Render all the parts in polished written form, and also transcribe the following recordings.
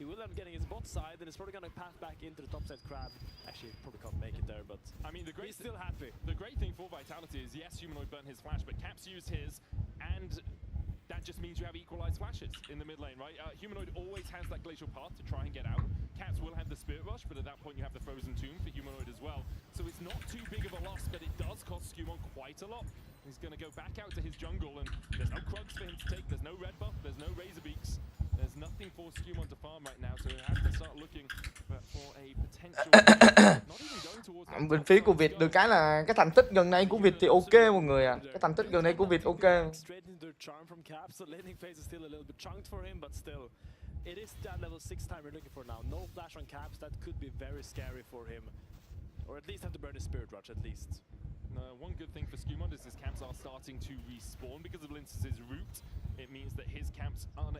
He will end up getting his bot side, and it's probably gonna path back into the top side crab. Actually, probably can't make it there, but I mean, he's still happy. The great thing for Vitality is, yes, Humanoid burnt his flash, but Caps used his, and that just means you have equalized flashes in the mid lane, right? Humanoid always has that glacial path to try and get out. Caps will have the Spirit Rush, but at that point you have the Frozen Tomb for Humanoid as well. So it's not too big of a loss, but it does cost Skewmon quite a lot. He's going to go back out to his jungle, and there's no Krugs for him to take, there's no red buff, there's no Razor Beaks. There's nothing for Skewmon to farm right now, so he has to start looking for a potential. Not even going towards. Bên phía của Việt được cái là cái thành tích gần đây của Việt thì ok mọi người ạ. Cái thành tích gần đây của Việt ok. It is that level 6 time we're looking for now. No flash on Caps, that could be very scary for him. Or at least have to burn his Spirit Rush, at least. One good thing for Skewmon is his camps are starting to respawn because of Lince's route. It means that his camps are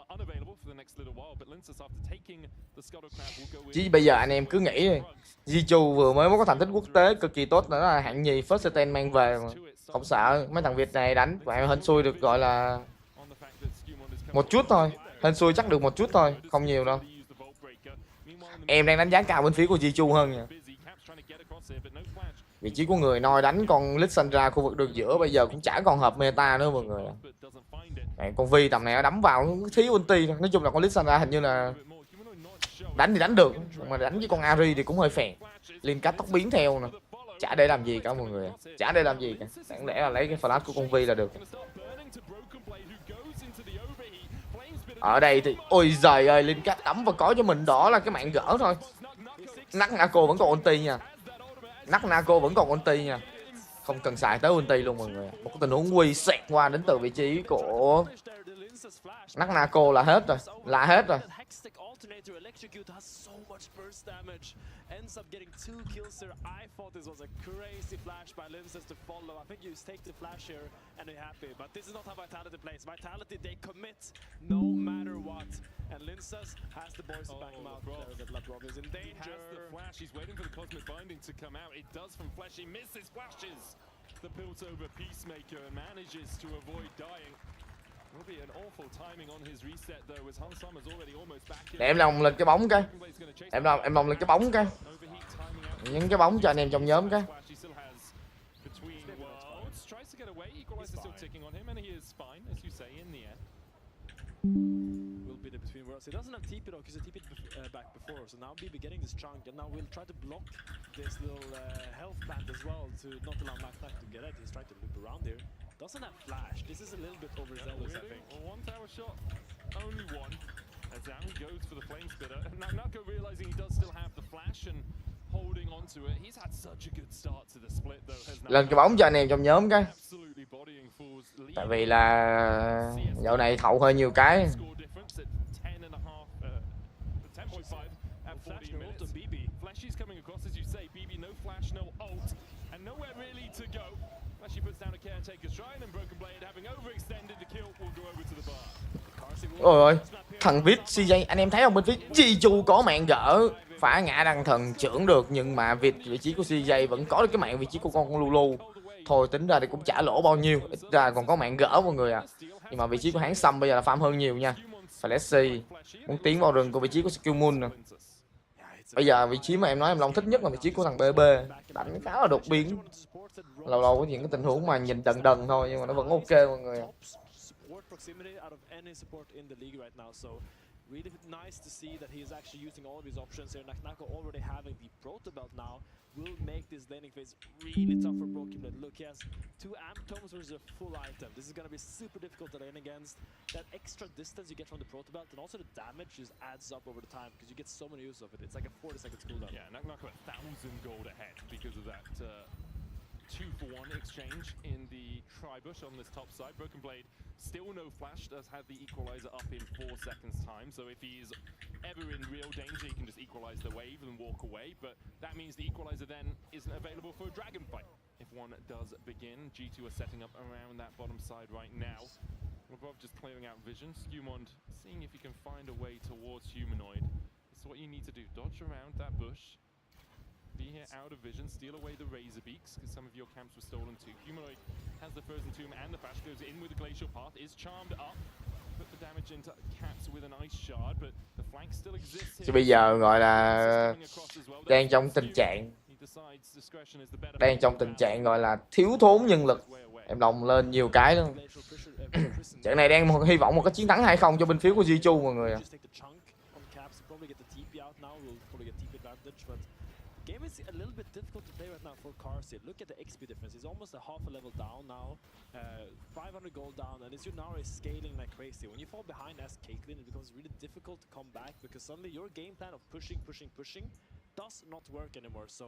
unavailable for the next little while, but Lince after taking the Scuttle Crab will go in. Chứ bây giờ anh em cứ nghĩ đi. Jichu vừa mới có thành tích quốc tế cực kỳ tốt, đó là hạng nhì first ten mang về mà. Không sợ, mấy thằng Việt này đánh và hên xui được gọi là một chút thôi. Hên xui chắc được một chút thôi, không nhiều đâu. Em đang đánh giá cao bên phía của Jichu hơn nha. Vị trí của người noi đánh con Lissandra khu vực đường giữa bây giờ cũng chả còn hợp meta nữa mọi người. Này, con Vi tầm này nó đấm vào thiếu ulti thôi. Nói chung là con Lissandra hình như là đánh thì đánh được, mà đánh với con Ari thì cũng hơi phèn. Liên cách tóc biến theo nè. Chả để làm gì cả mọi người. Chả để làm gì cả. Đáng lẽ là lấy cái flash của con Vi là được. Ở đây thì ôi giời ơi, Liên cách đấm và có cho mình đó là cái mạng gỡ thôi. Naco vẫn còn ulti nha. Naco vẫn còn ulti nha. Không cần xài tới ulti luôn mọi người. Một cái tình huống quy xẹt qua đến từ vị trí của Naco là hết rồi. Là hết rồi. Ends up getting 2 kills there. I thought this was a crazy flash by Linces to follow. I think you take the flash here and they're happy. But this is not how Vitality plays. Vitality, they commit no matter what. And Linces has the boys to back him out there. That Ladrov is in danger. He has the flash. He's waiting for the Cosmic Binding to come out. It does from Flash. He misses flashes. The built over Peacemaker and manages to avoid dying. Will be an awful timing on his reset though, as Hans Sommer's already almost back in. Để em lòng lên cái bóng cái. Em lòng lên cái bóng cái. Những cái bóng cho anh em trong nhóm cái. Will be the between worlds. He doesn't have TP though, because he TP'd back before. So now BB getting this chunk, and now we'll try to block this little health plant as well to not allow Max to get it. He's trying to loop around here. Doesn't have flash. This is a little bit overzealous, I think. One tower shot, only one. As down he goes for the flame spitter. And now Nako realizing he does still have the flash and holding on to it. He's had such a good start to the split though. Lên cái bóng cho anh em trong nhóm cái. Tại vì là dạo này thậu hơi nhiều cái. Ôi ôi, thằng VIT CJ anh em thấy không, bên phía Jichu có mạng gỡ phá ngã đăng thần trưởng được, nhưng mà vị trí của CJ vẫn có được cái mạng vị trí của con Lulu. Thôi tính ra thì cũng chả lỗ bao nhiêu, ít ra còn có mạng gỡ mọi người à. Nhưng mà vị trí của hắn Sâm bây giờ là farm hơn nhiều nha. Flashy muốn tiến vào rừng của vị trí của Skill Moon nè. Bây giờ vị trí mà em nói em Long thích nhất là vị trí của thằng BB, đánh khá là đột biến. Lâu lâu có những cái tình huống mà nhìn đần đần thôi nhưng mà nó vẫn ok mọi người. Proximity out of any support in the league right now, so really nice to see that he is actually using all of his options here. Nako already having the Proto Belt now will make this laning phase really tough for Broken Blade. Look, he has 2 amp tomes versus a full item. This is going to be super difficult to lane against. That extra distance you get from the Proto Belt and also the damage just adds up over the time because you get so many use of it. It's like a 40 seconds cooldown. Yeah, Nako 1,000 gold ahead because of that 2-for-1 exchange in the Tribush on this top side. Broken Blade still no flash, does have the equalizer up in 4 seconds time, so if he is ever in real danger he can just equalize the wave and walk away, but that means the equalizer then isn't available for a dragon fight if one does begin. G2 are setting up around that bottom side right now. Above just clearing out vision, Skewmon seeing if he can find a way towards Humanoid. That's what you need to do, dodge around that bush. Be here out of vision, steal away the Razor Beaks, because some of your camps were stolen too. Humanoid has the Frozen Tomb and the flash, goes in with the Glacial Path, is charmed up. Put the damage into Caps with an Ice Shard, but the flank still exists Chứ here. bây giờ gọi là Coming across as well. đang trong tình trạng He decides discretion is the better đang trong tình trạng gọi là thiếu thốn nhân lực. Em đồng lên nhiều cái luôn. Trận này đang hy vọng một cái chiến thắng 2-0 cho bên phía của Jiu mọi người ạ. Game is a little bit difficult to play right now for Carsi. Look at the XP difference. He's almost a half a level down now. 500 gold down, and Isunara is scaling like crazy. When you fall behind as Caitlyn, it becomes really difficult to come back because suddenly your game plan of pushing does not work anymore. So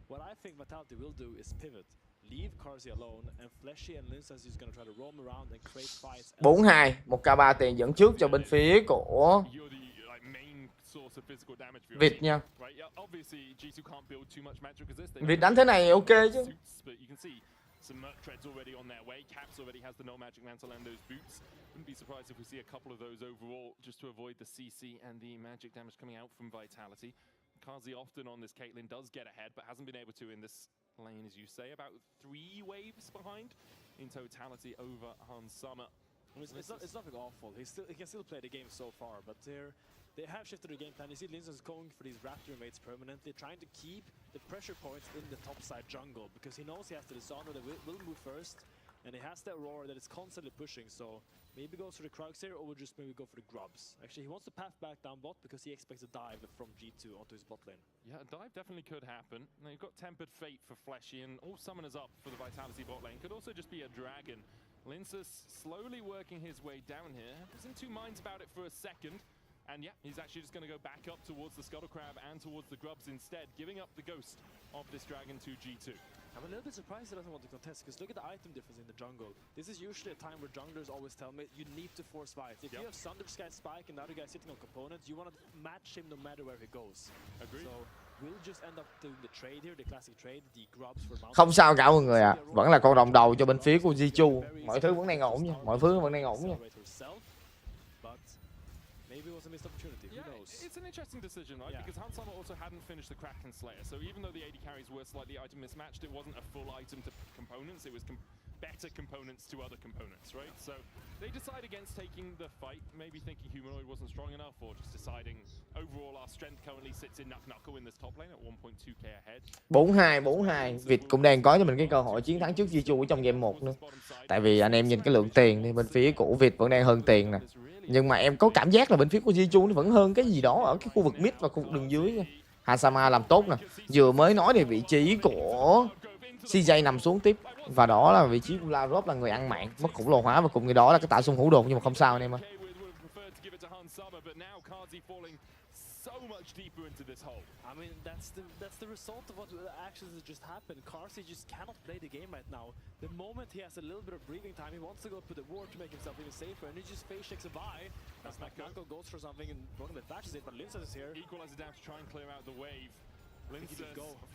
what I think Vitality will do is pivot. Leave Carsi alone, and Fleshy and Linsas is going to try to roam around and create fights. 4-2, 1k3 tiền dẫn trước cho bên phía của VIT nha. VIT đánh thế này ok chứ. Some Merc treads already on their way. Caps already has the no magic mantle and those boots. Wouldn't be surprised if we see a couple of those overall, just to avoid the CC and the magic damage coming out from Vitality. Kazi often on this Caitlyn does get ahead, but hasn't been able to in this lane, as you say. About 3 waves behind in totality over Hans Summer. It's nothing awful. He can still play the game so far, but they have shifted the game plan. You see Linus is going for these Raptor mates permanently, trying to keep the pressure points in the top side jungle because he knows he has the Dishonor that will move first, and he has the Aurora that is constantly pushing. So maybe goes for the Krugs here, or we'll just maybe go for the Grubs. Actually, he wants to path back down bot because he expects a dive from G2 onto his bot lane. Yeah, a dive definitely could happen. Now you've got Tempered Fate for Fleshy, and all summoners up for the Vitality bot lane. Could also just be a Dragon. Linsus slowly working his way down here. Was in two minds about it for a second. And yeah, he's actually just going to go back up towards the Scuttle Crab and towards the Grubs instead, giving up the ghost of this Dragon to G2. I'm a little bit surprised he doesn't want to contest, because look at the item difference in the jungle. This is usually a time where junglers always tell me you need to force fights. If you have Sunder Sky Spike and the other guy sitting on components, you want to match him no matter where he goes. Agreed. So we'll just end up doing the trade here, the classic trade, the Grubs for mountain. Không sao cả mọi người ạ. Vẫn là con đồng đầu cho bên phía của Jiu. Mọi thứ vẫn đang ổn nha. Mọi thứ vẫn đang ổn nha. Maybe it was a missed opportunity, who knows? It's an interesting decision, right? Because Hans Summer also hadn't finished the Kraken Slayer, so even though the AD carries were slightly item mismatched, it wasn't a full item to components, it was better components to other components, right? So they decide against taking the fight, maybe thinking Humanoid wasn't strong enough, or just deciding overall our strength currently sits in Knuckle in this top lane at 1.2k ahead. 4-2. VIT cũng đang có cho mình cái cơ hội chiến thắng trước Jiu ở trong game 1 nữa. Tại vì anh em nhìn cái lượng tiền thì bên phía của VIT vẫn đang hơn tiền nè. Nhưng mà em có cảm giác là bên phía của Jiu nó vẫn hơn cái gì đó ở cái khu vực mid và khu vực đường dưới nha. Hasama làm tốt nè. Vừa mới nói thì vị trí của CJ nằm xuống tiếp. Và đó là vị trí của Larop là người ăn mạng, mất khủng lồ hóa, và cùng người đó là cái tạ xung hữu đột, nhưng mà không sao anh em ơi. So much deeper into this hole. I mean, that's the result of what actions that just happened. Carsi just cannot play the game right now. The moment he has a little bit of breathing time, he wants to go put the ward to make himself even safer, and he just face checks a buy. As McNuckle goes for something and Broken flashes it, but Linsas is here. Equalizer down to try and clear out the wave. Linsas,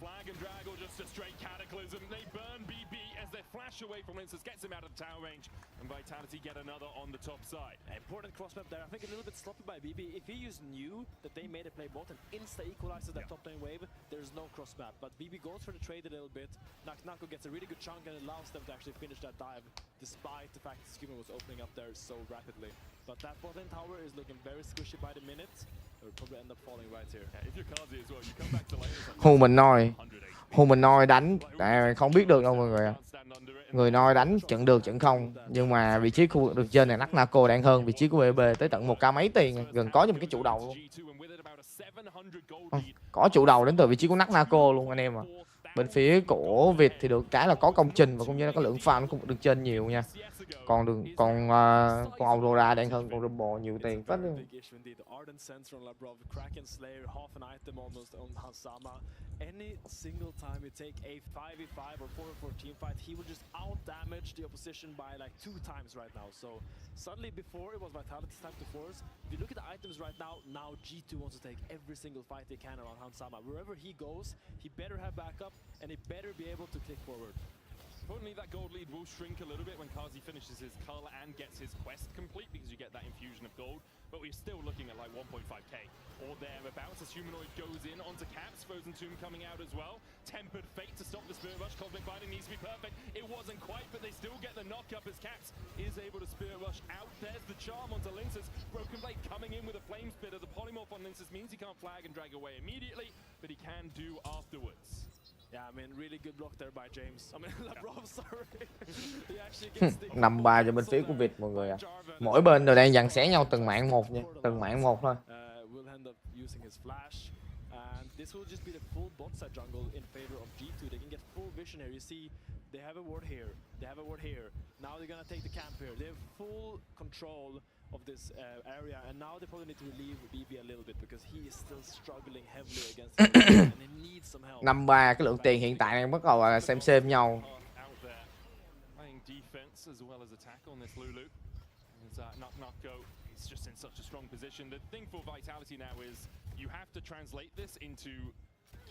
flag and drag, or just a straight cataclysm. They burn BB as they flash away from Linsas, gets him out of tower range, and Vitality get another on the top side. Important cross map there. I think a little bit sloppy by BB. If he just knew that they made a play bot and insta equalizes that top lane wave, there's no cross map. But BB goes for the trade a little bit. Naknako gets a really good chunk and allows them to actually finish that dive, despite the fact that Skimmer was opening up there so rapidly. But that bot lane tower is looking very squishy by the minute. It'll probably end up falling right here. Yeah, if you're Kazi as well, you come back to lane. Humanoid đánh, không biết được đâu mọi người ạ. Người Noi đánh trận được trận không, nhưng mà vị trí khu vực đường trên này Naknako đang hơn vị trí của BB tới tận 1k mấy tiền, gần có cho một cái trụ đầu luôn. Có trụ đầu đến từ vị trí của Naknako luôn anh em ạ. Bên phía của Việt thì được cái là có công trình và cũng như là có lượng farm khu vực đường trên nhiều nha. Còn Aurora đang hơn con Rumble nhiều tiền phết luôn. Any single time you take a 5v5 or 4v4 team fight, he will just out damage the opposition by like 2 times right now. So suddenly before it was Vitality's time to force. If you look at the items right now G2 wants to take every single fight they can around Hansama. Wherever he goes, he better have backup and he better be able to click forward. Importantly, that gold lead will shrink a little bit when Kazi finishes his cull and gets his quest complete because you get that infusion of gold. But we're still looking at like 1.5k or thereabouts as Humanoid goes in onto Caps. Frozen Tomb coming out as well. Tempered Fate to stop the Spirit Rush. Cosmic Binding needs to be perfect. It wasn't quite, but they still get the knock up as Caps is able to Spirit Rush out. There's the charm onto Linces. Broken Blade coming in with a Flame Spitter. The polymorph on Linces means he can't flag and drag away immediately, but he can do afterwards. Yeah, I mean, really good block there by James. I mean, LeBron, sorry. He actually gets the 5-3 cho bên phía của Việt mọi người ạ. Mỗi bên đều đang giằng xé nhau từng mạng một nha, từng mạng một thôi. Will end up using his flash, and this will just be the full bot side jungle in favor of G2. They can get full vision here. You see, they have a ward here. They have a ward here. Now they're gonna take the camp here. They have full control of this area, and now they probably need to relieve BB a little bit because he is still struggling heavily against him, and he needs some help. 5-3 cái lượng tiền hiện tại đang bắt đầu là xem nhau. It's just in such a strong position. The thing for Vitality now is you have to translate this into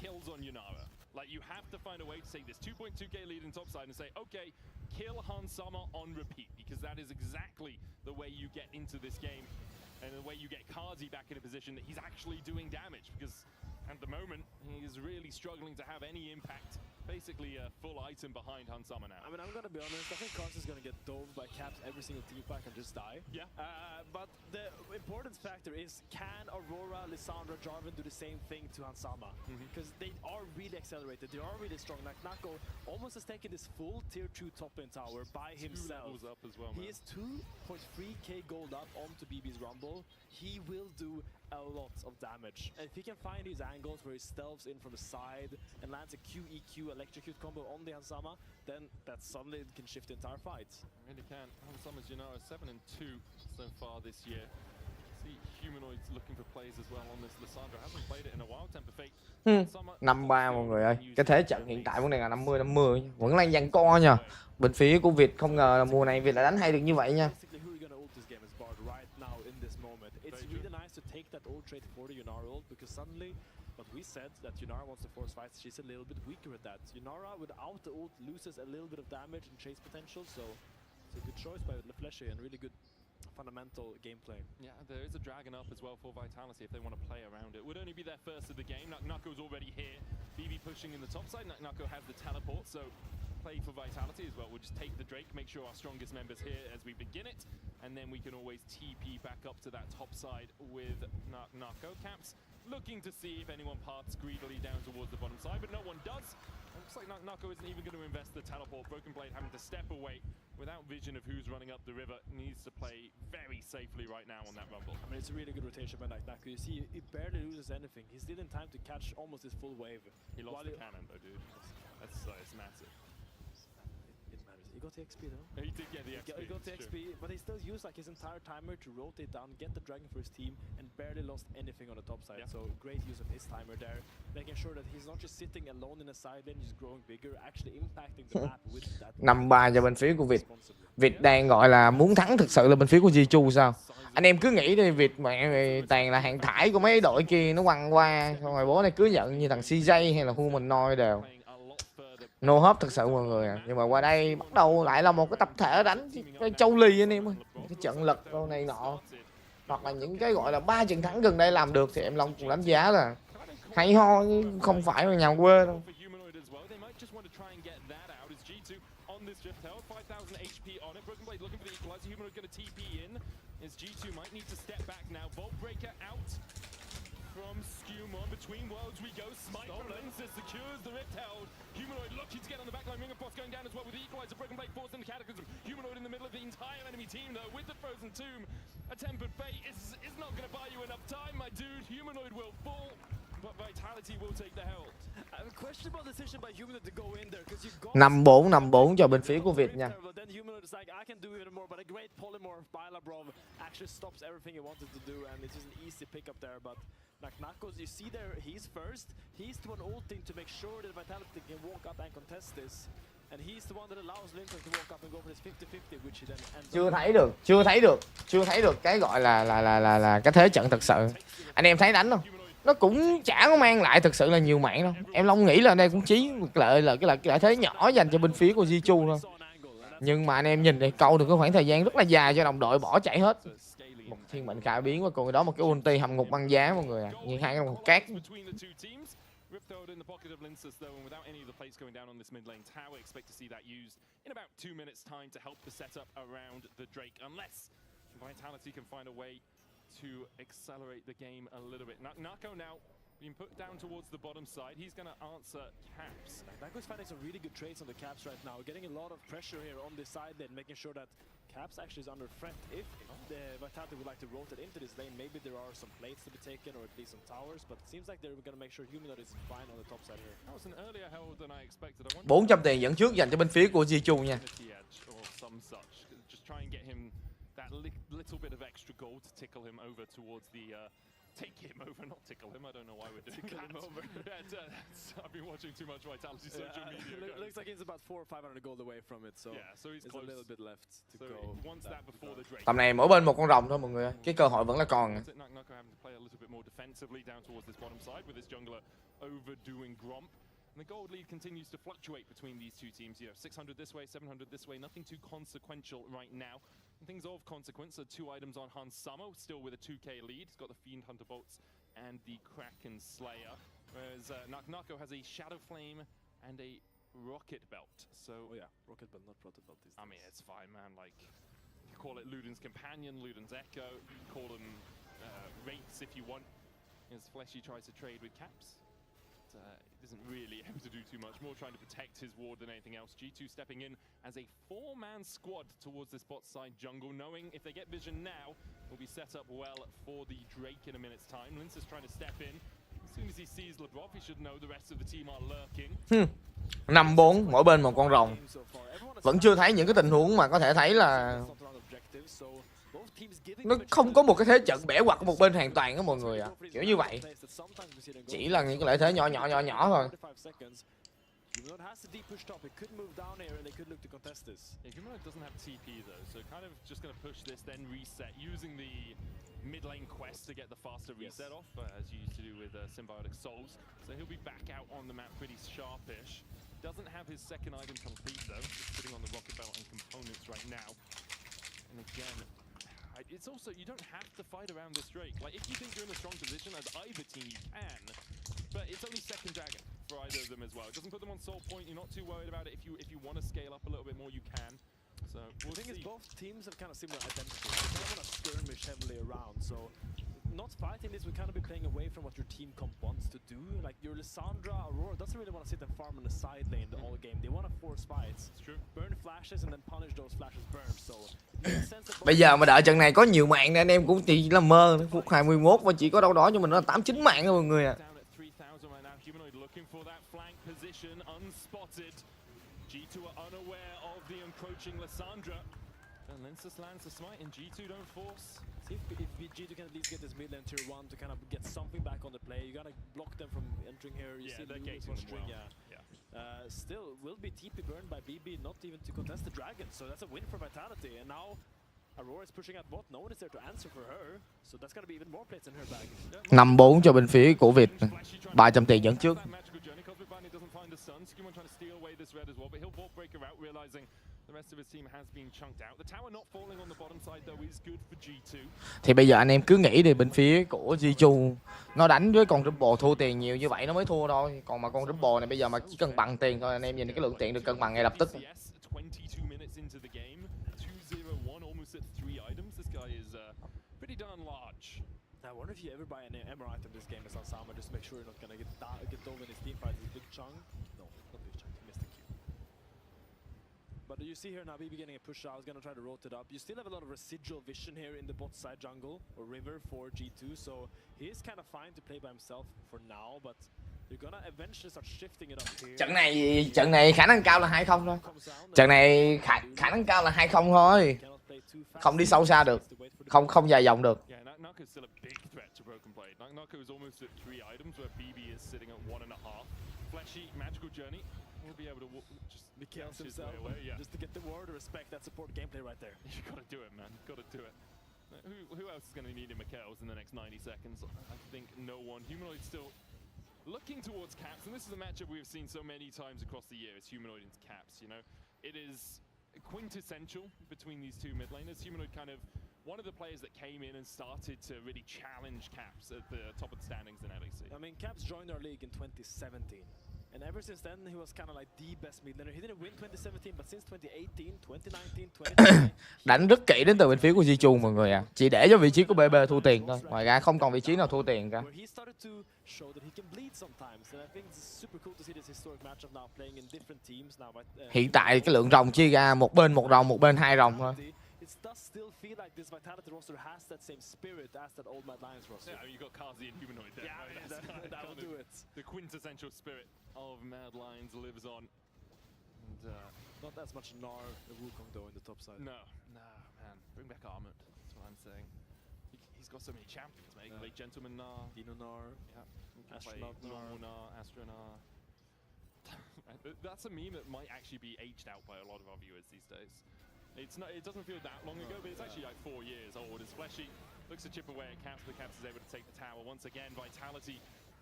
kills on Yunara. Like, you have to find a way to take this 2.2k lead in topside and say, okay, kill Han Sama on repeat, because that is exactly the way you get into this game and the way you get Kazi back in a position that he's actually doing damage, because at the moment he is really struggling to have any impact. Basically a full item behind Han Sama now. I mean, I'm gonna be honest, I think Kazi is gonna get doved by Caps every single team fight and just die. Yeah. But the important factor is, can Aurora, Lissandra, Jarvan do the same thing to Han Sama? Because they are really accelerated, they are really strong. Like, Nako almost has taken this full tier 2 top lane tower by himself. 2 levels up as well, man. He is 2.3k gold up onto BB's Rumble. He will do a lot of damage. And if he can find these angles where he stealths in from the side and lands a QEQ electrocute combo on the Hansama, then that suddenly can shift the entire fight. Really can. Hansama's Yunara 7-2 so far this year. See Humanoids looking for plays as well on this. Lissandra hasn't played it in a while. Temper Fate. 5-3 mọi người ơi. Cái thế trận hiện tại vẫn đang là 50-50, vẫn đang giằng co nha. Bên phía của Việt không ngờ là mùa này Việt lại đánh hay được như vậy nha. That ult trade for the Yunara ult, because suddenly what we said that Yunara wants to force fights, she's a little bit weaker at that. Yunara without the ult loses a little bit of damage and chase potential, so it's a good choice by Lefleshy and really good fundamental gameplay. Yeah, there is a dragon up as well for Vitality if they want to play around it. Would only be their first of the game. Nako's already here. BB pushing in the top side. Nako has the teleport, so play for Vitality as well. We'll just take the Drake, make sure our strongest members here as we begin it, and then we can always TP back up to that top side with Nako. Caps looking to see if anyone paths greedily down towards the bottom side, but no one does. Looks like Nako isn't even going to invest the teleport. Broken Blade having to step away without vision of who's running up the river. Needs to play very safely right now on that Rumble. I mean, it's a really good rotation by Nako. You see, he barely loses anything. He's still in time to catch almost his full wave. He lost the cannon though, dude. It's massive. He got the XP though. He did get the XP. He got the XP, but he still used like his entire timer to rotate down, get the dragon for his team, and barely lost anything on the top side. So great use of his timer there, making sure that he's not just sitting alone in a side lane, he's growing bigger, actually impacting the map with that. 5-3 cho bên phía của Việt. Việt đang gọi là muốn thắng thực sự là bên phía của G2 sao? Anh em cứ nghĩ đi, Việt mẹ toàn là hàng thải của mấy đội kia nó quăng qua, xong rồi bố này cứ nhận như thằng CJ hay là Humanoid đều. No hop thực sự mọi người à. Nhưng mà qua đây bắt đầu lại là một cái tập thể đánh cái châu ly anh em ơi, cái trận lực đâu này nọ, hoặc là những cái gọi là 3 trận thắng gần đây làm được thì em Long cũng đánh giá là hay ho, không phải là nhà quê đâu. From Skewmon, between worlds we go. Smite from Lenses secures the rift held. Humanoid looking to get on the backline. Ring of Frost going down as well with the equalizer. Broken Blade forced into Cataclysm. Humanoid in the middle of the entire enemy team though with the Frozen Tomb. A Tempered Fate is not going to buy you enough time, my dude. Humanoid will fall, but Vitality will take the held. A questionable decision by Humanoid to go in there because you got 5-4 cho bên phía của Việt nha. Then Humanoid is like, I can do even more, but a great polymorph by Labrov actually stops everything he wanted to do, and it's just an easy pickup there. But Naknakos, you see there, he's first. He's the one ulting to make sure that Vitality can walk up and contest this. And he's the one that allows Lincoln to walk up and go for this 50-50, which he then ends Chưa thấy được cái gọi là cái thế trận thực sự. Anh em thấy đánh không? nó cũng chả có mang lại thực sự là nhiều mạng đâu. Em Long nghĩ là đây cũng chí lợi là cái lợi thế nhỏ dành cho bên phía của Jichu thôi. Nhưng mà anh em nhìn này, câu được cái khoảng thời gian rất là dài cho đồng đội bỏ chạy hết. Một thiên mệnh cải biến và cùng với đó một cái ulti hầm ngục băng giá mọi người ạ. Như hai cái đồng cát. Riptode in the pocket of Linsus though, and without any of the plates going down on this mid lane tower, expect to see that used in about 2 minutes time to help the setup around the Drake, unless Vitality can find a way to accelerate the game a little bit. Nako now being put down towards the bottom side. He's going to answer Caps. Nako's finding some really good trades on the Caps right now, getting a lot of pressure here on this side lane, making sure that Caps actually is under threat. If the Vitality would like to rotate into this lane, maybe there are some plates to be taken or at least some towers, but it seems like they're going to make sure Humanoid is fine on the top side here. That was an earlier herald than I expected. 400 tiền dẫn trước dành cho bên phía của Jichu nha. Just try and get him that little bit of extra gold to tickle him over towards the take him over, not tickle him. I don't know why we're doing tickle that. Him over. I've been watching too much Vitality social media. Looks like he's about 400 or 500 gold away from it, so he's close. A little bit left to so go. He wants that before the Drake. Tầm này mỗi bên một con rồng thôi mọi người. Cái cơ hội vẫn là còn. Nako having to play a little bit more defensively down towards this bottom side with his jungler overdoing Gromp. And the gold lead continues to fluctuate between these two teams. You know, 600 this way, 700 this way. Nothing too consequential right now. And things of consequence are 2 items on Han Samo, still with a 2k lead. He's got the Fiend Hunter Bolts and the Kraken Slayer. Whereas Nako has a Shadow Flame and a Rocket Belt. So, Rocket Belt, not Rocket Belt. I mean, it's fine, man. Like, you call it Luden's Companion, Luden's Echo. You call them Wraiths if you want. As Fleshy tries to trade with Caps. He isn't really able to do too much, more trying to protect his ward than anything else. G2 stepping in as a 4-man squad towards this bot side jungle, knowing if they get vision now, will be set up well for the Drake in a minute's time. Lince is trying to step in. As soon as he sees Lebrov, he should know the rest of the team are lurking. 5-4, mỗi bên một con rồng. Vẫn chưa thấy những cái tình huống mà có thể thấy là nó không có một cái thế trận bẻ ngoặt của một bên hoàn toàn đó mọi người ạ. Kiểu như vậy. Chỉ là những cái lợi thế nhỏ thôi. Humanoid has the deep push top. It could move down here and they could look to contest this. Yeah, Humanoid doesn't have TP though, so kind of just going to push this, then reset, using the mid lane quest to get the faster reset off, as you used to do with Symbiotic Souls. So he'll be back out on the map pretty sharpish. Doesn't have his second item complete though, just sitting on the Rocket Belt and components right now. And again, it's also, you don't have to fight around this Drake. Like, if you think you're in a strong position as either team, you can. But it's only second dragon for either of them as well. It doesn't put them on soul point. You're not too worried about it. If you want to scale up a little bit more, you can. So we'll see. The thing is, both teams have kind of similar identities. They kind of want to skirmish heavily around. So not fighting this would kind of be playing away from what your team comp wants to do. Like your Lissandra, Aurora doesn't really want to sit and farm in the side lane the whole game. They want to force fights. It's true. Burn flashes and then punish those flashes burn. So bây giờ mà đợi trận này có nhiều mạng nên anh em cũng chỉ là mơ. Phút 21 và chỉ có đâu đó cho mình nó là 8-9 mạng thôi mọi người ạ. G2 are unaware of the encroaching Lissandra. And Linsus lands the smite and G2 don't force. See if G2 can at least get this mid lane tier 1 to kind of get something back on the play. You gotta block them from entering here. You see they're gating them well. Still, will be TP burned by BB, not even to contest the dragon. So that's a win for Vitality. And now Aurora is pushing out bot. No one is there to answer for her. So that's gonna be even more plates in her bag. 5-4 cho bên phía của Việt. 300 tiền dẫn trước. Thì bây giờ anh em cứ nghĩ thì bên phía của Jichu nó đánh với con Rumble thua tiền nhiều như vậy nó mới thua thôi. Còn mà con Rumble này bây giờ mà chỉ cần bằng tiền thôi, anh em nhìn cái lượng tiền được cân bằng ngay lập tức. I wonder if you ever buy an MR item this game as Osama, just make sure you're not gonna get dove in his team fight. Is Big Chung? No, not Big Chung. He missed the Q. But you see here now, BB getting a push out. He's gonna try to rotate up. You still have a lot of residual vision here in the bot side jungle or river for G2, so he is kind of fine to play by himself for now. But you're gonna eventually start shifting it up here. Trận này khả năng cao là 2-0 thôi. Trận này khả năng cao là 2-0 thôi. Không đi sâu xa được. Không dài dòng được. Nako is still a big threat to Broken Blade. Nako is almost at 3 items where BB is sitting at 1.5. Fleshy, Magical Journey will be able to just kills himself just to get the ward to respect that support gameplay right there. You gotta do it, man. You gotta do it. Who else is going to need him MKOs in the next 90 seconds? I think no one. Humanoid still looking towards Caps, and this is a matchup we've seen so many times across the year. It's Humanoid and Caps, you know. It is quintessential between these two mid laners. Humanoid kind of one of the players that came in and started to really challenge Caps at the top of the standings in LEC. I mean, Caps joined our league in 2017. And ever since then, he was kind of like the best mid laner. He didn't win 2017, but since 2018, 2019, 2020... Đánh rất kỹ đến từ bên phía của Jichu mọi người à. Chỉ để cho vị trí của BB thua tiền thôi. Ngoài ra không còn vị trí nào thua tiền cả. Hiện tại cái lượng rồng chia ra một bên một rồng, một bên hai rồng thôi. It does still feel like this Vitality roster has that same spirit as that old Mad Lions roster. Yeah, I mean, you've got Kazi and Humanoid there. Yeah, right? that will do it. The quintessential spirit of Mad Lions lives on. And, not as much Gnar Wukong though in the top side. No, man. Bring back Armut. That's what I'm saying. He's got so many champions, mate. Late Gentleman Gnar. Dino Gnar. Yeah. Astronaut Gnar. Astronaut. That's a meme that might actually be aged out by a lot of our viewers these days. It's not. It doesn't feel that long ago, but it's actually like 4 years old. As Fleshy looks to chip away at Caps, but Caps is able to take the tower once again. Vitality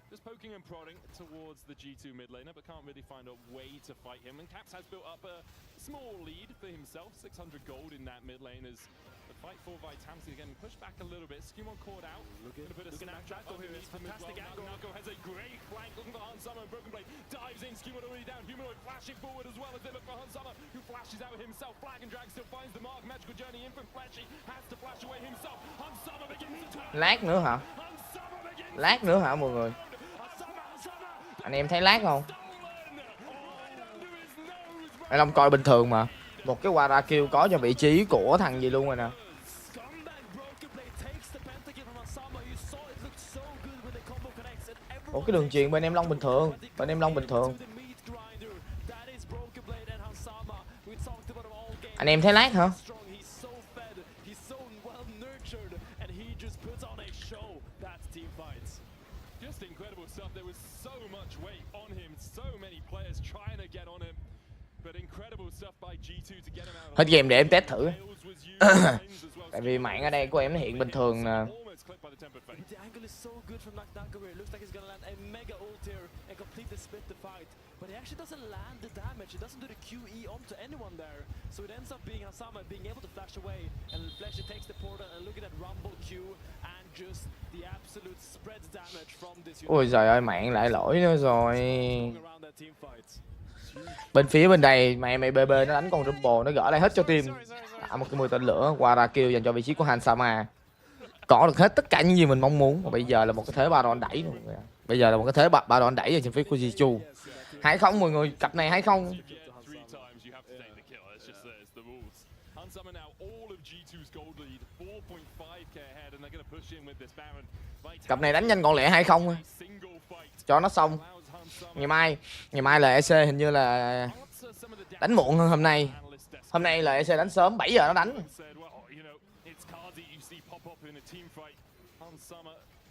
just poking and prodding towards the G2 mid laner, but can't really find a way to fight him. And Caps has built up a small lead for himself. 600 gold in that mid lane as the fight for Vitality again pushed back a little bit. Skewmon caught out. Gonna put a snapshot underneath him as well. Nako has a great flank looking for Hansama, and Broken Blade dives in. Skewmon already down. Humanoid flashing forward as well as they look for Hansama, who flashes out himself. Flag and Drag still finds the mark. Magical Journey in from Fleshy, has to flash away himself. Hansama begins to turn. Lát nữa hả? Lát nữa hả mọi người? Anh em thấy lát không? Anh Long coi bình thường mà. Một cái Wara kill có cho vị trí của thằng gì luôn rồi nè. Một cái đường truyền bên em Long bình thường. Bên em Long bình thường. Anh em thấy lát hả? Just incredible stuff. There was so much weight on him, so many players trying to get on him, but incredible stuff by G2 to get him out. Hết game để em test thử. Tại vì mạng ở đây của em nó hiện bình thường nè. The angle is so good from Nako. It looks like he's gonna land a mega ult here and completely split the fight. But he actually doesn't land the damage. He doesn't do the QE onto anyone there. So it ends up being Hansama being able to flash away. And Fleshy takes the portal and look at that rumble Q and just the absolute spread damage from this. Ôi giời ơi, mạng lại lỗi nữa rồi. Bên phía bên đây mày BB nó đánh con Rumble, nó gỡ lại hết cho team. Một cái 10 tên lửa Wara kill dành cho vị trí của Hansama. Có được hết tất cả những gì mình mong muốn. Và bây giờ là một cái thế Baron đẩy rồi. Bây giờ là một cái thế Baron đẩy ở trên phía của Jichu. 2-0 mọi người, cặp này 2-0. Cặp này đánh nhanh gọn lẹ 2-0 cho nó xong. Ngày mai là EC hình như là đánh muộn hơn hôm nay. Hôm nay là EC đánh sớm, 7 giờ nó đánh.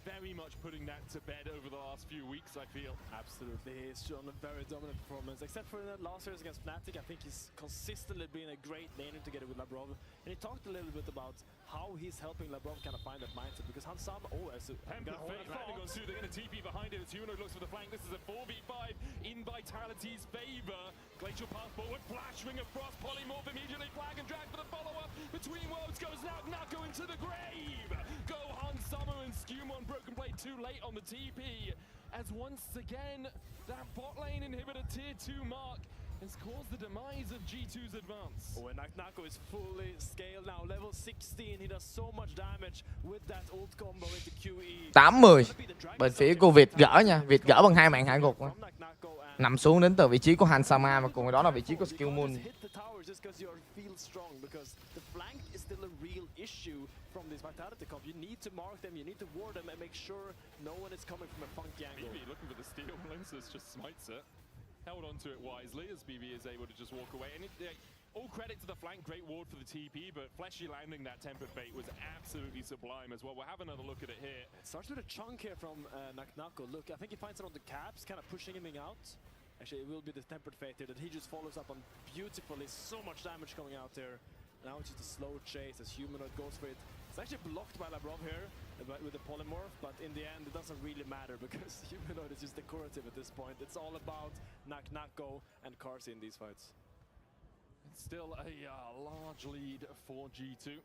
Very much putting that to bed over the last few weeks, I feel. Absolutely, he's shown a very dominant performance. Except for the last years against Fnatic, I think he's consistently been a great laner together with Labrov. And he talked a little bit about how he's helping Labrov kind of find that mindset. Because Hansama, landing on two, they're going to TP behind it as Humanoid looks for the flank. This is a 4v5 in Vitality's favor. Glacial path forward, flash ring of frost, polymorph immediately, flag and drag for the follow-up. Between worlds goes now, Nako into the grave. Go Hansama and Skewmon, Broken Blade too late on the TP. As once again, that bot lane inhibitor tier 2 mark has caused the demise of G2's advance. Oh, and Nako is fully scaled now, level 16. He does so much damage with that ult combo into QE. 80. Bên phía của Việt gỡ nha, Việt gỡ bằng 2 mạng hạ gục. Nằm xuống đến từ vị trí của Hansama, và cùng với đó là vị trí của Skillmoon. From this Vitality comp, you need to mark them, you need to ward them and make sure no one is coming from a funky angle. BB looking for the steal, Linces just smites it. Held onto it wisely as BB is able to just walk away. And all credit to the flank, great ward for the TP, but Fleshy landing that Tempered Fate was absolutely sublime as well. We'll have another look at it here. It starts with a chunk here from Nako. Look, I think he finds it on the caps, kind of pushing him out. Actually, it will be the Tempered Fate here that he just follows up on beautifully. So much damage coming out there. Now it's just a slow chase as Humanoid goes for it. It's actually blocked by Labrov here with the polymorph, but in the end it doesn't really matter because Humanoid is just decorative at this point. It's all about Nako and Cars in these fights. It's still a large lead for G2.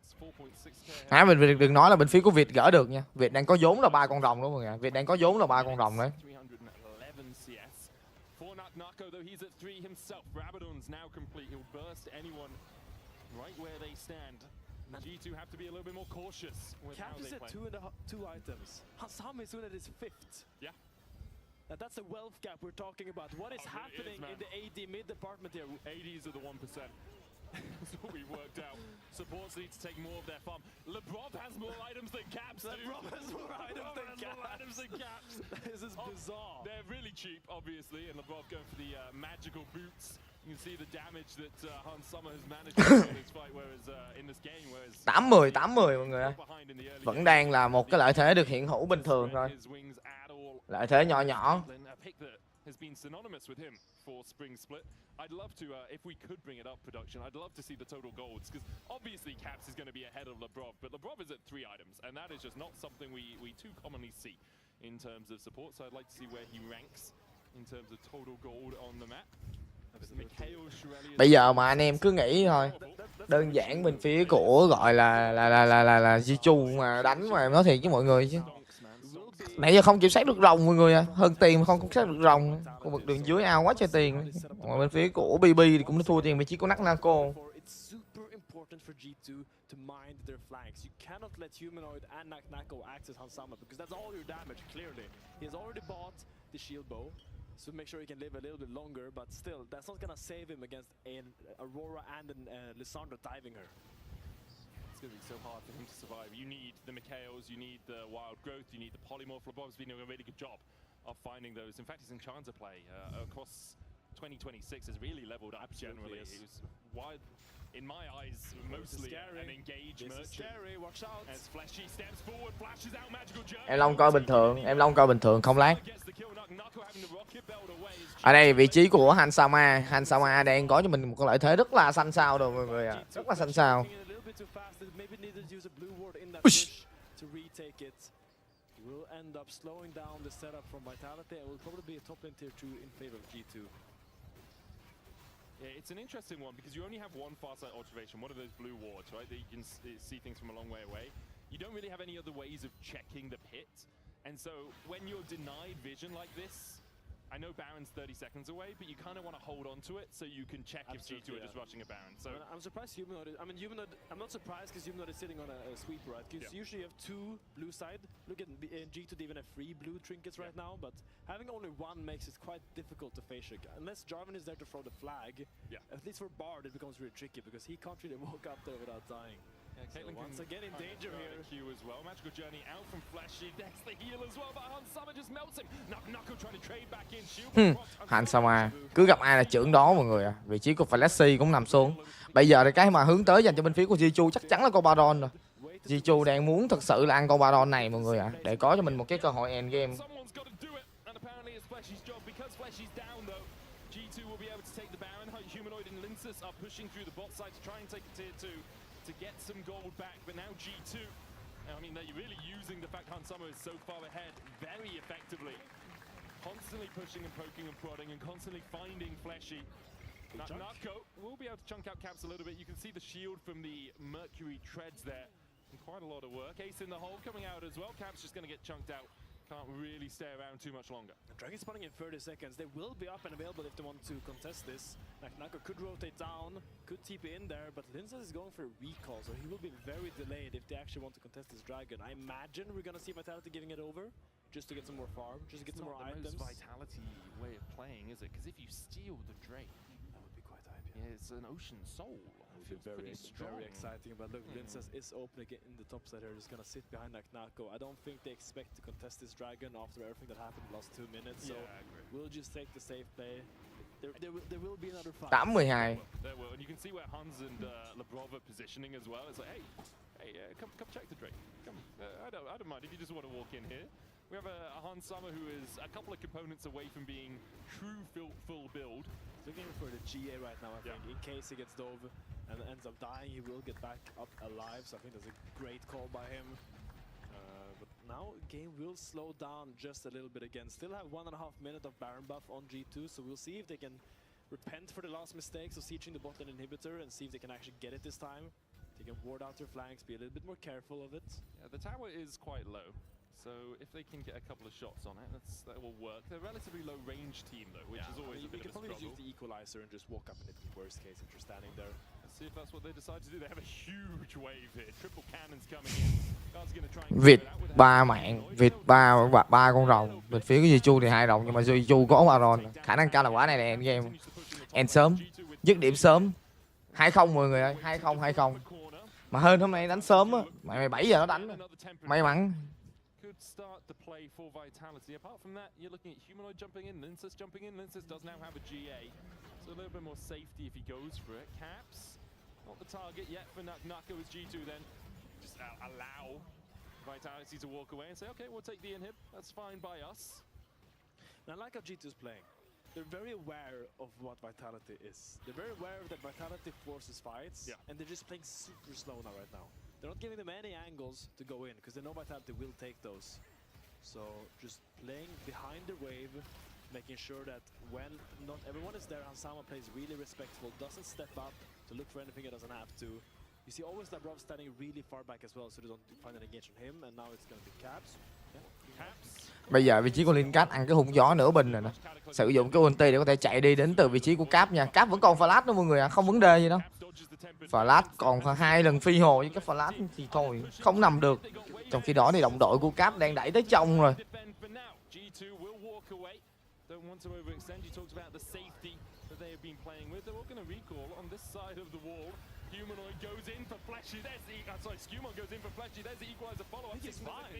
It's 4.6k. Mình đừng nói là bên phía của Việt gỡ được nha. Việt đang có vốn là 3 con rồng đúng không ạ? Việt đang có vốn là 3 con rồng đấy. 311 CS. For Nako though he's at 3 himself. Rabadon's now complete. He'll burst anyone right where they stand. G2 have to be a little bit more cautious with how they play. Cap is at 2 items. Hansama is soon at his 5th. Yeah. That's the wealth gap we're talking about. What is happening in the AD mid department here? ADs are the 1%. That's what we worked out. Supports need to take more of their farm. Labrov has more items than Caps. Labrov has more items than Caps. This is bizarre. They're really cheap, obviously, and Labrov going for the magical boots. You can see the damage that Hansama has managed to do in this fight, whereas in this game, whereas 80 mọi người ơi. Vẫn đang là một cái lợi thế được hiện hữu bình thường thôi. Lợi thế nhỏ nhỏ. Has been synonymous with him for Spring Split. I'd love to, if we could bring it up production, I'd love to see the total golds, because obviously Caps is going to be ahead of Labrov, but Labrov is at 3 items, and that is just not something we too commonly see in terms of support, so I'd like to see where he ranks in terms of total gold on the map. Bây giờ mà anh em cứ nghĩ thôi, đơn giản bên phía của gọi là Jichu mà đánh mà em nói thiệt với mọi người chứ. Nãy giờ không kiểm soát được rồng mọi người à, hơn tiền mà không kiểm soát được rồng. Khu vực đường dưới ao quá trời tiền. Còn bên phía của BB thì cũng thua tiền vị trí của Nako. For G2 to mind their flanks. You cannot let Humanoid and Nako access Hansama because that's all your damage, clearly. He has already bought the shield bow, so make sure he can live a little bit longer, but still, that's not gonna save him against an Aurora and an Lissandra diving her. It's going to be so hard for him to survive. You need the MKOs, you need the wild growth, you need the polymorph. Labrov's been doing a really good job of finding those. In fact, his Enchanter play across 2026 has really leveled up generally. He was wide, in my eyes, mostly an engaged merchant. Watch out. As Fleshy steps forward, flashes out magical journey. Em Long coi bình thường không lag. Ở đây vị trí của Hansama đang có cho mình một cái lợi thế rất là xanh xao rồi mọi người ạ. Rất là xanh xao. Maybe needed to use a blue ward in that push to retake it. Will end up slowing down the setup from Vitality and will probably be a top lane tier 2 in favor of G2. Yeah, it's an interesting one because you only have one far side observation, one of those blue wards, right? That you can see things from a long way away. You don't really have any other ways of checking the pit. And so when you're denied vision like this, I know Baron's 30 seconds away, but you kind of want to hold on to it so you can check if G2 are just rushing a Baron. So I'm surprised Humanoid. Humanoid. I'm not surprised because Humanoid is sitting on a sweeper, right? Because usually you have 2 blue side. Look at G2, they even have 3 blue trinkets right now, but having only 1 makes it quite difficult to face it. Unless Jarvan is there to throw the flag, at least for Bard it becomes really tricky because he can't really walk up there without dying. Yeah, so once again in danger here. Q as well. Magical journey out from Fleshy. That's the heal as well, but Hansama just melts him. Nako trying to trade back in. Shield. Hansama cứ gặp ai là trưởng đó mọi người à. Vị trí của Fleshy cũng nằm xuống. Bây giờ thì cái mà hướng tới dành cho bên phía của Jichu chắc chắn là con Baron rồi. Jichu đang muốn thực sự là ăn con Baron này mọi người ạ, để có cho mình một cái cơ hội end game. To get some gold back, but now G2, I mean, they're really using the fact Hansama is so far ahead very effectively. Constantly pushing and poking and prodding and constantly finding Fleshy. Nako will be able to chunk out Caps a little bit. You can see the shield from the Mercury treads there. And quite a lot of work. Ace in the hole coming out as well. Caps just going to get chunked out. Can't really stay around too much longer. Dragon spawning in 30 seconds. They will be up and available if they want to contest this. Nako could rotate down, could TP in there, but Lindsay is going for a recall, so he will be very delayed if they actually want to contest this Dragon. I imagine we're going to see Vitality giving it over, just to get some more farm, just to get some more items. It's not the most Vitality way of playing, is it? Because if you steal the Drake, that would be quite hype. Yeah, it's an Ocean Soul. Very exciting, but look, Lindsay is open again in the top side here. He's gonna sit behind Nako. I don't think they expect to contest this Dragon after everything that happened the last 2 minutes. So we'll just take the safe play. There will be another fight. 8-12. There will, and you can see where Hans and Labrov are positioning as well. It's like, hey, come check the Drake. Come, I don't mind if you just want to walk in here. We have a Hansama who is a couple of components away from being true full build. Looking for the GA right now, I think, in case he gets dove. and ends up dying, he will get back up alive. So I think that's a great call by him. But now game will slow down just a little bit again. Still have 1.5 minutes of Baron buff on G2, so we'll see if they can repent for the last mistakes of sieging the bot lane inhibitor and see if they can actually get it this time. They can ward out their flanks, be a little bit more careful of it. Yeah, the tower is quite low, so if they can get a couple of shots on it, that will work. They're a relatively low range team though, which is always a bit of a struggle. You can probably use the equalizer and just walk up in it in the worst case if you're standing there. Let's see if that's what they decide to do. They have a huge wave here. Triple cannons coming in. Guards gonna try and Vịt 3 mạng, Vịt 3 con rồng. Bên phía của Jiu thì 2 rồng, nhưng mà Jiu có Baron. Khả năng cao là quả này là end game. End sớm, dứt điểm sớm. 2-0 mọi người ơi, 2-0. Mà hơn hôm nay đánh sớm á, mày 7 giờ nó đánh. May mắn. Could start the play for Vitality. Apart from that, you're looking at Humanoid jumping in, Linces jumping in. Linces does now have a GA, so a little bit more safety if he goes for it. Caps, not the target yet for Naka with G2 then. Just allow Vitality to walk away and say, okay, we'll take the inhib. That's fine by us. And I like how G2's playing. They're very aware of what Vitality is. They're very aware that Vitality forces fights, and they're just playing super slow now right now. They're not giving them any angles to go in, because they know Vitality will take those. So just playing behind the wave, making sure that when not everyone is there, Hansama plays really respectful, doesn't step up to look for anything he doesn't have to. You see always Labrov standing really far back as well, so they don't find an engage on him, and now it's going to be Caps. Bây giờ vị trí của Lincat ăn cái hung gió nửa bình rồi nè. Sử dụng cái ulti để có thể chạy đi đến từ vị trí của Cap nha. Cap vẫn còn flash đó mọi người ạ, không vấn đề gì đâu. Flash còn 2 lần phi hồ với cái flash thì thôi, không nằm được. Trong khi đó thì đồng đội của Cap đang đẩy tới trong rồi.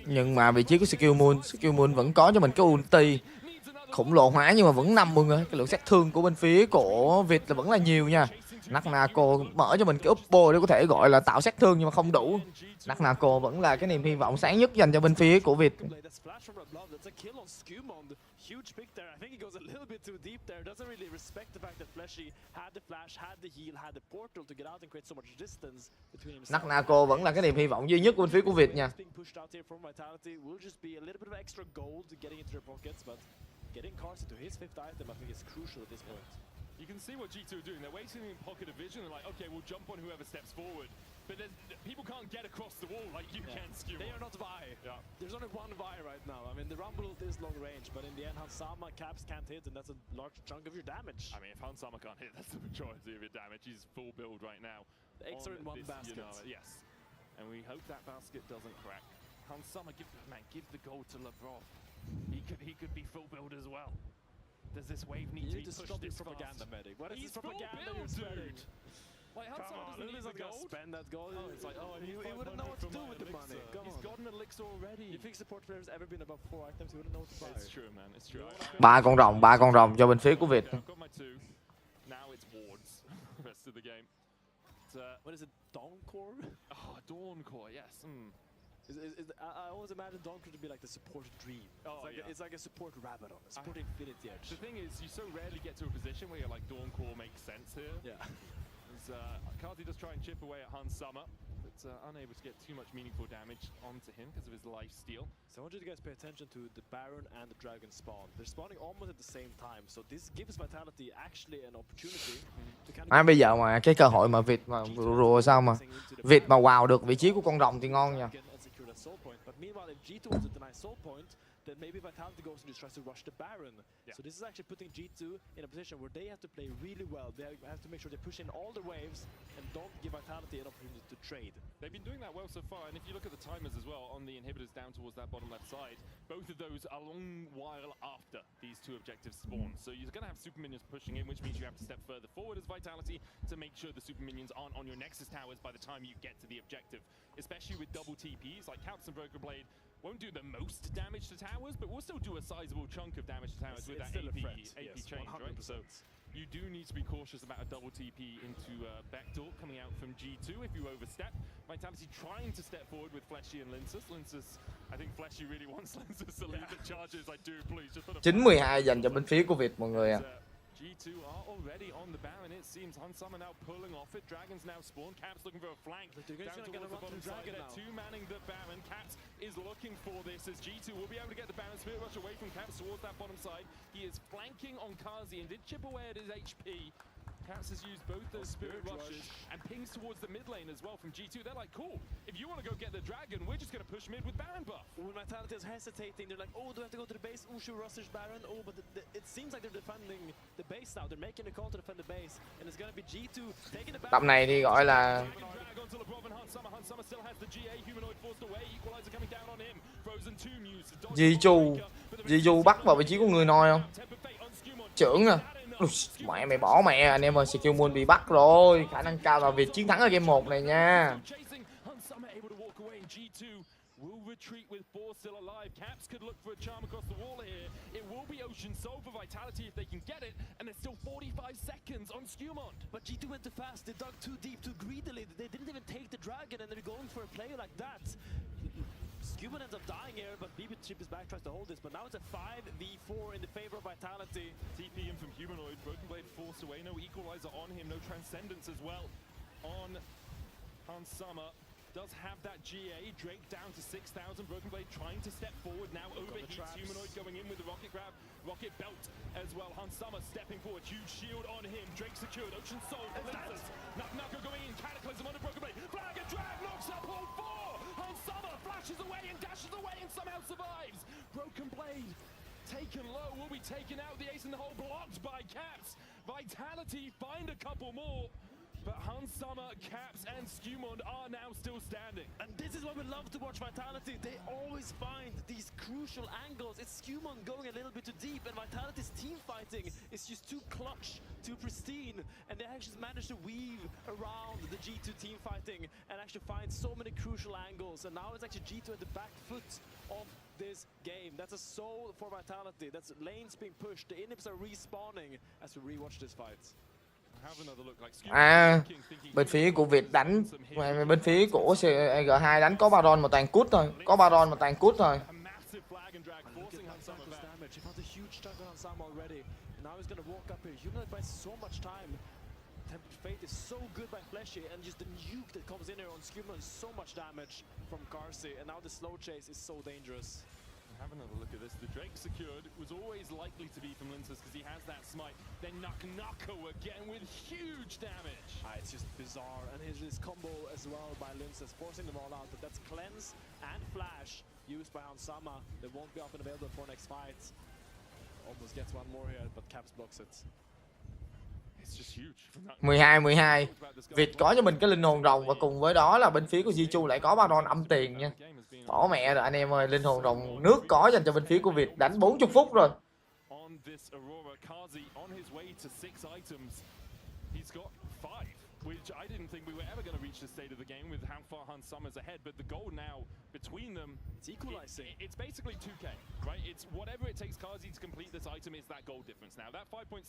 Nhưng mà vị trí của Skill Moon vẫn có cho mình cái ulti khủng lộ hóa, nhưng mà vẫn nằm mọi người. Cái lượng sát thương của bên phía của Việt là vẫn là nhiều nha. Naknako mở cho mình cái Uppo để có thể gọi là tạo sát thương nhưng mà không đủ. Naknako vẫn là cái niềm hy vọng sáng nhất dành cho bên phía của Việt. Huge pick there. I think he goes a little bit too deep there. Doesn't really respect the fact that Fleshy had the flash, had the heal, had the portal to get out and create so much distance between himself. Naknako vẫn là cái niềm hy vọng duy nhất của bên phía của Việt nha. Being pushed out here from Vitality will just be a little bit of extra gold getting into their pockets, but getting cards into his 5th item I think is crucial at this point. You can see what G2 are doing. They're waiting in pocket of vision. They're like, okay, we'll jump on whoever steps forward. But people can't get across the wall like you can, Skew. They are not Vi. There's only one Vi right now. I mean, the Rumble is long range, but in the end, Hansama Caps can't hit, and that's a large chunk of your damage. I mean, if Hansama can't hit, that's the majority of your damage. He's full build right now. The eggs are in one basket. Yes. And we hope that basket doesn't crack. Hansama, give the gold to Lavrov. He could be full build as well. Does this wave need to be pushed this propaganda fast? medic. What is He's this propaganda full build, you're spreading? Like, Hansama doesn't need the gold. Spend that gold. Oh, it's like, he wouldn't know what to do with the money. He's got an elixir already. You think support players ever been above 4 items? He wouldn't know what to buy. It's true, man. It's true. 3 con rồng cho bên phía của Việt. I've got my 2. Now it's wards. Rest of the game. What is it? Dawncore? Oh, Dawncore. Yes. I always imagine Dawncore to be like the support dream. It's like a support rabbit on a support infinity edge. The thing is, you so rarely get to a position where you're like Dawncore makes sense here. Yeah. Karti does try and chip away at Hansama, but unable to get too much meaningful damage onto him because of his life steal. So I want you guys to pay attention to the Baron and the Dragon spawn. They're spawning almost at the same time, so this gives Vitality actually an opportunity to kind of... Bây giờ mà cái cơ hội mà Việt mà rùa sao mà Việt mà wow được vị trí của con rồng thì ngon nha. But meanwhile, if G2 wants to deny soul point, then maybe Vitality goes and just tries to rush the Baron. So this is actually putting G2 in a position where they have to play really well. They have to make sure they push in all the waves and don't give Vitality an opportunity to trade. They've been doing that well so far, and if you look at the timers as well on the inhibitors down towards that bottom left side, both of those are a long while after these 2 objectives spawn. So you're going to have super minions pushing in, which means you have to step further forward as Vitality to make sure the super minions aren't on your Nexus towers by the time you get to the objective. Especially with double TPs, like Caps and Broken Blade won't do the most damage to towers, but we'll still do a sizable chunk of damage to towers with that AP change, right? So you do need to be cautious about a double TP into backdoor coming out from G2 if you overstep. Vitality trying to step forward with Fleshy and Linces. I think Fleshy really wants Linces to leave the charges. I do, please. Just put a 9-12 dành cho bên phía của Việt mọi người ạ. G2 are already on the Baron, it seems. Hansama now pulling off it. Dragons now spawn. Caps looking for a flank. They're Down gonna towards the run bottom through side. Dragon They're now. two-manning the Baron. Caps is looking for this as G2 will be able to get the Baron. Spirit Rush away from Caps towards that bottom side. He is flanking on Kazi and did chip away at his HP. Caps has used both those Spirit Rushes and pings towards the mid lane as well from G2. They're like, cool, if you want to go get the Dragon, we're just going to push mid with Baron buff. When Vitality is hesitating, they're like, oh, do I have to go to the base? Ushu rushes Baron. Oh, but it seems like they're defending the base now. They're making a call to defend the base. And it's going to be G2 taking the Baron. Tập này thì gọi là Drag onto LeBron and Hansama. Hansama still has the GA. Humanoid forced away. Equalizer coming down on him. Frozen Tomb used to dodge. Jiu bắt vào vị trí của người noi không? Trưởng à. Ui, mẹ mày bỏ mẹ, anh em ơi, skill moon bị bắt rồi. Khả năng cao là việc chiến thắng ở game 1 này nha. Will retreat with four still alive. Caps could look for a charm across the wall here. It will be Ocean Soul for Vitality if they can get it, and there's still 45 seconds on Skewmont. But G2 went too fast. They dug too deep, too greedily. They didn't even take the Dragon, and they're going for a play like that. Skewmont ends up dying here, but BB Chip is back, tries to hold this, but now it's a 5v4 in the favor of Vitality. TP in from Humanoid. Broken Blade forced away. No Equalizer on him. No Transcendence as well on Hansama. Does have that GA. Drake down to 6,000. Broken Blade trying to step forward. Now overheats. Humanoid going in with the rocket grab. Rocket belt as well. Hansama stepping forward. Huge shield on him. Drake secured. Ocean Soul. Nako going in. Cataclysm on the Broken Blade. Flag and drag. Knocks up all four. Hansama flashes away and dashes away and somehow survives. Broken Blade taken low. Will be taken out. The ace in the hole blocked by Caps. Vitality find a couple more. But Hansama, Caps, and Skewmont are now still standing. And this is what we love to watch Vitality. They always find these crucial angles. It's Skewmont going a little bit too deep, and Vitality's team fighting is just too clutch, too pristine, and they actually managed to weave around the G2 team fighting and actually find so many crucial angles. And now it's actually G2 at the back foot of this game. That's a soul for Vitality. That's lanes being pushed. The inhibs are respawning as we rewatch this fight. À, bên phía của Việt đánh, bên phía của G2 đánh có Baron một tàn cút thôi, có Baron một tàn cút thôi. Fate is so good by Fleshy, and just the nuke that comes in here on Skewmont is so much damage from Carsey, and now the slow chase is so dangerous. Have another look at this. The Drake secured was always likely to be from Lintus because he has that smite. Then Nako again with huge damage. It's just bizarre, and his combo as well by Lintus, forcing them all out. But that's Cleanse and Flash used by Hansama. They won't be often available for next fight. Almost gets one more here, but Caps blocks it. 12-12. Việt có cho mình cái linh hồn rồng, và cùng với đó là bên phía của Jiu lại có Baron âm tiền nha. Bỏ mẹ rồi anh em ơi, linh hồn rồng nước có dành cho bên phía của Việt, đánh 40 phút rồi. Which I didn't think we were ever going to reach the state of the game with how far Hansama's ahead, but the goal now between them, it's equalizing. It's basically 2K, right? It's whatever it takes Kazi to complete this item is that goal difference. Now that 5.6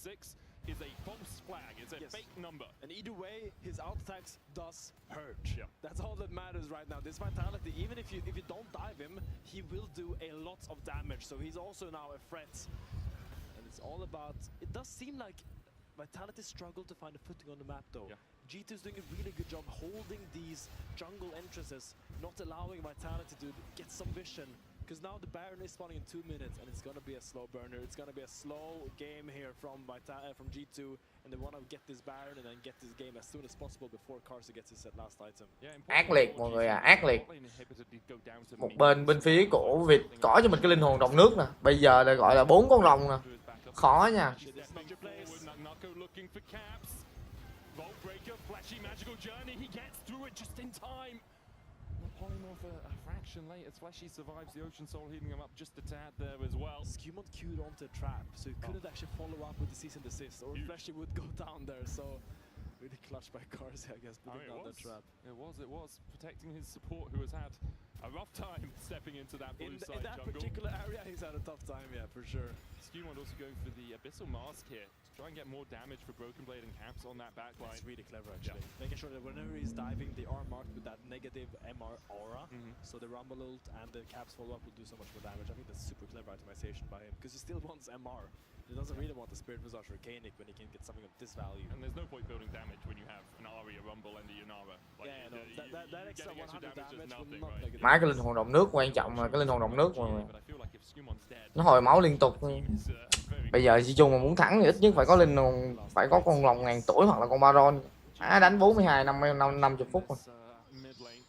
is a false flag, it's a fake number. And either way, his out attacks does hurt. Yeah. That's all that matters right now. This Vitality, even if you don't dive him, he will do a lot of damage. So he's also now a threat. And it's all about, it does seem like Vitality struggled to find a footing on the map though. Yeah. G2's doing a really good job holding these jungle entrances, not allowing Vitality to get some vision. Because now the Baron is spawning in 2 minutes, and it's gonna be a slow burner. It's gonna be a slow game here from G2, and they want to get this Baron and then get this game as soon as possible before Carsey gets his last item. Ác liệt mọi người à, ác liệt. Một bên phía của Việt có cho mình cái linh hồn rồng nước nè. Bây giờ là gọi là 4 con rồng nè. Khó nha. Flashy magical journey, he gets through it just in time. Polymorph a fraction late as Flashy survives the Ocean Soul, healing him up just a tad there as well. Skewmont queued onto a trap, so he couldn't actually follow up with the cease and desist, or Flashy would go down there, so really clutch by Carsey, I guess, putting down that trap. It was protecting his support who has had a rough time stepping into that blue In side that jungle. particular area, he's had a tough time, yeah, for sure. Skewmon also going for the Abyssal Mask here to try and get more damage for Broken Blade and Caps on that back line. It's really clever, actually. Making sure that whenever he's diving, they are marked with that negative MR aura. So the Rumble ult and the Caps follow-up will do so much more damage. I think that's super clever itemization by him, because he still wants MR. He doesn't really want the Spirit Visage or Canic when he can get something of this value. And there's no point building damage when you have an Aria, Rumble, and a Yanara. Like, Yeah, no, that extra 100 damage will not make a Mãi cái linh hồn động nước quan trọng là cái linh hồn động nước mà But I feel like if Skewmon's dead, nó hồi máu liên tục. it's very Bây giờ Jiu mà muốn thắng thì ít nhất phải có linh hồn, phải có con rồng ngàn tuổi hoặc là con Baron. Đánh 42 50 phút rồi. mid lane,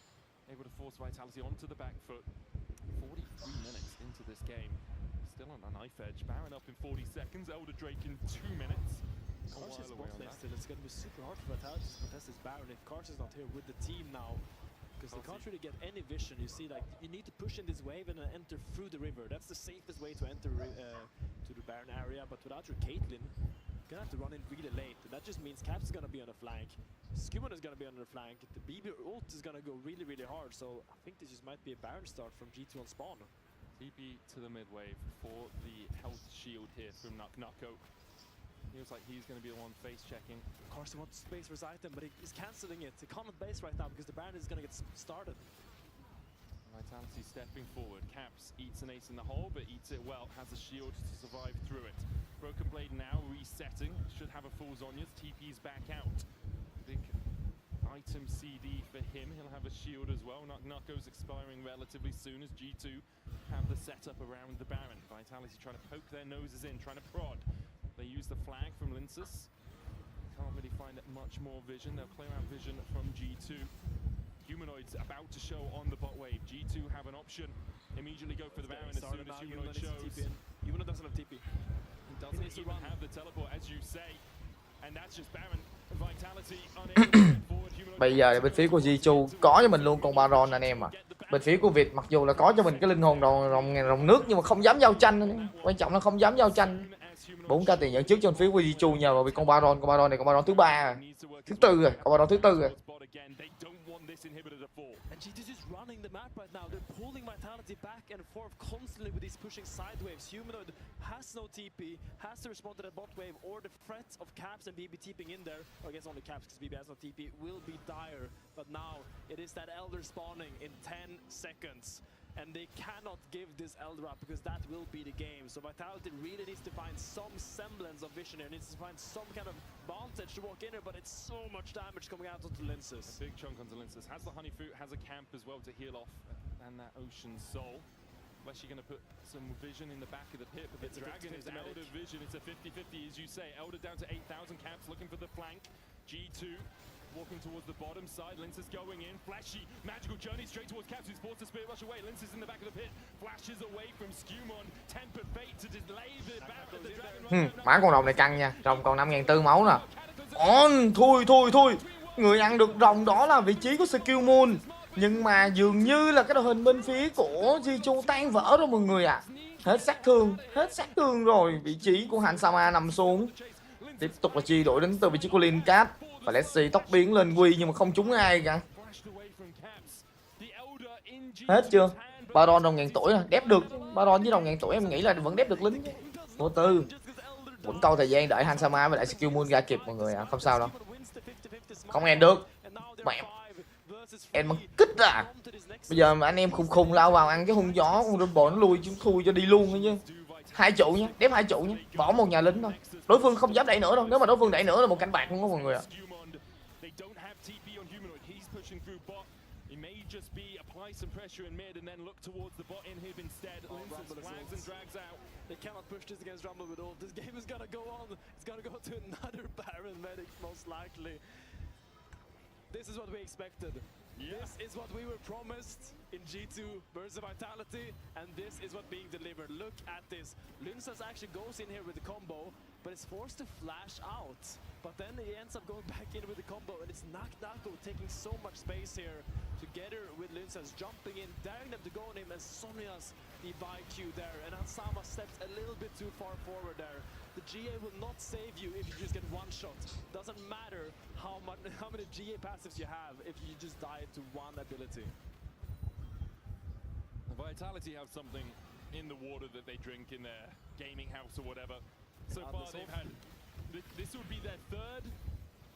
able to force Vitality onto the back foot. 43 minutes into this game, still on a knife edge. Baron up in 40 seconds. Elder Drake in 2 minutes. A Karch is while away bot on lane that. still. It's going to be super hard for Vitality to contest this Baron if Karch is not here with the team now. Because they can't really get any vision. You see, like, you need to push in this wave and then enter through the river. That's the safest way to enter to the Baron area. But without your Caitlyn, you're going to have to run in really late. And that just means Caps is going to be on the flank. Skewmon is going to be on the flank. The BB ult is going to go really, really hard. So I think this just might be a Baron start from G2 on spawn. TP to the mid wave for the health shield here from Nucko. Feels like he's going to be the one face checking. Of course, he wants space for his item, but he's cancelling it. He can't base right now because the Baron is going to get started. Vitality stepping forward. Caps eats an ace in the hole, but eats it well. Has a shield to survive through it. Broken Blade now resetting. Should have a full Zhonya's. TP's back out. Big item CD for him. He'll have a shield as well. Nucko's expiring relatively soon as G2 have the setup around the Baron. Vitality trying to poke their noses in, trying to prod. They use the flag from Linsus. Can't really find much more vision. They'll clear out vision from G2. Humanoids about to show on the bot wave. G2 have an option. Immediately go for the Baron as soon as Humanoid shows. Humanoid doesn't have TP. He doesn't needs to even run. have the teleport, as you say. And that's just Baron. Vitality unable to get forward. Humanoid Bây giờ bên phía của Jiu có cho mình luôn con Baron anh em à. Bên phía của Việt mặc dù là có cho mình cái linh hồn rồng nước nhưng mà không dám giao tranh anh em. Quan trọng là không dám giao tranh. 4k tiền nhận trước cho bên phía của Jiu nhờ vào vì con Baron này con Baron thứ 3 rồi. Thứ 4 rồi, con Baron thứ 4 rồi. And G2 is just running the map right now. They're pulling Vitality back and forth constantly with these pushing side waves. Humanoid has no TP, has to respond to that bot wave, or the threat of Caps and BB TPing in there. Or I guess only Caps because BB has no TP will be dire. But now it is that Elder spawning in 10 seconds. And they cannot give this Elder up because that will be the game. So Vitality really needs to find some semblance of vision here. Needs to find some kind of vantage to walk in here, but it's so much damage coming out onto Linsus. A big chunk onto Linsus. Has the honey fruit, has a camp as well to heal off, and that ocean soul. Fleshy going to put some vision in the back of the pit, but the It's a dragon is 50-50 out of vision. It's a 50-50, as you say. Elder down to 8,000 Caps, looking for the flank. G2 walking towards the bottom side. Linsus going in. Flashy, magical journey straight towards Caps, who's forced to spirit rush away. Linsus in the back of the pit, flashes away from Skewmon. Tempered fate to delay the Baron. The dragon Má con rồng này căng nha. Rồng còn 5.400 máu nè. Thôi. Người ăn được rồng đó là vị trí của Skewmon. Nhưng mà dường như là cái đội hình bên phía của Jiu tan vỡ rồi mọi người ạ. Hết sát thương rồi. Vị trí của Hansama nằm xuống. Tiếp tục là chi đổi đến từ vị trí của Lincat. Và Lexi tóc biến lên quy nhưng mà không trúng ai cả. Hết chưa? Baron đồng ngàn tuổi à? Đép được. Baron với đồng ngàn tuổi em nghĩ là vẫn đép được lính. Vô tư. Vẫn câu thời gian đợi Hansama với lại Skewmon ra kịp mọi người ạ. Không sao đâu. Không end được. Mẹ. Em bằng kích à. Bây giờ mà anh em khùng lao vào ăn cái hung gió, con Rumble nó lui chúng thui cho đi luôn ấy chứ. 2 trụ nhé, đép 2 trụ nhé. Bỏ một nhà lính thôi. Đối phương không dám đẩy nữa đâu. Nếu mà đối phương đẩy nữa là một canh bạc luôn đó mọi người ạ. Some pressure in mid and then look towards the bot in him instead. Linsus flags and drags out. They cannot push this against Rumble with ult. This game is gonna go on. It's gonna go to another Baron medic most likely. This is what we expected. This is what we were promised in G2 versus Vitality, and this is what being delivered. Look at this. Linsus actually goes in here with the combo, but is forced to flash out. But then he ends up going back in with the combo, and it's Nucko taking so much space here together with Linsus, jumping in, daring them to go on him, and Sonya's the VIT there, and Hansama steps a little bit too far forward there. The GA will not save you if you just get one shot. Doesn't matter how many GA passives you have if you just die to one ability. Vitality have something in the water that they drink in their gaming house or whatever. So far they've had, this would be their third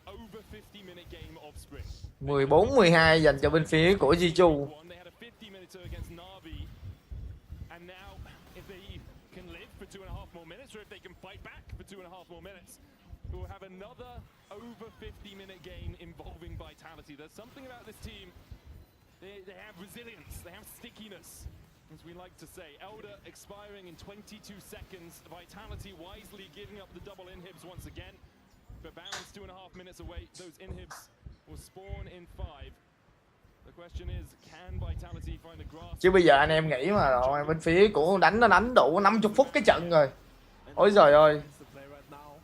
over 50-minute game of spring. 14-12 dành cho bên phía của Jichu. They had a 50-minute against Na'Vi, and now if they can live for 2.5 more minutes, or if they can fight back for 2.5 more minutes, we'll have another over 50-minute game involving Vitality. There's something about this team. They have resilience, they have stickiness, as we like to say. Elder expiring in 22 seconds. Vitality wisely giving up the double inhibs once again. But Baron's 2.5 minutes away. Those inhibs will spawn in 5. The question is, can Vitality find a grasp? Chứ bây giờ anh em nghĩ mà rồi bên phía của nó đánh đủ 50 phút cái trận rồi. Ôi giời ơi.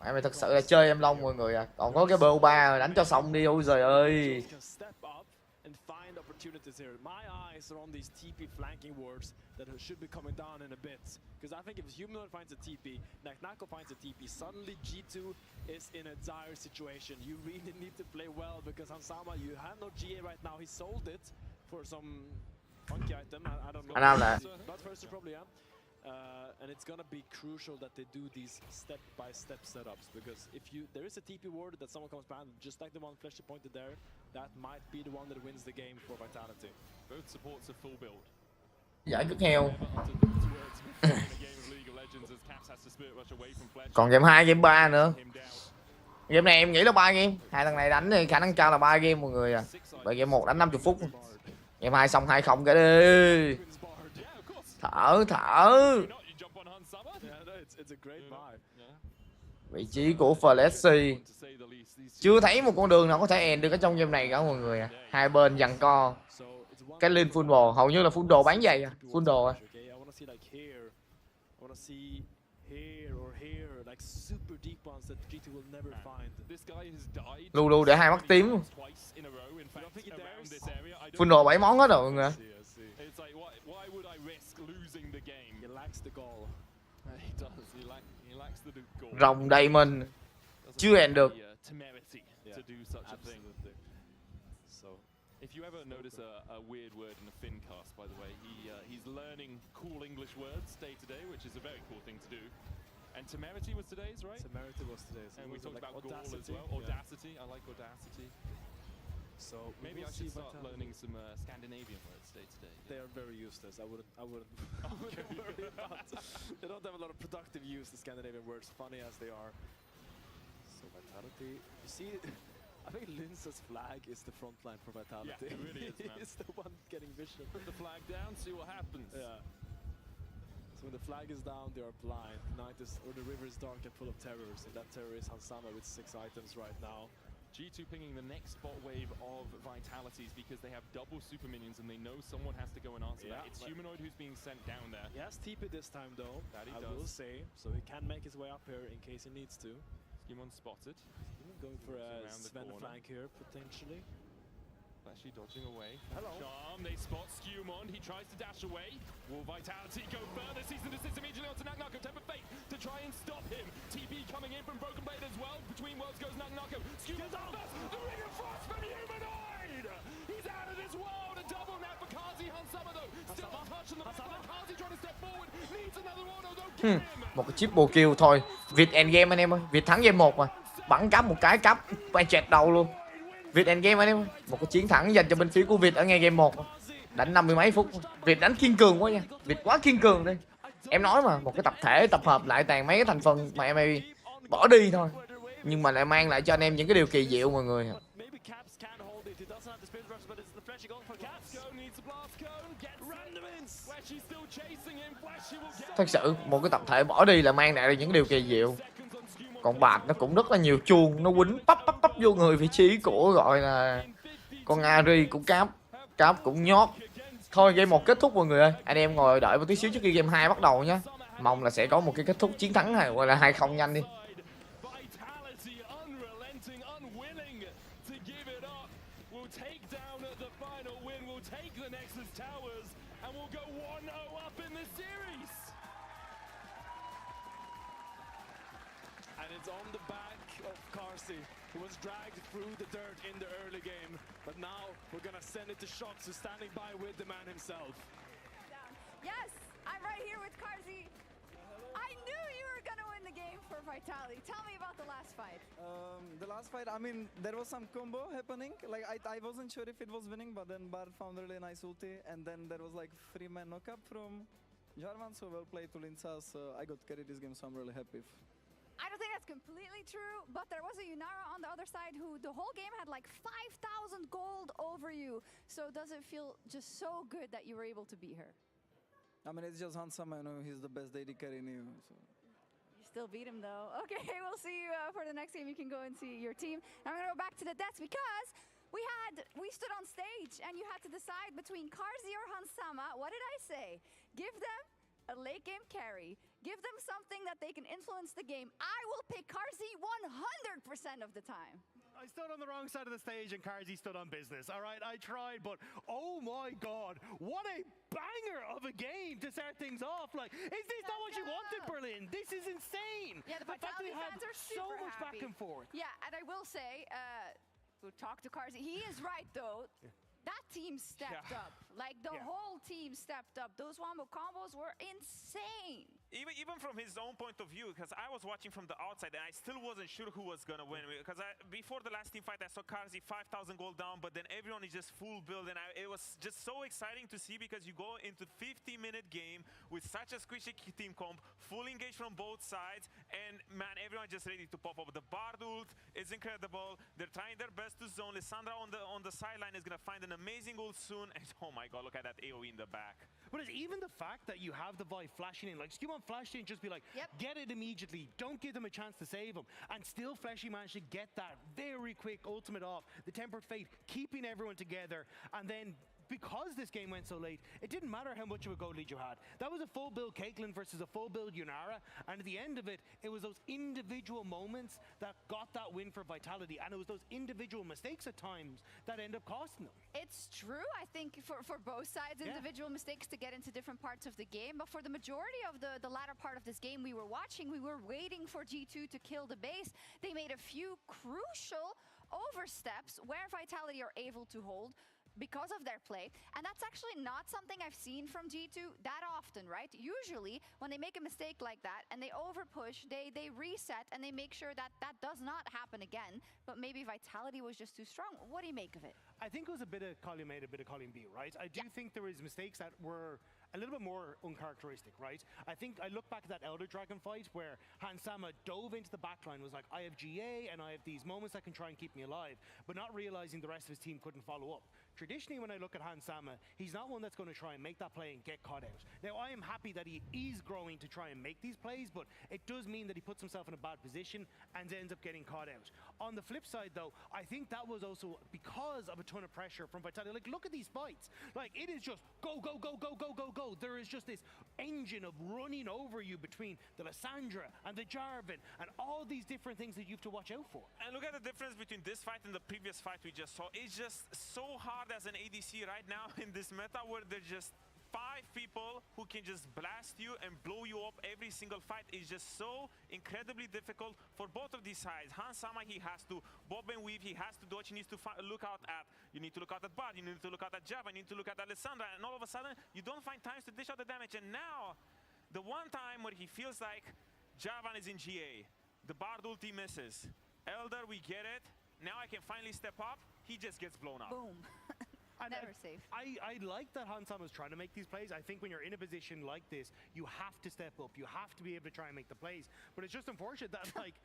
Mày thật sự là chơi em Long mọi người à. Còn có cái BO3 rồi đánh cho xong đi. Ôi giời ơi. Opportunities here. My eyes are on these TP flanking wards that should be coming down in a bit. Because I think if Humanoid finds a TP, Naknako finds a TP, suddenly G2 is in a dire situation. You really need to play well because Hansama, you have no GA right now. He sold it for some funky item. I don't know. Not first, probably, yeah. And it's gonna be crucial that they do these step-by-step setups, because if there is a TP ward that someone comes behind, just like the one Fleshy pointed there, that might be the one that wins the game for Vitality. Both supports are full build. Giải cướp heo. Còn game 2, game 3 nữa. Game này em nghĩ là 3 game. Hai thằng này đánh thì khả năng cao là 3 game mọi người à. Bởi game 1 đánh 50 phút. Game 2 xong 2-0 cái đi. Thở. Vị trí của Fleshy chưa thấy một con đường nào có thể end được ở trong game này cả mọi người à. Hai bên giằng co. Cái lên full ball, hầu như là full đồ bán giày à. Full đồ à. Lulu để 2 mắt tím luôn. Full đồ 7 món hết rồi mọi người. Rồng Diamond chưa end được. If you ever notice a weird word in the Finn cast, by the way, he's learning cool English words day to day, which is a very cool thing to do. And temerity was today's, right? Temerity was today's. And we talked about gall as well. Audacity, I like audacity. So maybe I should start learning some Scandinavian words day to day. They are very useless. I wouldn't worry about. They don't have a lot of productive use, the Scandinavian words, funny as they are. So Vitality, you see, I think Linza's flag is the front line for Vitality. Yeah, it really is, man. He's the one getting vision. Put the flag down, see what happens. Yeah. So when the flag is down, they are blind. The river is dark and full of terrors, and that terror is Hansama with 6 items right now. G2 pinging the next bot wave of Vitalities because they have double super minions and they know someone has to go and answer that. It's Humanoid who's being sent down there. He has TP this time though, that he I does. will say, so he can make his way up here in case he needs to. Skimon spotted. Going for a Sven flank here, potentially. Fleshy dodging away. Hello. Charm, they spot Skewmon, he tries to dash away. Will Vitality go further? Sees the assist immediately onto Naknako. Temper Fate to try and stop him. TP coming in from Broken Blade as well. Between worlds goes Naknako. Skewmon's on first. The Ring of Frost from Humanoid! He's out of this world. A double nap for Kazi. Hansama though. Still not touching the back. Kazi trying to step forward. Needs another one. Don't get him. Một cái triple kill thôi. Việt endgame anh em ơi. Việt thắng game 1 mà. Bắn cắp một cái cắp bay chẹt đầu luôn. Việt endgame anh em ơi. Một cái chiến thắng dành cho bên phía của Việt ở ngay game 1. Đánh 50 mấy phút. Việt đánh kiên cường quá nha. Việt quá kiên cường đi. Em nói mà, một cái tập thể tập hợp lại toàn mấy cái thành phần mà em bỏ đi thôi. Nhưng mà lại mang lại cho anh em những cái điều kỳ diệu mọi người. Thật sự một cái tập thể bỏ đi là mang lại những điều kỳ diệu. Còn bạt nó cũng rất là nhiều chuông, nó quýnh pắp vô người vị trí của gọi là con Ari cũng cáp cũng nhót. Thôi game 1 kết thúc mọi người ơi. Anh em ngồi đợi một tí xíu trước khi game 2 bắt đầu nhé. Mong là sẽ có một cái kết thúc chiến thắng này, gọi là 2-0 nhanh đi. Who was dragged through the dirt in the early game, but now we're gonna send it to Shox, who's standing by with the man himself. Yes, I'm right here with Karzi. I knew you were gonna win the game for Vitality. Tell me about the last fight. The last fight, I mean, there was some combo happening. Like, I wasn't sure if it was winning, but then Bard found a really nice ulti, and then there was like 3-man knockup from Jarvan, so well played to Linsa, so I got carried this game, so I'm really happy. I don't think that's completely true, but there was a Yunara on the other side who the whole game had like 5,000 gold over you. So does it feel just so good that you were able to beat her? I mean, it's just Handsome, I know he's the best AD carry in EU, so. You still beat him though. Okay, we'll see you for the next game. You can go and see your team. And I'm gonna go back to the deaths because we stood on stage and you had to decide between Karzi or Hansama. What did I say? Give them a late game carry. Give them something that they can influence the game. I will pick Karzi 100% of the time. I stood on the wrong side of the stage and Karzi stood on business. All right, I tried, but oh my God, what a banger of a game to start things off. Like, is this not what you wanted, Berlin? This is insane. Yeah, the fact that Vitality they had fans are super so much happy. back and forth. Yeah, and I will say, we'll talk to Karzi. He is right though. That team stepped up. Like the whole team stepped up. Those wombo combos were insane. Even from his own point of view, because I was watching from the outside and I still wasn't sure who was gonna win. Because before the last team fight, I saw Karzi 5,000 gold down, but then everyone is just full build, and it was just so exciting to see because you go into 50-minute game with such a squishy team comp, full engage from both sides, and man, everyone just ready to pop up. The Bard ult is incredible. They're trying their best to zone. Lissandra on the sideline is gonna find an amazing ult soon, and oh my God, look at that AoE in the back. But it's even the fact that you have the Vi flashing in, like Skewman flashed in, just be like, get it immediately, don't give them a chance to save him. And still Fleshy managed to get that very quick ultimate off, the Tempered Fate, keeping everyone together, and then because this game went so late, it didn't matter how much of a gold lead you had. That was a full build Caitlyn versus a full build Yunara, and at the end of it, it was those individual moments that got that win for Vitality, and it was those individual mistakes at times that end up costing them. It's true, I think, for both sides, individual mistakes to get into different parts of the game, but for the majority of the latter part of this game we were watching, we were waiting for G2 to kill the base. They made a few crucial oversteps where Vitality are able to hold because of their play, and that's actually not something I've seen from G2 that often, right? Usually, when they make a mistake like that and they overpush, they reset and they make sure that that does not happen again, but maybe Vitality was just too strong. What do you make of it? I think it was a bit of column A, a bit of column B, right? I do think there was mistakes that were a little bit more uncharacteristic, right? I think I look back at that Elder Dragon fight where Hansama dove into the backline, was like, I have GA and I have these moments that can try and keep me alive, but not realizing the rest of his team couldn't follow up. Traditionally, when I look at Hansama, he's not one that's going to try and make that play and get caught out. Now, I am happy that he is growing to try and make these plays, but it does mean that he puts himself in a bad position and ends up getting caught out. On the flip side, though, I think that was also because of a ton of pressure from Vitality. Like, look at these fights. Like, it is just go, go, go, go, go, go, go. There is just this engine of running over you between the Lissandra and the Jarvan and all these different things that you have to watch out for. And look at the difference between this fight and the previous fight we just saw. It's just so hard as an ADC right now in this meta where there's just 5 people who can just blast you and blow you up every single fight. Is just so incredibly difficult for both of these sides. Hansama, he has to bob and weave, he has to dodge, he needs to look out at, you need to look out at Bard, you need to look out at Java, you need to look out at Alessandra, and all of a sudden, you don't find times to dish out the damage. And now, the one time where he feels like Javan is in GA, the Bard ulti misses, Elder, we get it, now I can finally step up, he just gets blown up. Boom. And never safe. I like that Hansama is trying to make these plays. I think when you're in a position like this, you have to step up. You have to be able to try and make the plays. But it's just unfortunate that, like,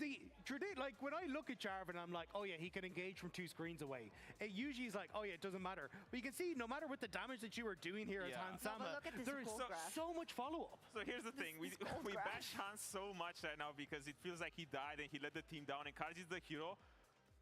like when I look at Jarvan, I'm like, oh yeah, he can engage from 2 screens away. It usually is like, oh yeah, it doesn't matter. But you can see, no matter what the damage that you are doing here as Hansama, there is so much follow-up. So here's the thing, we bash Hans so much right now because it feels like he died and he let the team down, and Karzi is the hero.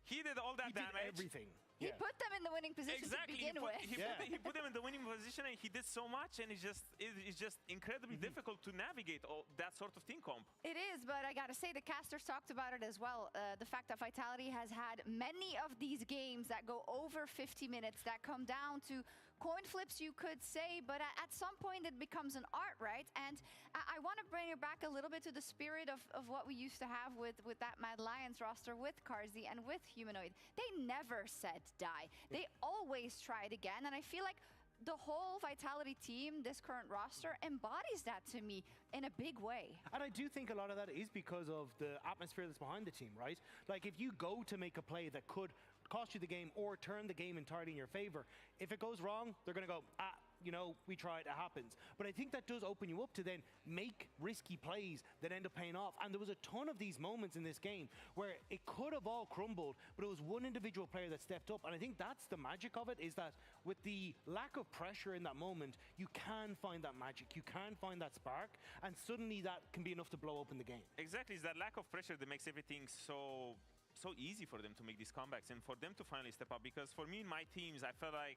He did all that damage. Did everything. He put them in the winning position to begin with. He put them in the winning position, and he did so much, and it's just incredibly difficult to navigate all that sort of team comp. It is, but I gotta say, the casters talked about it as well. The fact that Vitality has had many of these games that go over 50 minutes, that come down to coin flips, you could say, but at some point it becomes an art, right? And I want to bring it back a little bit to the spirit of what we used to have with that Mad Lions roster, with Karzi and with Humanoid. They never said die. They always tried again, and I feel like the whole Vitality team, this current roster, embodies that to me in a big way. And I do think a lot of that is because of the atmosphere that's behind the team, right? Like, if you go to make a play that could cost you the game or turn the game entirely in your favor, if it goes wrong, they're going to go, you know, we tried, it happens. But I think that does open you up to then make risky plays that end up paying off. And there was a ton of these moments in this game where it could have all crumbled, but it was one individual player that stepped up. And I think that's the magic of it, is that with the lack of pressure in that moment, you can find that magic, you can find that spark, and suddenly that can be enough to blow open the game. Exactly, it's that lack of pressure that makes everything so easy for them to make these comebacks and for them to finally step up. Because for me in my teams, I felt like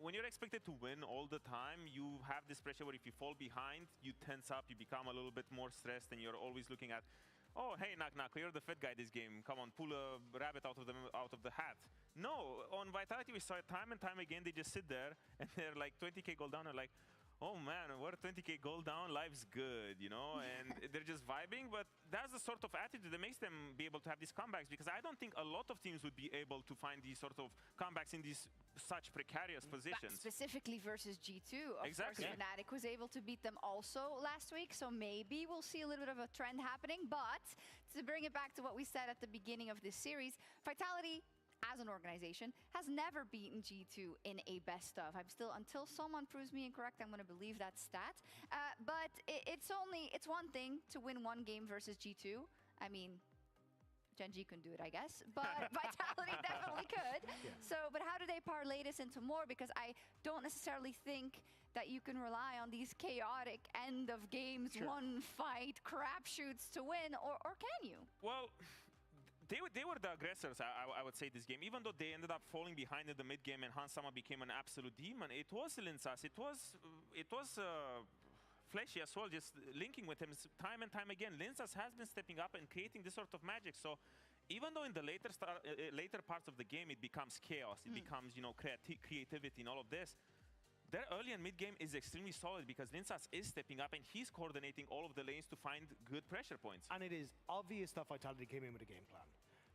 when you're expected to win all the time, you have this pressure where if you fall behind, you tense up, you become a little bit more stressed, and you're always looking at, oh, hey, Knock, you're the fit guy this game. Come on, pull a rabbit out of the hat. No, on Vitality, we saw it time and time again. They just sit there, and they're like 20k gold down, and like, oh man, we're 20k gold down, life's good, you know, and they're just vibing. But that's the sort of attitude that makes them be able to have these comebacks, because I don't think a lot of teams would be able to find these sort of comebacks in these such precarious positions. Specifically versus G2. Of Exactly. course, Fnatic was able to beat them also last week, so maybe we'll see a little bit of a trend happening. But to bring it back to what we said at the beginning of this series, Vitality, as an organization, has never beaten G2 in a best of. I'm still, until someone proves me incorrect, I'm going to believe that stat. But it's one thing to win one game versus G2. I mean, Gen G can do it, I guess, but Vitality definitely could. Yeah. So, but how do they parlay this into more? Because I don't necessarily think that you can rely on these chaotic end of games, one fight, crapshoots to win, or can you? Well, they were the aggressors, I would say, this game. Even though they ended up falling behind in the mid game and Hansama became an absolute demon, it was Linsas. It was Fleshy as well, just linking with him time and time again. Linsas has been stepping up and creating this sort of magic. So even though in the later parts of the game it becomes chaos, it becomes, you know, creativity and all of this, their early and mid game is extremely solid because Linsas is stepping up and he's coordinating all of the lanes to find good pressure points. And it is obvious that Vitality came in with a game plan.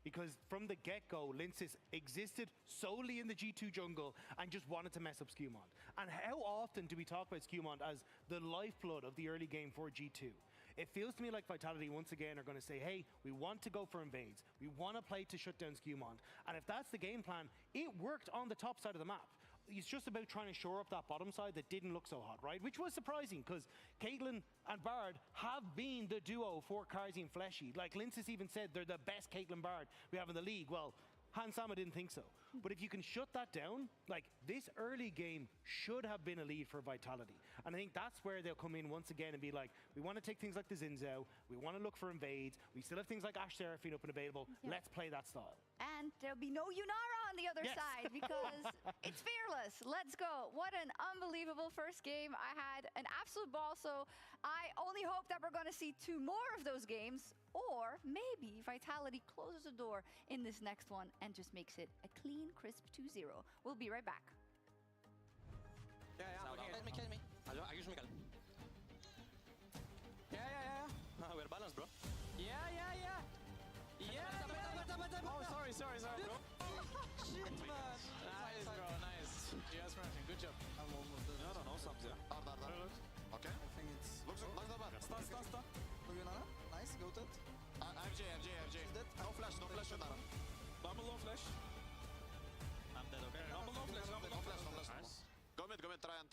Because from the get-go, Linsys existed solely in the G2 jungle and just wanted to mess up Skewmont. And how often do we talk about Skewmont as the lifeblood of the early game for G2? It feels to me like Vitality once again are going to say, hey, we want to go for invades. We want to play to shut down Skewmont. And if that's the game plan, it worked on the top side of the map. It's just about trying to shore up that bottom side that didn't look so hot, right? Which was surprising, because Caitlyn and Bard have been the duo for Carzzy and Fleshy. Like, Linsys even said they're the best Caitlyn Bard we have in the league. Well, Hansama didn't think so. But if you can shut that down, like, this early game should have been a lead for Vitality. And I think that's where they'll come in once again and be like, we want to take things like the Zinzao, we want to look for invades, we still have things like Ashe Seraphine up and available, let's play that style. And there'll be no Yunara on the other side because it's fearless. Let's go. What an unbelievable first game. I had an absolute ball, so I only hope that we're going to see 2 more of those games, or maybe Vitality closes the door in this next one and just makes it a clean, crisp 2-0. We'll be right back. Yeah, catch me. I use Mikael. Yeah. We're balanced, bro. Yeah. Oh, sorry, bro. Shit, man. Nice, bro, nice. Yes, Martin, good job. I'm almost dead. No, something. Okay. I think it's... Looks not that bad. Stun. Look, Yunara. Nice, go to it. FJ. Dead. No flash, Yunara. Bumble low flash. I'm dead, okay. Bumble low flash. No flash. Nice. Go mid, try and.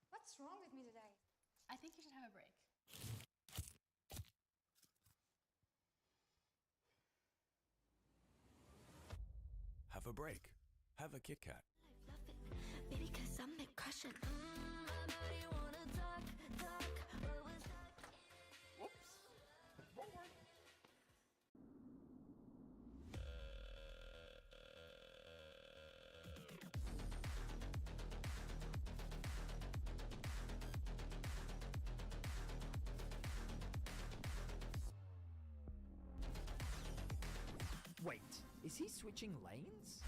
What's wrong with me today? I think you should have a break. Have a break. Have a Kit Kat. Love it, baby, 'cause I'm the crushing. My body wanna talk, but with Is he switching lanes?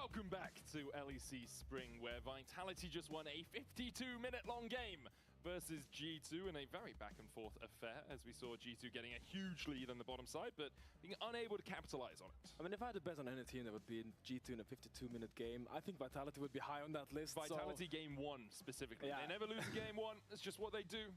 Welcome back to LEC Spring, where Vitality just won a 52-minute-long game versus G2 in a very back-and-forth affair, as we saw G2 getting a huge lead on the bottom side, but being unable to capitalize on it. I mean, if I had to bet on any team, that would be G2 in a 52-minute game. I think Vitality would be high on that list. Vitality game 1 specifically. Yeah. They never lose a game 1. It's just what they do.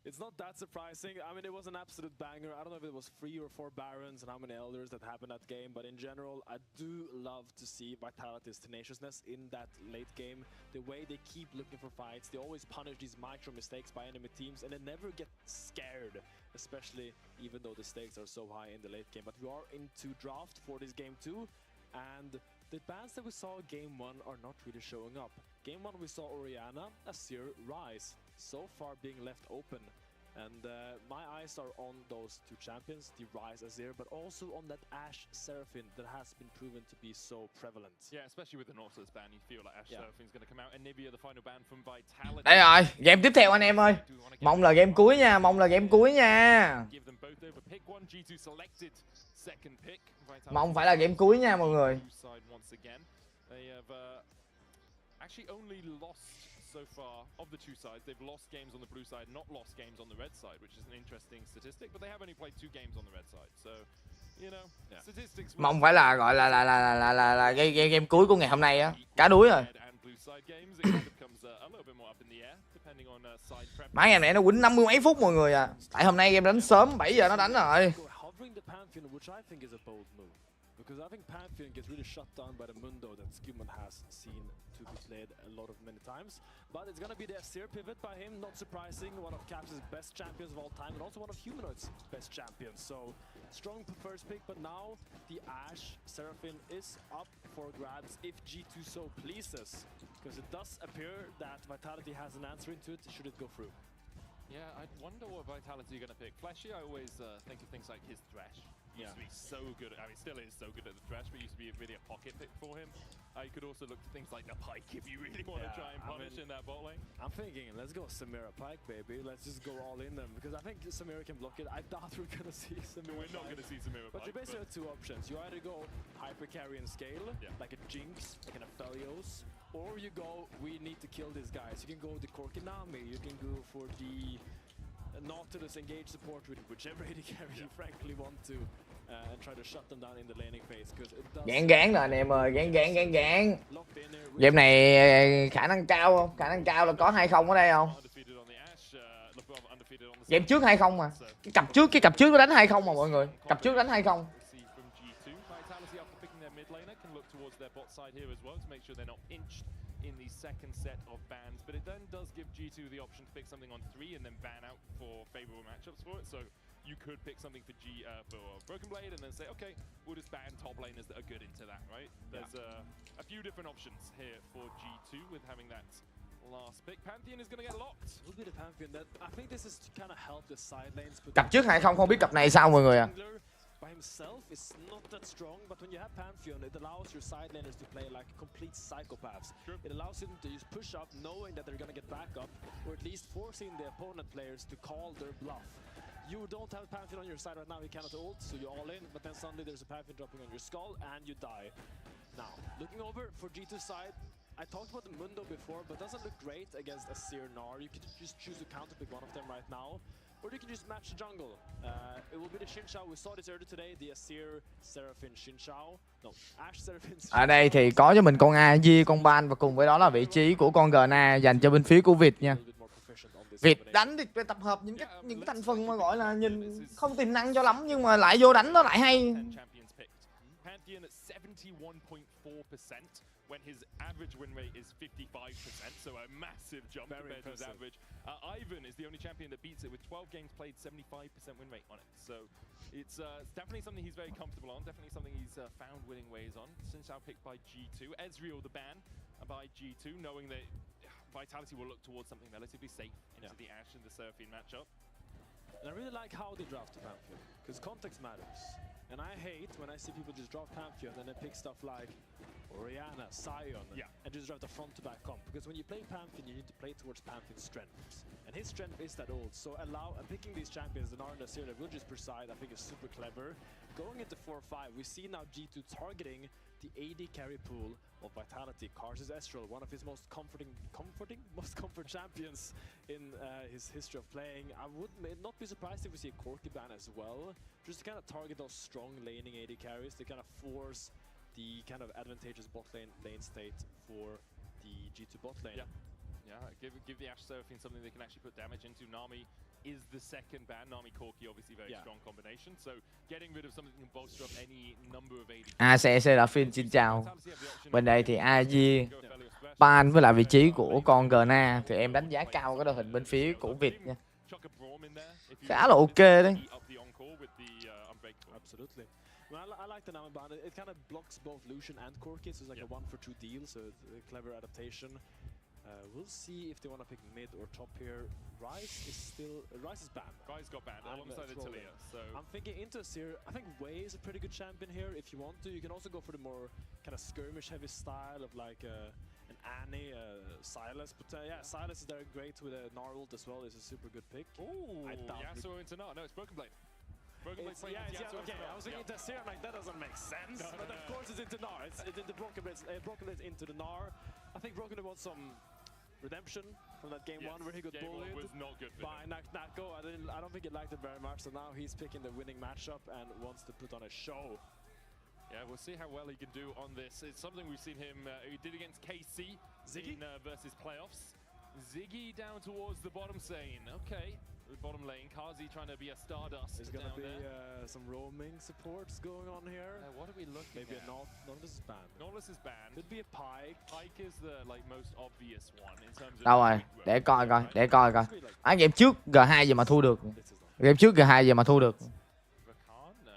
It's not that surprising. I mean, it was an absolute banger. I don't know if it was 3 or 4 Barons and how many Elders that happened that game, but in general, I do love to see Vitality's tenaciousness in that late game. The way they keep looking for fights, they always punish these micro mistakes by enemy teams, and they never get scared, especially even though the stakes are so high in the late game. But we are into draft for this game 2, and the bans that we saw game 1 are not really showing up. Game 1 we saw Orianna, Azir, Ryze, so far being left open. And my eyes are on those 2 champions, the Ryze, Azir, but also on that Ashe Seraphine that has been proven to be so prevalent. Yeah, especially with the Nautilus ban, you feel like Ashe Seraphine's going to come out. And Nivea, the final ban from Vitality. Đây rồi, game tiếp theo anh em ơi. Mong là game cuối nha, mong là game cuối nha. Mong phải là game cuối nha mọi người. Actually only lost so far of the 2 sides. They've lost games on the blue side, not lost games on the red side, which is an interesting statistic, but they have only played 2 games on the red side. So, you know, statistics. Mong phải là gọi là game cuối của ngày hôm nay á. Cá đuối rồi. Mấy game này nó quýnh 50 mấy phút mọi người à. Tại hôm nay game đánh sớm, 7 giờ nó đánh rồi. Because I think Pantheon gets really shut down by the Mundo that Skewman has seen to be played many times. But it's gonna be the Asir pivot by him, not surprising. One of Caps' best champions of all time, and also one of Humanoid's best champions. So strong first pick, but now the Ashe Seraphine is up for grabs if G2 so pleases. Because it does appear that Vitality has an answer into it, should it go through. Yeah, I wonder what Vitality are going to pick. Flashy, I always think of things like his Thresh. Used to be so good, I mean, still is so good at the Thresh, but used to be really a pocket pick for him. You could also look to things like the Pike if you really want to try and punish in that bot lane. I'm thinking, let's go Samira Pike, baby. Let's just go all in them, because I think Samira can block it. I doubt we're going to see Samira We're not going to see Samira But Pike. you basically have two options. You either go hyper carry and scale, like a Jinx, like an Aphelios, or you go, we need to kill these guys. You can go the Korkinami, you can go for the Nautilus engage support with whichever AD carry you frankly want to, and try to shut them down in the laning phase, because it does. Gán gán rồi anh em ơi, gán. Game này khả năng cao không? Khả năng cao là có 2-0 ở đây không? Game trước 2-0 mà. Cái cặp trước nó đánh 2-0 mà mọi người. Cặp trước đánh 2-0. In the second set of bans, but it then does give G2 the option to pick something on 3 and then ban out for favorable matchups for it. So you could pick something for Broken Blade and then say, okay, we'll just ban top laners that are good into that, right? There's a few different options here for G2 with having that last pick. Pantheon is going to get locked. A little bit of Pantheon that I think this is to kind of help the side lanes. Cặp trước 2-0 không biết cặp này sao mọi người à? By himself is not that strong, but when you have Pantheon, it allows your side laners to play like complete psychopaths. Sure. It allows them to just push up, knowing that they're gonna get back up, or at least forcing the opponent players to call their bluff. You don't have Pantheon on your side right now, you cannot ult, so you're all in, but then suddenly there's a Pantheon dropping on your skull, and you die. Now, looking over for G2 side, I talked about the Mundo before, but doesn't look great against Asir Gnar. You can just choose to counterpick one of them right now. Or you can just match the jungle. It will be the Xin Zhao. We saw this earlier today, the Asir Seraphine Xin Zhao. No, Ashe Seraphine Xin Zhao. Ở đây thì có cho mình con AJ, con Ban và cùng với đó là vị trí của con Gna dành cho bên phía của VIT nha. VIT đánh thì tập hợp những cái thành phần mà gọi là nhìn không tiềm năng cho lắm nhưng mà lại vô đánh nó lại hay. Pantheon at 71.4% when his average win rate is 55%, so a massive jump compared to his average. Ivan is the only champion that beats it with 12 games played, 75% win rate on it. So it's definitely something he's very comfortable on, definitely something he's found winning ways on. Xin Zhao picked by G2, Ezreal the ban by G2, knowing that Vitality will look towards something relatively safe into the Ashe and the Seraphine matchup. And I really like how they draft the Pantheon, because context matters. And I hate when I see people just drop Pantheon and then pick stuff like Orianna, Sion, and just draft the front-to-back comp. Because when you play Pantheon, you need to play towards Pantheon's strengths. And his strength is that ult, so picking these champions, the Gnar and Asir that will just preside, I think is super clever. Going into 4-5, we see now G2 targeting the AD carry pool of Vitality. Karsus Ezreal, one of his most comfort champions in his history of playing. I would not be surprised if we see a Corki ban as well, just to kind of target those strong laning AD carries to kind of force the kind of advantageous bot lane state for the G2 bot lane. Yeah, give the Ashe Seraphine something they can actually put damage into. Nami is the second ban. Nami Corki obviously very strong combination, so getting rid of something that can bolster up any number of AD. Seraphine xin chào. Bên đây thì AJ, Ban với lại vị trí của con Gna thì em đánh giá cao cái đội hình bên phía của VIT nha. Khá là ok đấy. Absolutely. Well, I like the Nami ban. It kind of blocks both Lucian and Corki, so it's like a 1-for-2 deal, so it's a clever adaptation. We'll see if they want to pick mid or top here. Ryze is banned. Ryze got banned alongside the Talia, so I'm thinking into Asir. I think Wei is a pretty good champion here if you want to. You can also go for the more kind of skirmish heavy style of like an Annie, Sylas. But yeah, Sylas is there great with a Gnar ult as well. It's a super good pick. Ooh, Yasuo into Gnar. No, it's Broken Blade. Okay. I was thinking into Asir, I'm like, that doesn't make sense. But of course it's into Gnar. It's into Broken Blade into the Gnar. I think Broken Blade wants some redemption from that game one where he got bullied was not good by Nako. I don't think he liked it very much, so now he's picking the winning matchup and wants to put on a show. Yeah, we'll see how well he can do on this. It's something we've seen him, he did against KC in versus playoffs. Ziggy down towards the bottom lane. Okay, the bottom lane. Kazi trying to be a Stardust There's gonna down be there. some roaming supports going on here. What are we looking Maybe at? a Nautilus is banned. Nautilus is banned. Could be a Pike. Pike is the most obvious one in terms of... Đâu rồi? Để coi coi, để coi coi. Game trước G2 giờ mà thua được. Game trước G2 giờ mà thua được. Rakan? No.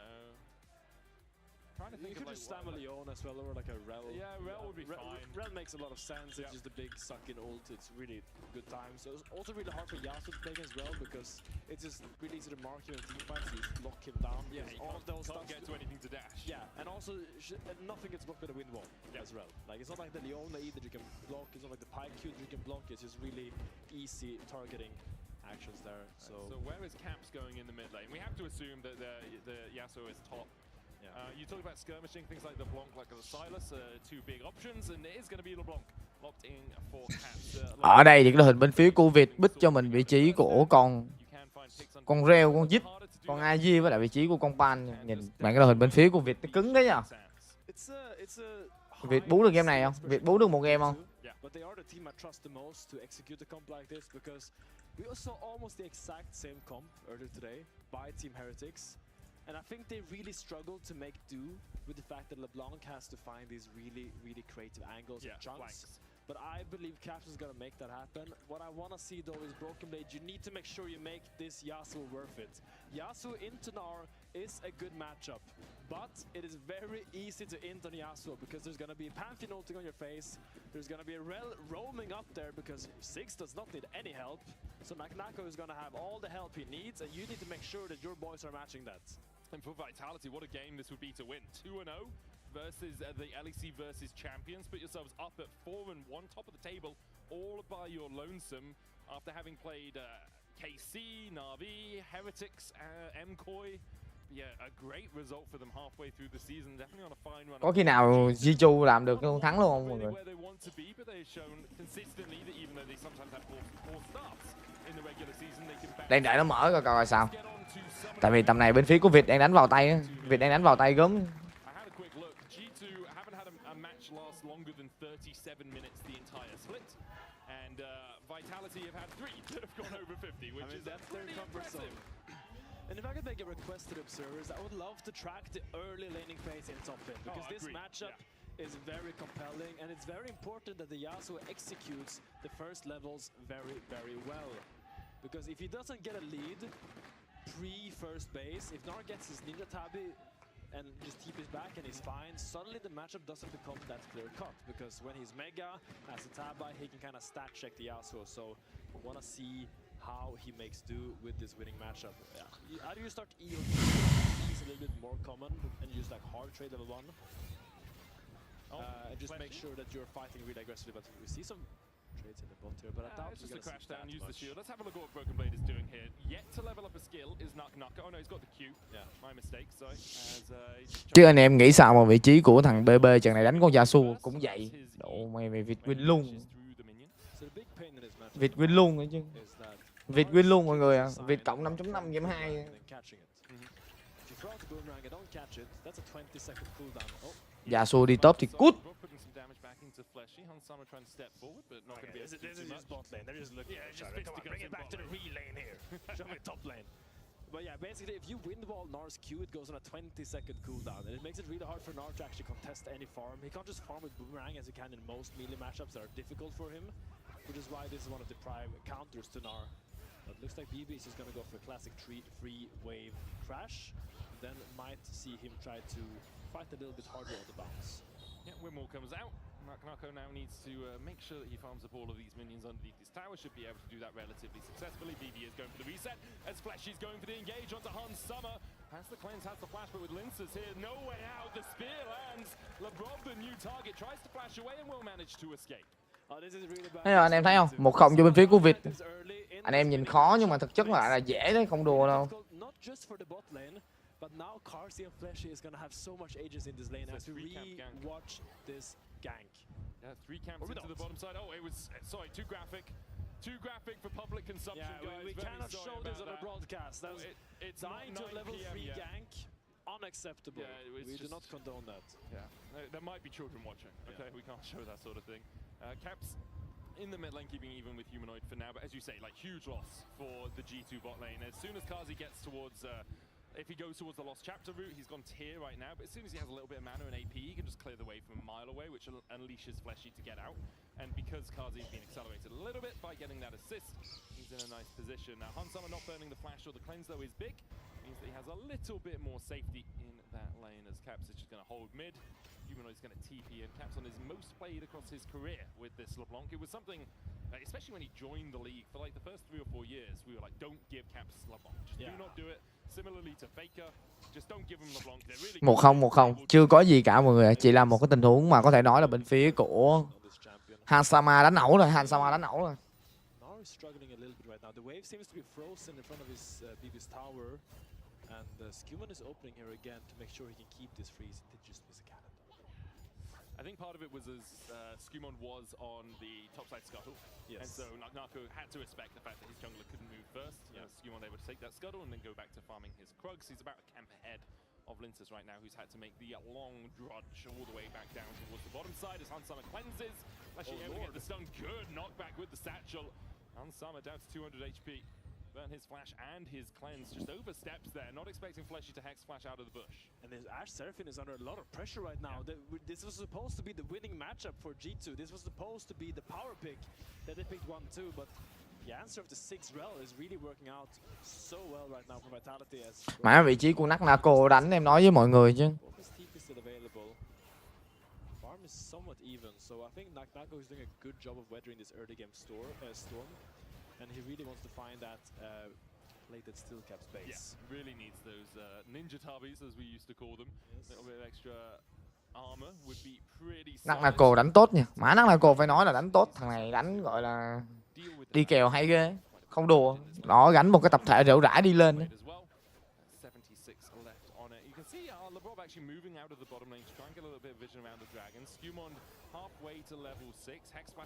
Trying to You think could of just slam a Leon as well, or like a Rel. Yeah, Rel would be fine. Rel makes a lot of sense. It's just a big suck-in ult. It's really good time. So it's also really hard for Yasuo to play as well because it's just really easy to mark him in team fights. You just lock him down. Yeah, because you all of those can't stuff. get to anything to dash. Yeah, and also nothing gets blocked by the wind wall as well. Like it's not like the Leona E that you can block. It's not like the Pike Q that you can block. It's just really easy targeting actions there. So where is Caps going in the mid lane? We have to assume that the Yasuo is top. You talk about skirmishing, things like the Blanc, like the Silas, two big options, and it is going to be LeBlanc locked in for Caps. Ở đây thì cái đội hình bên phía của Việt bích cho mình vị trí của con Reo, con Zip, con AJ với lại vị trí của con Pan. Nhìn bạn cái đội hình bên phía của Việt nó cứng đấy nha. Việt bú được game này không? Việt bú được một game không? But they are the team I trust the most to execute a comp like this because we also almost the exact same comp earlier today by Team Heretics. And I think they really struggle to make do with the fact that LeBlanc has to find these really creative angles and chunks. But I believe Caps is gonna make that happen. What I wanna see though is Broken Blade, you need to make sure you make this Yasuo worth it. Yasuo into Gnar is a good matchup, but it is very easy to int on Yasuo because there's gonna be a Pantheon ulting on your face. There's gonna be a Rel roaming up there because Six does not need any help. So Naknako is gonna have all the help he needs, and you need to make sure that your boys are matching that. And for Vitality, what a game this would be to win. 2-0 versus the LEC versus champions. Put yourselves up at 4-1, top of the table, all by your lonesome after having played KC, Na'Vi, Heretics, MKOI. Yeah, a great result for them halfway through the season. Definitely on a fine run. Có khi nào Jiu làm được thắng luôn không mọi người? Đang đợi nó mở coi coi sao. Tại vì tầm này bên phía của Việt đang đánh vào tay á. Việt đang đánh vào tay gớm. Vitality have had 3 that have gone over 50, which is that's pretty impressive. And if I could make a request to the observers, I would love to track the early laning phase in top lane because this matchup is very compelling, and it's very important that the Yasuo executes the first levels very well. Because if he doesn't get a lead pre-first base, if Gnar gets his Ninja Tabi and just keep his back and he's fine, suddenly the matchup doesn't become that clear-cut, because when he's Mega, as a Tabi, he can kind of stat check the Yasuo, so I want to see how he makes do with this winning matchup. Either you start E or he's a little bit more common and use like hard trade level 1, and just make sure that you're fighting really aggressively, but we see some trades in the bot here, but I doubt it's we're just a gonna crash see down, that use the much. shield. Let's have a look at what Broken Blade is doing here. Yet to level up a skill is Naknaka. Oh no, he's got the Q. Yeah, my mistake, sorry. Chứ anh em nghĩ sao mà vị trí của thằng BB trận này đánh con Yasuo cũng vậy. Độ mày Việt win luôn. Việt win luôn nữa chứ. Việt win luôn mọi người à. Việt cộng 5.5 game 2. Yasuo đi top thì cút. This is just bot lane. They're just looking at each other. Come on, bring it back to the lane here. Show me top lane. But yeah, basically, if you win the ball Gnar's Q, it goes on a 20-second cooldown, and it makes it really hard for Gnar to actually contest any farm. He can't just farm with Boomerang as he can in most melee matchups that are difficult for him, which is why this is one of the prime counters to Gnar. But it looks like BB is just going to go for a classic free wave crash, then might see him try to fight a little bit harder on the bounce. Yeah, Wimwall comes out. Naknako now needs to make sure that he farms up all of these minions underneath this tower. Should be able to do that relatively successfully. BB is going for the reset as Fleshy's going for the engage onto Hans Summer. Has the cleanse, has the flash, but with Lincers here, no way out. The spear lands. LeBron, the new target, tries to flash away and will manage to escape. Thấy rồi, anh em thấy không? 1-0 cho bên phía của Việt. Anh em nhìn khó nhưng mà thực chất là dễ đấy, không đùa đâu. But now Carsey and Fleshy is gonna have so much ages in this lane. I have to re-watch this gank. Yeah, 3 camps into the bottom side. Oh, it was, sorry, too graphic. Too graphic for public consumption, guys. We cannot show this on a broadcast. It's dying to a level 3 gank. Unacceptable. Yeah, we do not condone that. Yeah, there might be children watching. Okay, we can't show that sort of thing. Caps in the mid lane, keeping even with Humanoid for now. But as you say, like huge loss for the G2 bot lane. As soon as Kazi gets towards, if he goes towards the Lost Chapter route, he's gone tier right now. But as soon as he has a little bit of mana and AP, he can just clear the way from a mile away, which unleashes Fleshy to get out. And because Kazi's been accelerated a little bit by getting that assist, he's in a nice position. Now, Hansama not burning the flash or the cleanse, though, is big. Means that he has a little bit more safety in that lane, as Caps is just going to hold mid. Humanoid's going to TP, and Caps on his most played across his career with this LeBlanc. It was something, especially when he joined the league, for like the first 3 or 4 years, we were like, don't give Caps LeBlanc. Just do not do it. Similarly to Faker, just don't give him LeBlanc. They're really 1-0, chưa có gì cả mọi người, chỉ là một cái tình huống mà có thể nói là bên phía của Hansama đánh ẩu rồi, Hansama đánh ẩu rồi. Now he's struggling a little bit right now. The wave seems to be frozen in front of his BB's tower, and Scuman is opening here again to make sure he can keep this freeze. He did just miss a cannon. I think part of it was as Skumon was on the topside scuttle, and so Nako had to respect the fact that his jungler couldn't move first. Skumon able to take that scuttle and then go back to farming his Krugs. He's about a camp ahead of Lintus right now, who's had to make the long drudge all the way back down towards the bottom side as Hansama cleanses. Actually able to get the stun. Good knockback with the satchel. Hansama down to 200 HP. Burn his flash and his cleanse, just oversteps there, not expecting Fleshy to hex flash out of the bush. And his Ash Seraphine is under a lot of pressure right now. This was supposed to be the winning matchup for G2. This was supposed to be the power pick that they picked 1-2, but the answer of the 6 rel is really working out so well right now for Vitality. Mã vị trí của Nako đánh em nói với mọi người chứ. Farm is somewhat even, so I think Nako is doing a good job of weathering this early game storm. And he really wants to find that plate that still kept space. Yeah, really needs those ninja tabis, as we used to call them. A little bit of extra armor would be pretty solid. Nako đánh tốt nha. Mã Nako phải nói là đánh tốt. Thằng này đánh gọi là đi kèo hay ghê. Không đùa. Nó gánh một cái tập thể rệu rãi đi lên.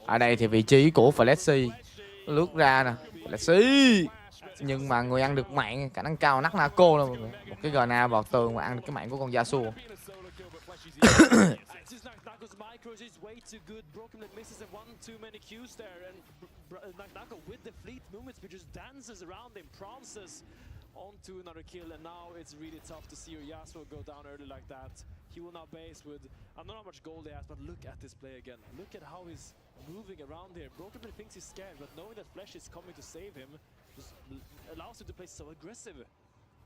Ở đây thì vị trí của Fleshy lướt ra nè, Fleshy, nhưng mà người ăn được mạng, khả năng cao Nako là mọi người. Một cái Gna vào tường mà ăn được cái mạng của con Yasuo. Onto another kill, and now it's really tough to see your Yasuo go down early like that. He will now base with, I don't know how much gold he has, but look at this play again. Look at how he's moving around here. Broken thinks he's scared, but knowing that Flesh is coming to save him just allows him to play so aggressive.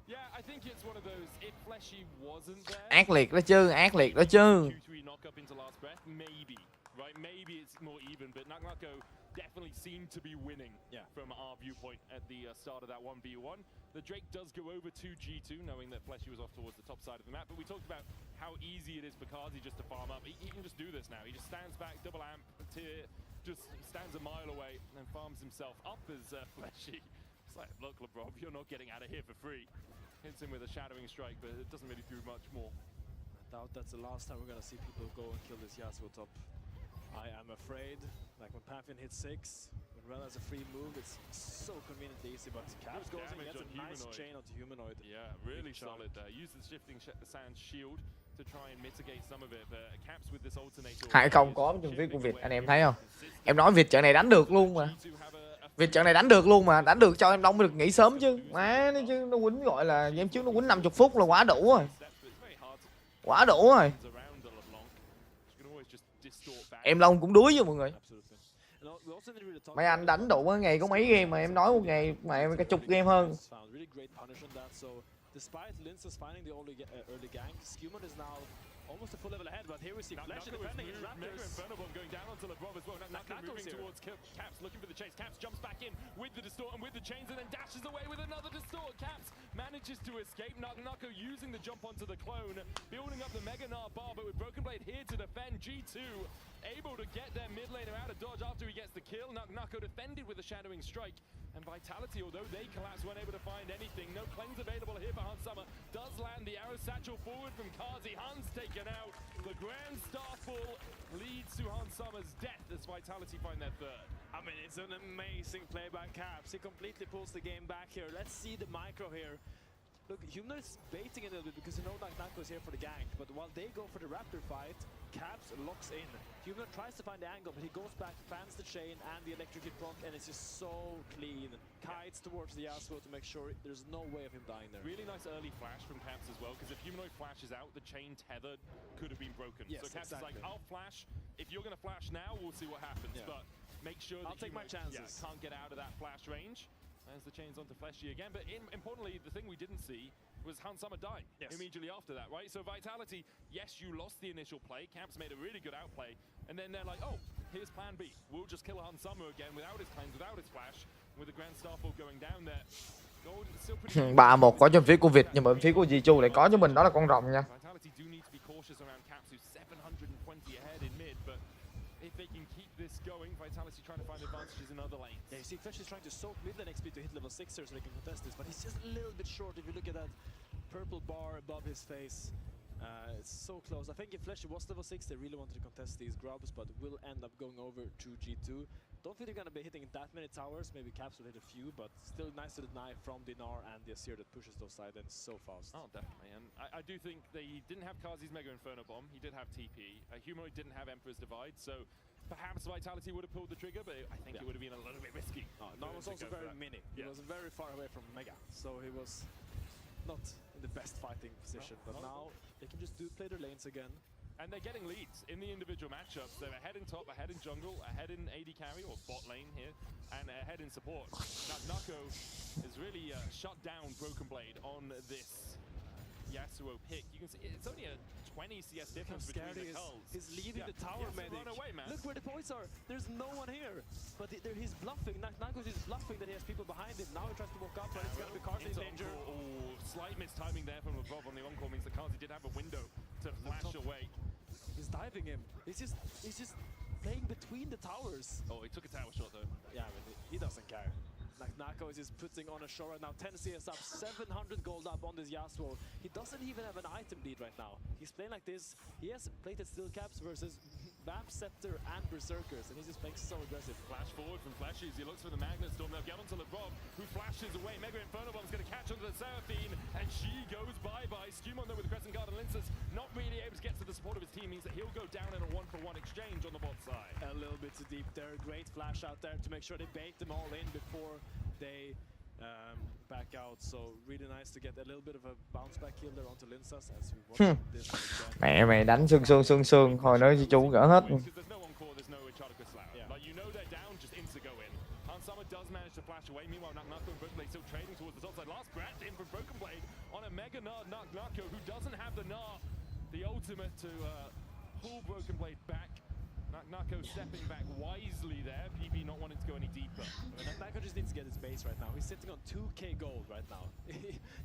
Yeah, I think it's one of those, if Fleshy wasn't there... Ác liệt đó chứ, ác liệt đó chứ. Maybe, right? Maybe it's more even, but Nako definitely seemed to be winning from our viewpoint at the start of that 1v1. The Drake does go over to G2, knowing that Fleshy was off towards the top side of the map, but we talked about how easy it is for Kazi just to farm up. He can just do this now. He just stands back, double amp, tier, just stands a mile away and farms himself up as Fleshy. It's like, look, LeBron, you're not getting out of here for free. Hits him with a shadowing strike, but it doesn't really do much more. I doubt that's the last time we're gonna see people go and kill this Yasuo top. I am afraid, like when Pantheon hits 6, when Rel has a free move, it's so conveniently easy, but Caps goes and gets a nice chain onto Humanoid. Yeah, really solid there. Use the shifting sand shield to try and mitigate some of it, but Caps with this alternator... 2-0 có trong phía của Việt, anh em thấy không? Em nói Việt trận này đánh được luôn mà. Việt trận này đánh được luôn mà, đánh được cho em Đông mới được nghỉ sớm chứ. Má nó chứ, nó quýnh gọi là game trước nó quýnh 50 phút là quá đủ rồi. Quá đủ rồi. Em Long cũng đuối chứ mọi người. Mấy anh đánh đủ ngày có mấy game mà em nói một ngày mà em cả chục game hơn. Almost a full level ahead, but here we see Flash defending his Raptors. Going down onto LeBron as well. Nako moving towards Caps, looking for the chase. Caps jumps back in with the distort and with the chains, and then dashes away with another distort. Caps manages to escape. Nako using the jump onto the clone, building up the Mega Gnar bar, but with Broken Blade here to defend. G2 able to get their mid laner out of dodge after he gets the kill. Nako defended with a shadowing strike. And Vitality, although they collapse, weren't able to find anything. No cleanse available here for Hansama. Does land the arrow satchel forward from Kazi. Hans taken out. The Grand Starfall leads to Hansama's death as Vitality find their third. I mean, it's an amazing play by Caps. He completely pulls the game back here. Let's see the micro here. Look, Humanoid is baiting a little bit because you know Nako is here for the gank, but while they go for the raptor fight, Caps locks in. Humanoid tries to find the angle, but he goes back, fans the chain and the electric hit proc, and it's just so clean. Kites towards the Yasuo to make sure there's no way of him dying there. Really nice early flash from Caps as well, because if Humanoid flashes out, the chain tethered could have been broken. Yes, so Caps exactly. is like, I'll flash. If you're going to flash now, we'll see what happens. Yeah. But make sure that I'll take my chances. can't get out of that flash range. As the chain's onto Fleshy again. But importantly, the thing we didn't see was Hansama dying immediately after that, right? So Vitality, yes, you lost the initial play. Caps made a really good outplay. And then they're like, oh, here's plan B. We'll just kill Hansama again without his cleanse, without his flash, with the Grand Starfall going down there. Gold is still pretty 3-1 có cho phía của Việt, nhưng mà bên phía của Jiu lại có cho mình đó là con rồng nha. Vitality do need to be cautious around Caps, who's 720 ahead in mid, but if they can keep this going, Vitality trying to find advantages in other lanes. Yeah, you see Flesh is trying to soak mid lane XP to hit level 6 here so they can contest this, but he's just a little bit short if you look at that purple bar above his face. It's so close. I think if Flesh was level 6, they really wanted to contest these grubs, but will end up going over to G2. Don't think they're going to be hitting that many towers. Maybe Caps will hit a few, but still nice to deny from Dinar and the Asir that pushes those side ends so fast. Oh, definitely. And I do think they didn't have Kazi's Mega Inferno Bomb. He did have TP. Humanoid didn't have Emperor's Divide, so perhaps Vitality would have pulled the trigger, but I think it would have been a little bit risky. No, it was also very mini. He was very far away from Mega, so he was not in the best fighting position. But now they can just play their lanes again. And they're getting leads in the individual matchups. They're ahead in top, ahead in jungle, ahead in AD carry or bot lane here, and ahead in support. Now Nako has really shut down Broken Blade on this Yasuo pick. You can see it's only a 20 CS difference between the culls. He's leaving the tower medic. Run away, man. Look where the points are. There's no one here. But he's bluffing. Nako's is bluffing that he has people behind him. Now he tries to walk up, but it's going to be Karsi in danger. Oh, slight mistiming there from above on the on-call means that Karsi did have a window to flash away. He's diving him. He's just playing between the towers. Oh, he took a tower shot though. Yeah, but he doesn't care. Nako is just putting on a show right now. 10 CS up, 700 gold up on this Yasuo. He doesn't even have an item lead right now. He's playing like this. He has plated steel caps versus Vamp, Scepter, and Berserkers, and he's just playing so aggressive. Flash forward from Flashes. He looks for the Magnet Storm. They'll get onto Lebrov, who flashes away. Mega Inferno Bomb's going to catch onto the Seraphine, and she goes bye-bye. Skewmon, though, with the Crescent Guard and Linces, not really able to get to the support of his team, means that he'll go down in a one-for-one exchange on the bot side. A little bit too deep there. Great flash out there to make sure they bait them all in before they back out. So really nice to get a little bit of a bounce back kill there onto Linsas as we watch this again. Mẹ mày đánh xương hồi nói chứ chú gỡ hết. Does manage to flash away. Meanwhile, Nako and Broken Blade still trading towards the top side. Last breath in from Broken Blade on a mega Gnar. Nako, who doesn't have the Gnar, the ultimate to pull Broken Blade back. Nako stepping back wisely there. PB not wanting to go any deeper. Nako just needs to get his base right now. He's sitting on 2k gold right now.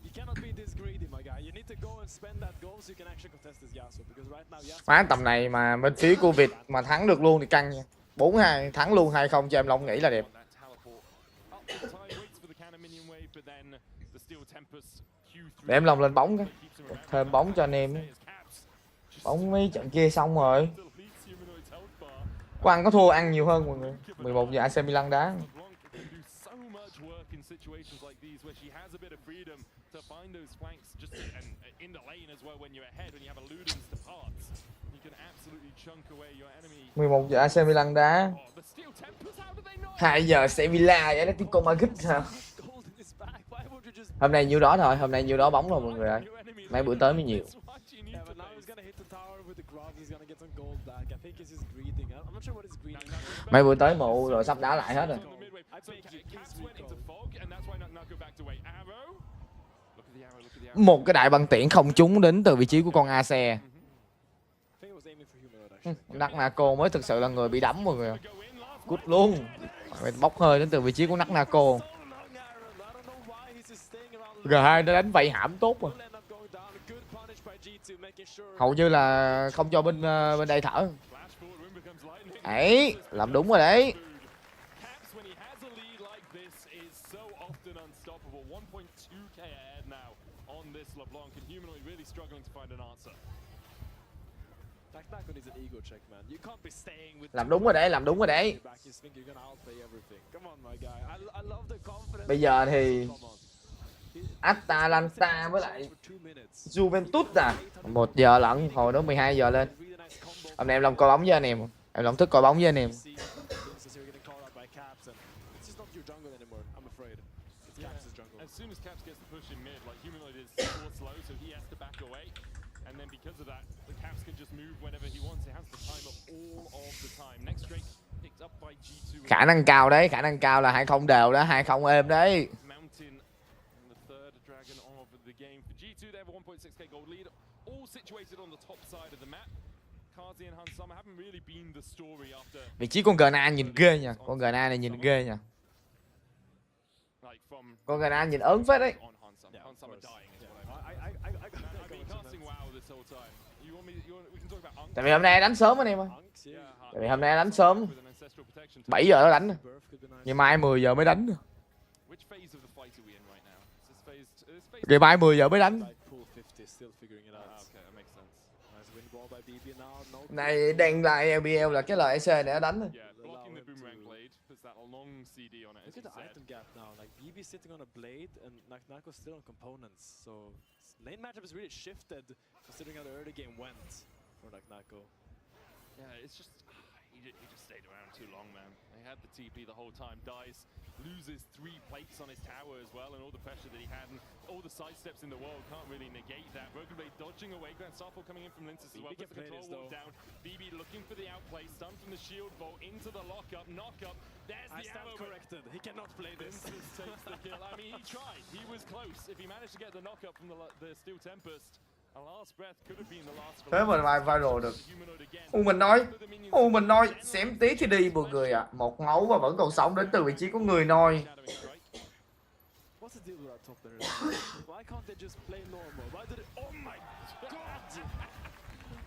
You cannot be this greedy, my guy. You need to go and spend that gold so you can actually contest this Yasuo. Because right now, Yasuo... Má tầm này mà bên phía của Việt mà thắng được luôn thì căng nha. 4-2 thắng luôn 2-0 cho em Long nghĩ là đẹp. Để em Long lên bóng cái. Thêm bóng cho anh em. Bóng mấy trận kia xong rồi. Quang có thua ăn nhiều hơn mọi người. 11 giờ AC Milan đá. Mười 11 giờ AC Milan đá. 2 giờ Sevilla Atletico Madrid hả? Hôm nay nhiêu đó thôi, hôm nay nhiêu đó bóng rồi mọi người ơi. Mấy bữa tới mới nhiều. Mấy bữa tới mụ rồi sắp đá lại hết rồi. Một cái đại băng tiễn không trúng đến từ vị trí của con Ace. Nako mới thực sự là người bị đấm mọi người. Cút luôn. Bốc hơi đến từ vị trí của Nako. G2 nó đánh vậy hãm tốt rồi. Hầu như là không cho bên đây thở. Ấy, làm đúng rồi đấy. Làm đúng rồi đấy, làm đúng rồi đấy. Bây giờ thì Atalanta với lại Juventus à. 1 giờ lận, hồi đó 12 giờ lên. Hôm nay em Long coi bóng với anh em. Em Long thích coi bóng với anh em. As soon as Caps gets the push in mid, like Humanoid is scored slow, so he has to back away. And then because of that, the Caps can just move whenever he wants. He has the time up all of the time. Next straight picked up by G2. Khả năng cao đấy, khả năng cao là 2-0 đều đó, 2-0 êm đấy. Mountain and the third dragon of the game for G2. They have a 1.6k gold lead, all situated on the top side of the map. Kazi and Hansama haven't really been the story after. Vị trí con Gna nhìn ghê nha, con Gna này nhìn ghê nha. Con Gna nhìn ớn phết đấy. Tại vì hôm nay đánh sớm anh em ơi. Tại vì hôm nay đánh sớm. 7 giờ nó đánh. Ngày mai 10 giờ mới đánh. Ngày mai 10 giờ mới đánh. Này đang lại LBL là cái LEC này nó đánh. Look at the item gap now. Like BB sitting on a blade and Naknako still on components. So lane matchup is really shifted considering how the early game went for Naknako. Yeah, it's just he just stayed around too long, man. He had the TP the whole time. Dies, loses 3 plates on his tower as well, and all the pressure that he had, and all the side steps in the world can't really negate that. Broken Blade dodging away. Grand Starfall coming in from Lintus as well. Puts the control wall down. BB looking for the outplay. Stun from the shield bolt into the lockup. Knock-up. There's the ammo. Corrected. He cannot play this. Lintus takes the kill. I mean, he tried. He was close. If he managed to get the knock-up from the Steel Tempest, a last breath could have been the last. Thế mà vai viral được. Mình nói xém tí thì đi mọi người ạ. Một máu và vẫn còn sống đến từ vị trí của người nói. What's the deal with our top there? Why can't they just play normal? Why did it? Oh my god!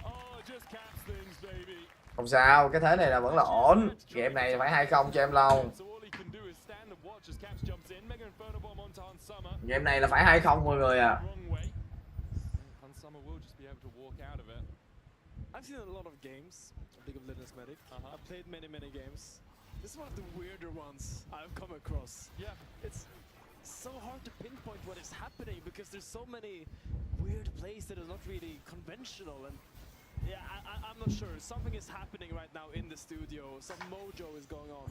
Oh, just Caps things, baby. Không sao, cái thế này là vẫn là ổn. Game này phải 2-0 cho em Long. Game này là phải 2-0 mọi người à. I've seen a lot of games of League of Legends Medic. I've played many games. This is one of the weirder ones I've come across. Yeah, it's so hard to pinpoint what is happening because there's so many weird plays that are not really conventional, and yeah, I'm not sure. Something is happening right now in the studio. Some mojo is going on.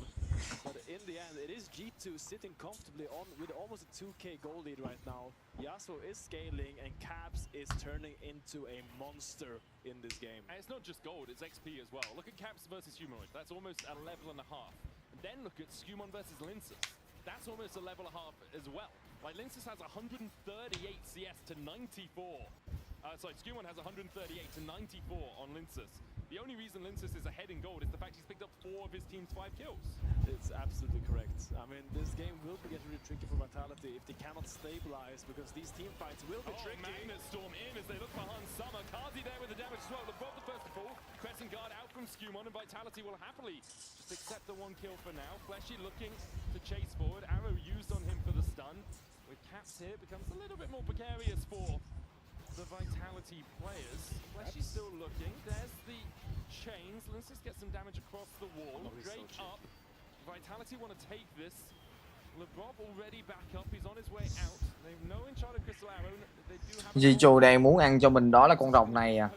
But in the end, it is G2 sitting comfortably on with almost a 2k goal lead right now. Yasuo is scaling and Caps is turning into a monster in this game. And it's not just gold, it's XP as well. Look at Caps versus Humanoid. That's almost a level and a half. And then look at Skumon versus Linsus. That's almost a level and a half as well. Like Linsus has 138 CS to 94. Sorry, Skumon has 138 to 94 on Linsus. The only reason Linsus is ahead in gold is the fact he's picked up 4 of his team's 5 kills. It's absolutely correct. I mean, this game will get really tricky for Vitality if they cannot stabilize, because these team fights will be tricky. Magnet Storm in as they look for Hansama. Kazi there with the damage as well. The first to fall. Crescent Guard out from Skumon, and Vitality will happily just accept the 1 kill for now. Fleshy looking to chase forward. Arrow used on him for the stun. With Caps here, it becomes a little bit more precarious for the Vitality players. Fleshy's still looking. There's the chains. Linsus gets some damage across the wall. Drake up. Vitality want to take this. LeBrob already back up. He's on his way out. They've no Enchanted Crystal Arrow. They do have. Di Chu đang muốn ăn cho mình đó là con rồng này à.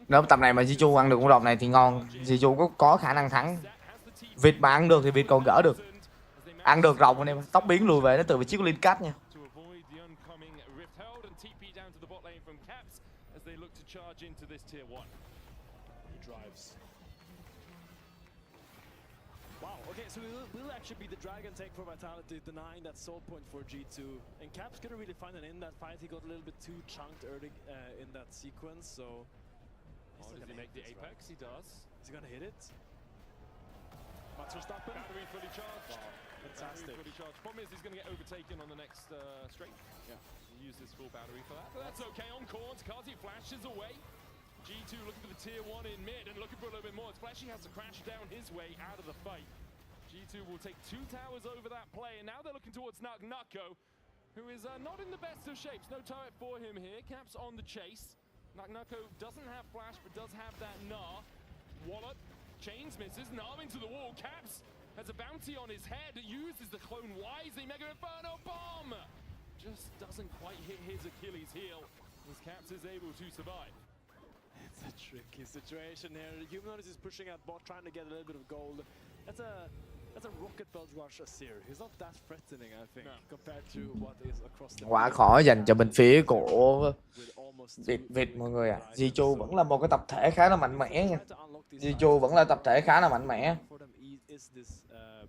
Nếu tầm này mà Di Chu ăn được con rồng này thì ngon. Di Chu có khả năng thắng. Vịt mà ăn được thì Vịt còn gỡ được. Ăn được rồng anh em, tóc biến lùi về nó từ vị trí của Linh Cát nha. Wow, okay, so we'll actually be the dragon take for Vitality, denying that soul point for G2. And Cap's gonna really find it in that fight. He got a little bit too chunked early in that sequence, so... Oh, does he make the Apex? He does. Is he gonna hit it? Battery fully charged. Wow, fantastic. Fully charged. Problem is he's gonna get overtaken on the next straight. Yeah, use this full battery for that. But that's okay on Corns. Kazi flashes away. G2 looking for the tier 1 in mid and looking for a little bit more. As Flashy has to crash down his way out of the fight. G2 will take 2 towers over that play, and now they're looking towards Naknako, who is not in the best of shapes. No turret for him here. Caps on the chase. Naknako doesn't have flash, but does have that Gnar. Wallop, chains misses, Gnar into the wall. Caps Has a bounty on his head. Uses the clone wisely. Mega Inferno bomb just doesn't quite hit his Achilles heel. As Caps is able to survive. It's a tricky situation here. Humanoid is pushing out bot, trying to get a little bit of gold. That's a rocket belt rush Asir. He's not that threatening, I think, compared to what is across the Quá khó dành cho bên phía của with almost Việt mọi người ạ. Zichu vẫn là một cái tập thể khá là mạnh mẽ nha. Zichu vẫn là tập thể khá là mạnh mẽ. For them is this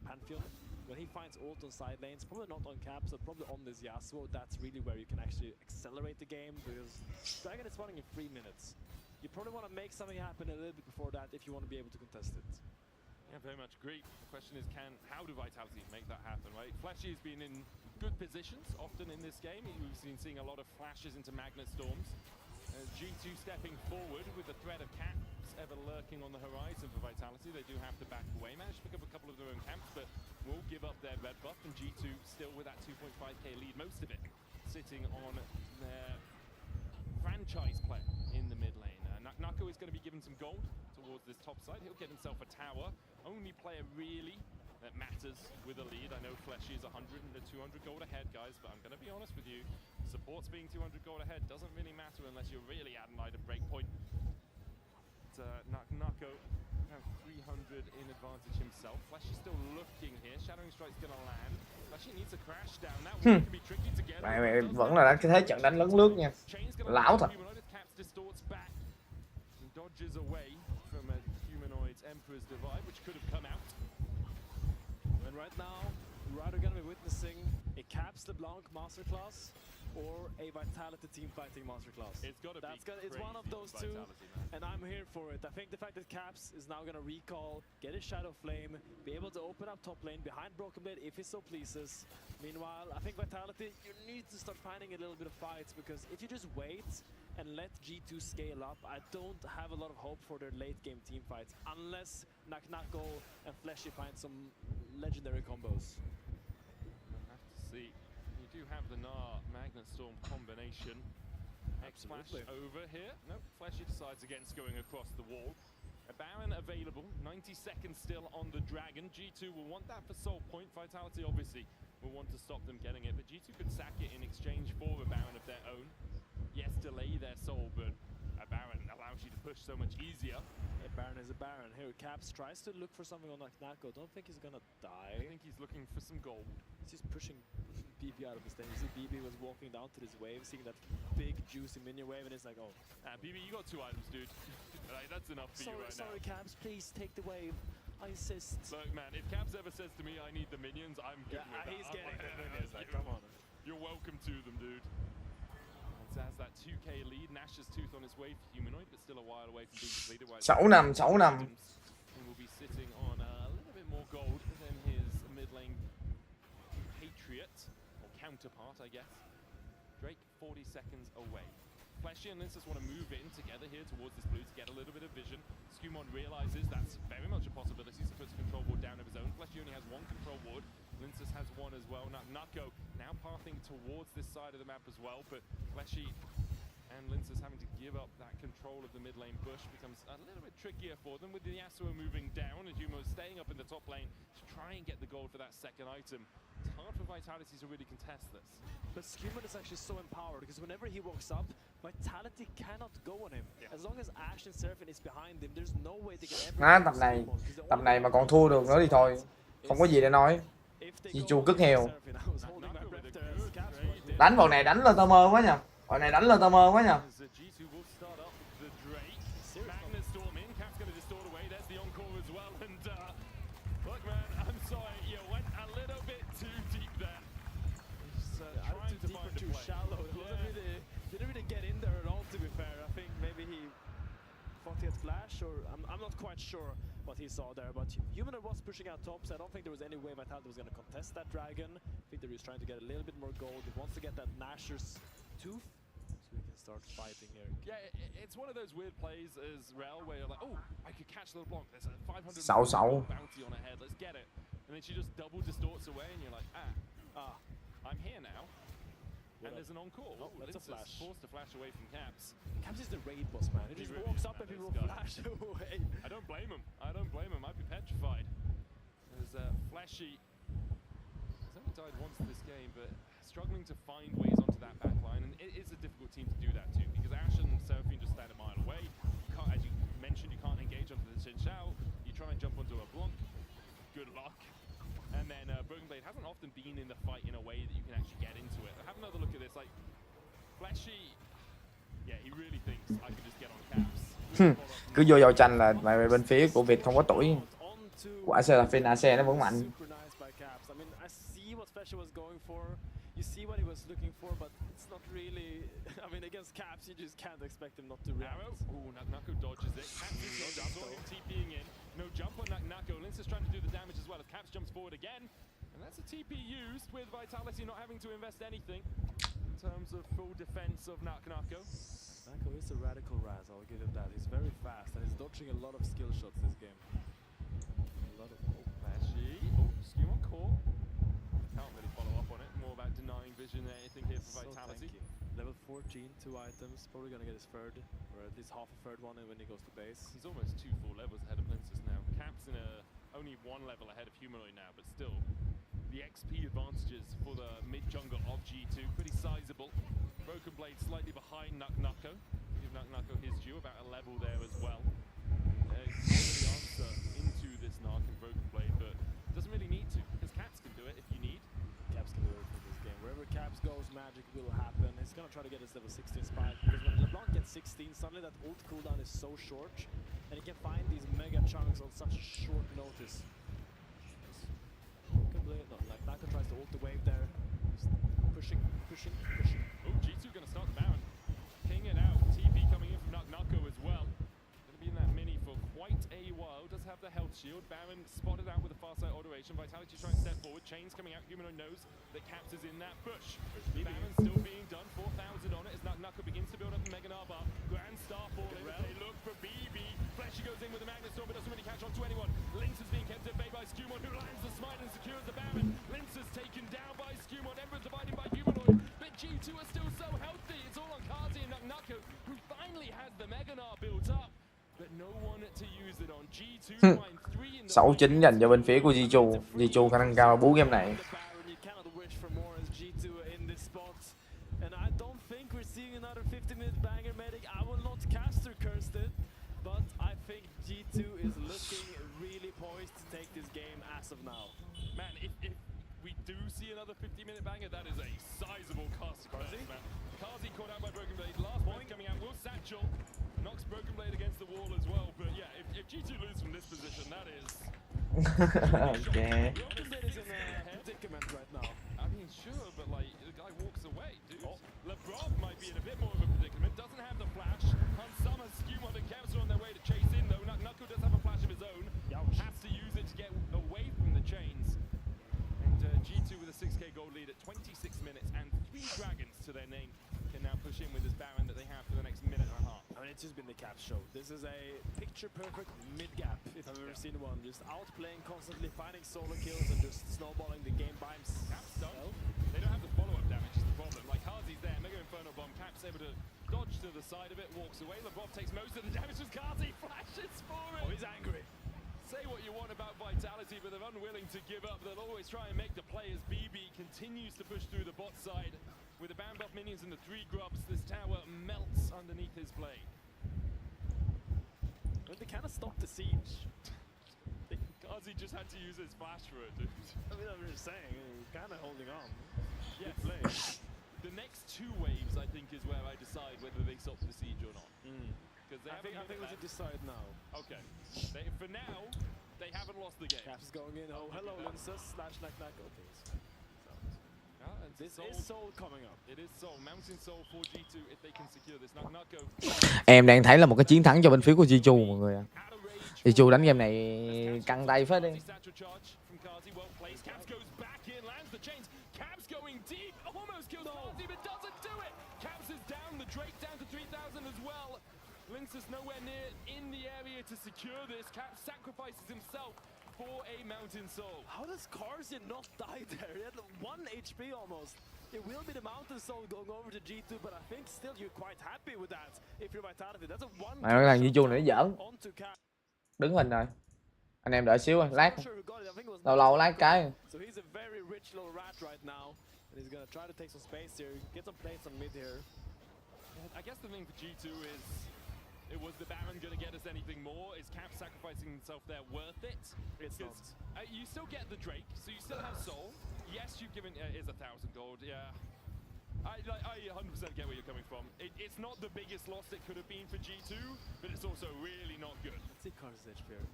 Pantheon. When he finds ult on side lanes, probably not on caps, but probably on this Yasuo, that's really where you can actually accelerate the game, because Dragon is running in 3 minutes. You probably want to make something happen a little bit before that if you want to be able to contest it. Yeah, very much agree. The question is, how do Vitality make that happen, right? Flashy has been in good positions often in this game. We've been seeing a lot of flashes into Magnet Storms. G2 stepping forward with the threat of Caps ever lurking on the horizon for Vitality. They do have to back away, manage to pick up a couple of their own camps, but will give up their red buff, and G2 still with that 2.5k lead, most of it sitting on their franchise player in the mid lane. Nako is going to be given some gold towards this top side. He'll get himself a tower. Only player really that matters with a lead. I know Fleshy is 100 and 200 gold ahead, guys, but I'm going to be honest with you. Supports being 200 gold ahead doesn't really matter unless you're really at an item breakpoint. Nako has 300 in advantage himself. Fleshy still looking here. Shattering Strike's going to land. Fleshy needs a crash down. That one can be tricky to get. Mày vẫn là cái thế trận đánh lấn lướt nha. Lão thật. Distorts back and dodges away from a humanoid's Emperor's Divide, which could have come out. And right now, we're either going to be witnessing a Caps LeBlanc masterclass or a Vitality team fighting masterclass. It's got to be. It's one of those two, and I'm here for it. I think the fact that Caps is now going to recall, get his Shadow Flame, be able to open up top lane behind Broken Blade if he so pleases. Meanwhile, I think Vitality, you need to start finding a little bit of fights, because if you just wait and let G2 scale up, I don't have a lot of hope for their late game team fights, unless Nako and Fleshy find some legendary combos. We'll have to see. You do have the Gnar Magnet Storm combination. X-Flash over here. Nope, Fleshy decides against going across the wall. A Baron available, 90 seconds still on the Dragon. G2 will want that for Soul Point. Vitality obviously will want to stop them getting it, but G2 could sack it in exchange for a Baron of their own. Yes, delay their soul, but a Baron allows you to push so much easier. A Baron is a Baron. Here, Caps tries to look for something on Nako. Don't think he's gonna die. I think he's looking for some gold. He's just pushing BB out of his thing. You see BB was walking down to this wave, seeing that big, juicy minion wave, and it's like, oh. BB, you got 2 items, dude. Like, that's enough for you right now. Sorry, Caps, please take the wave. I insist. Look, man, if Caps ever says to me, I need the minions, I'm good with that. He's getting the minions. Like, come on. You're welcome to them, dude. Has that 2k lead. Nash's Tooth on his way for Humanoid, but still a while away from being completed. 6-5. He will be sitting on a little bit more gold than his mid lane Patriot, or counterpart, I guess. Drake 40 seconds away. Fleshy and Linsus want to move in together here towards this blue to get a little bit of vision. Skumon realizes that's very much a possibility, so puts a control ward down of his own. Fleshy only has 1 control ward. Linsus has 1 as well. Now Nako now pathing towards this side of the map as well, but Fleshy and Linsus having to give up that control of the mid lane bush becomes a little bit trickier for them, with the Yasuo moving down and Humo staying up in the top lane to try and get the gold for that second item. It's hard for Vitality to really contest this. But Skumon is actually so empowered, because whenever he walks up, Vitality cannot go on him. As long as Ashe and Seraphine is behind him, there's no way they can ever... Tập này mà còn thua được nữa thì thôi, không có gì để nói. Zichu cất heo. Đánh bọn này đánh lên tao mơ quá nhờ. Bọn này đánh lên tao mơ quá nhờ. Flash, or I'm not quite sure what he saw there, but Humanoid was pushing out top, so I don't think there was any way Vitality was going to contest that Dragon. I think they're just trying to get a little bit more gold. He wants to get that Nashor's Tooth, so we can start fighting here. Yeah, it's one of those weird plays as Rel, where you're like, oh, I could catch the block. There's a 500 bounty on her head. Let's get it. And then she just double distorts away, and you're like, I'm here now. And there's an encore. Oh, that's a flash. Forced to flash away from Caps. Caps is the raid boss, man. He just walks up and people flash away. I don't blame him. I don't blame him. I'd be petrified. There's Fleshy has only died once this game, but struggling to find ways onto that back line, and it is a difficult team to do that too, because Ash and Seraphine just stand a mile away. You can't, as you mentioned, you can't engage onto the Xin Shao. You try and jump onto a block, good luck. And then Broken Blade hasn't often been in the fight in a way that you can actually get into it. Have another look at this, like, Fleshy, yeah, he really thinks I can just get on caps. Cứ vô vào tranh là bên phía của Việt không có tuổi. Quả Seraphine AC nó vẫn mạnh. Synchronized by Caps. I mean, I see what Fletcher was going for. You see what he was looking for, but it's not really. I mean, against Caps, you just can't expect him not to react. Arrow. Ooh, Naknako dodges it. Caps is no jump. Saw him TPing in. No jump on Naknako. Lince is trying to do the damage as well as Caps jumps forward again. And that's a TP used with Vitality not having to invest anything in terms of full defense of Naknako. Nako is a radical Raz, I'll give him that. He's very fast and he's dodging a lot of skill shots this game. A lot of Fleshy. Oh, skew on core. Can't really follow up on it. More about denying vision than anything here for Vitality. Level 14, 2 items. Probably gonna get his third, or at least half a third one when he goes to base. He's almost 2 full levels ahead of Linces now. Caps in only 1 level ahead of Humanoid now, but still, the XP advantages for the mid jungle of G2 pretty sizable. Broken Blade slightly behind Naknako. Give Naknako his due, about a level there as well. He's the answer into this Narc and Broken Blade, but doesn't really need to, because Caps can do it if you need. Caps can do it for this game. Wherever Caps goes, magic will happen. He's gonna try to get his level 16 spike, because when LeBlanc gets 16, suddenly that ult cooldown is so short, and he can find these mega chunks on such short notice. No, like Naka tries to ult the wave there. Just pushing. Oh, G2 gonna start the Baron. King it out. TP coming in from Naknako as well. Gonna be in that mini for quite a while. Does have the health shield. Baron spotted out with a far side alteration. Vitality trying to step forward. Chains coming out. Humanoid knows that Caps is in that bush. Baron still being done. 4,000 on it as Naknako begins to build up the Mega Narbar. Grand Star falling. They look for BB. Fleshy goes in with the Magnet Storm, but doesn't really catch on to anyone. Lince is being kept at bay by Skewmon, who lands the smite and secures the Baron. Lince is taken down by Skewmon. Ember's divided by Humanoid. But G2 are still so healthy. It's all on Kazi and Naknako, who finally has the Meganar built up. But no one to use it on. G2 find 3 in the 6-9 dành cho bên phía của Jichu. Jichu khả năng cao là 4 game này. You cannot wish for more as G2 in this spot. And I don't think we're seeing another 50-minute banger medic. I will not caster cursed it, but I think G2 is looking really poised to take this game as of now. Man, if we do see another 50-minute banger, that is a sizable cost. Kazi caught out by Broken Blade. Last point coming out will Satchel. Knocks Broken Blade against the wall as well. But yeah, if G2 lose from this position, that is... Okay. Broken Blade is in a predicament right now. I mean, sure, but like, the guy walks away, dude. LeBron might be in a bit more of a predicament. Doesn't have the flash. Hansama, Skewmon, and Caps are on their way to chase in, though. Naknako does have a flash of his own. Has to use it to get away from the chains. And G2 with a 6k gold lead at 26 minutes and 3 dragons to their name can now push in with this Baron that they have for the next minute and a half. I mean, it's just been the Caps show. This is a picture-perfect mid-gap, if I've ever seen one. Just outplaying constantly, finding solo kills, and just snowballing the game by himself. Caps done. They don't have the follow-up damage, is the problem. Like, Kazi's there, Mega Inferno Bomb. Caps able to dodge to the side of it, walks away. LeBron takes most of the damage as Kazi flashes for it. Oh, he's angry. Say what you want about Vitality, but they're unwilling to give up. They'll always try and make the play as BB continues to push through the bot side. With the Baron buff minions and the 3 grubs, this tower melts underneath his blade. But they kind of stopped the siege. Kazi just had to use his flash for it, dude. I mean, I'm just saying, kind of holding on. Yes. Good play. The next 2 waves, I think, is where I decide whether they stop the siege or not. Because I think we should decide now. Okay. For now, they haven't lost the game. Caps is going in. Oh, hello, Linces / Naknako. Okay. This is Soul coming up. It is Soul. Mountain Soul for G2 if they can secure this. Naknako. Em đang thấy là một cái chiến thắng cho bên phía của Jichu mọi người ạ. Jichu đánh game này căng tay phết đi. Lince is nowhere near in the area to secure this. Cap sacrifices himself for a Mountain Soul. How does Karzi not die there? He had 1 HP almost. It will be the Mountain Soul going over to G2, but I think still you're quite happy with that. If you're Vitality, that's a 1. Mà nó làm Jichu này nó giỡn. Đứng hình rồi. Anh em đợi xíu, lát. Not sure who got it. I think it was Lâu Matt. lâu lát cái. So he's a very rich little rat right now, and he's gonna try to take some space here, get some plays on mid here. I guess the thing for G2 is, it was the Baron going to get us anything more? Is Cap sacrificing himself there worth it? It's not. You still get the Drake, so you still have Soul. Yes, you've given is 1,000 gold. Yeah, I 100% get where you're coming from. It's not the biggest loss it could have been for G2, but it's also really not good. Let's see Carter's HP here.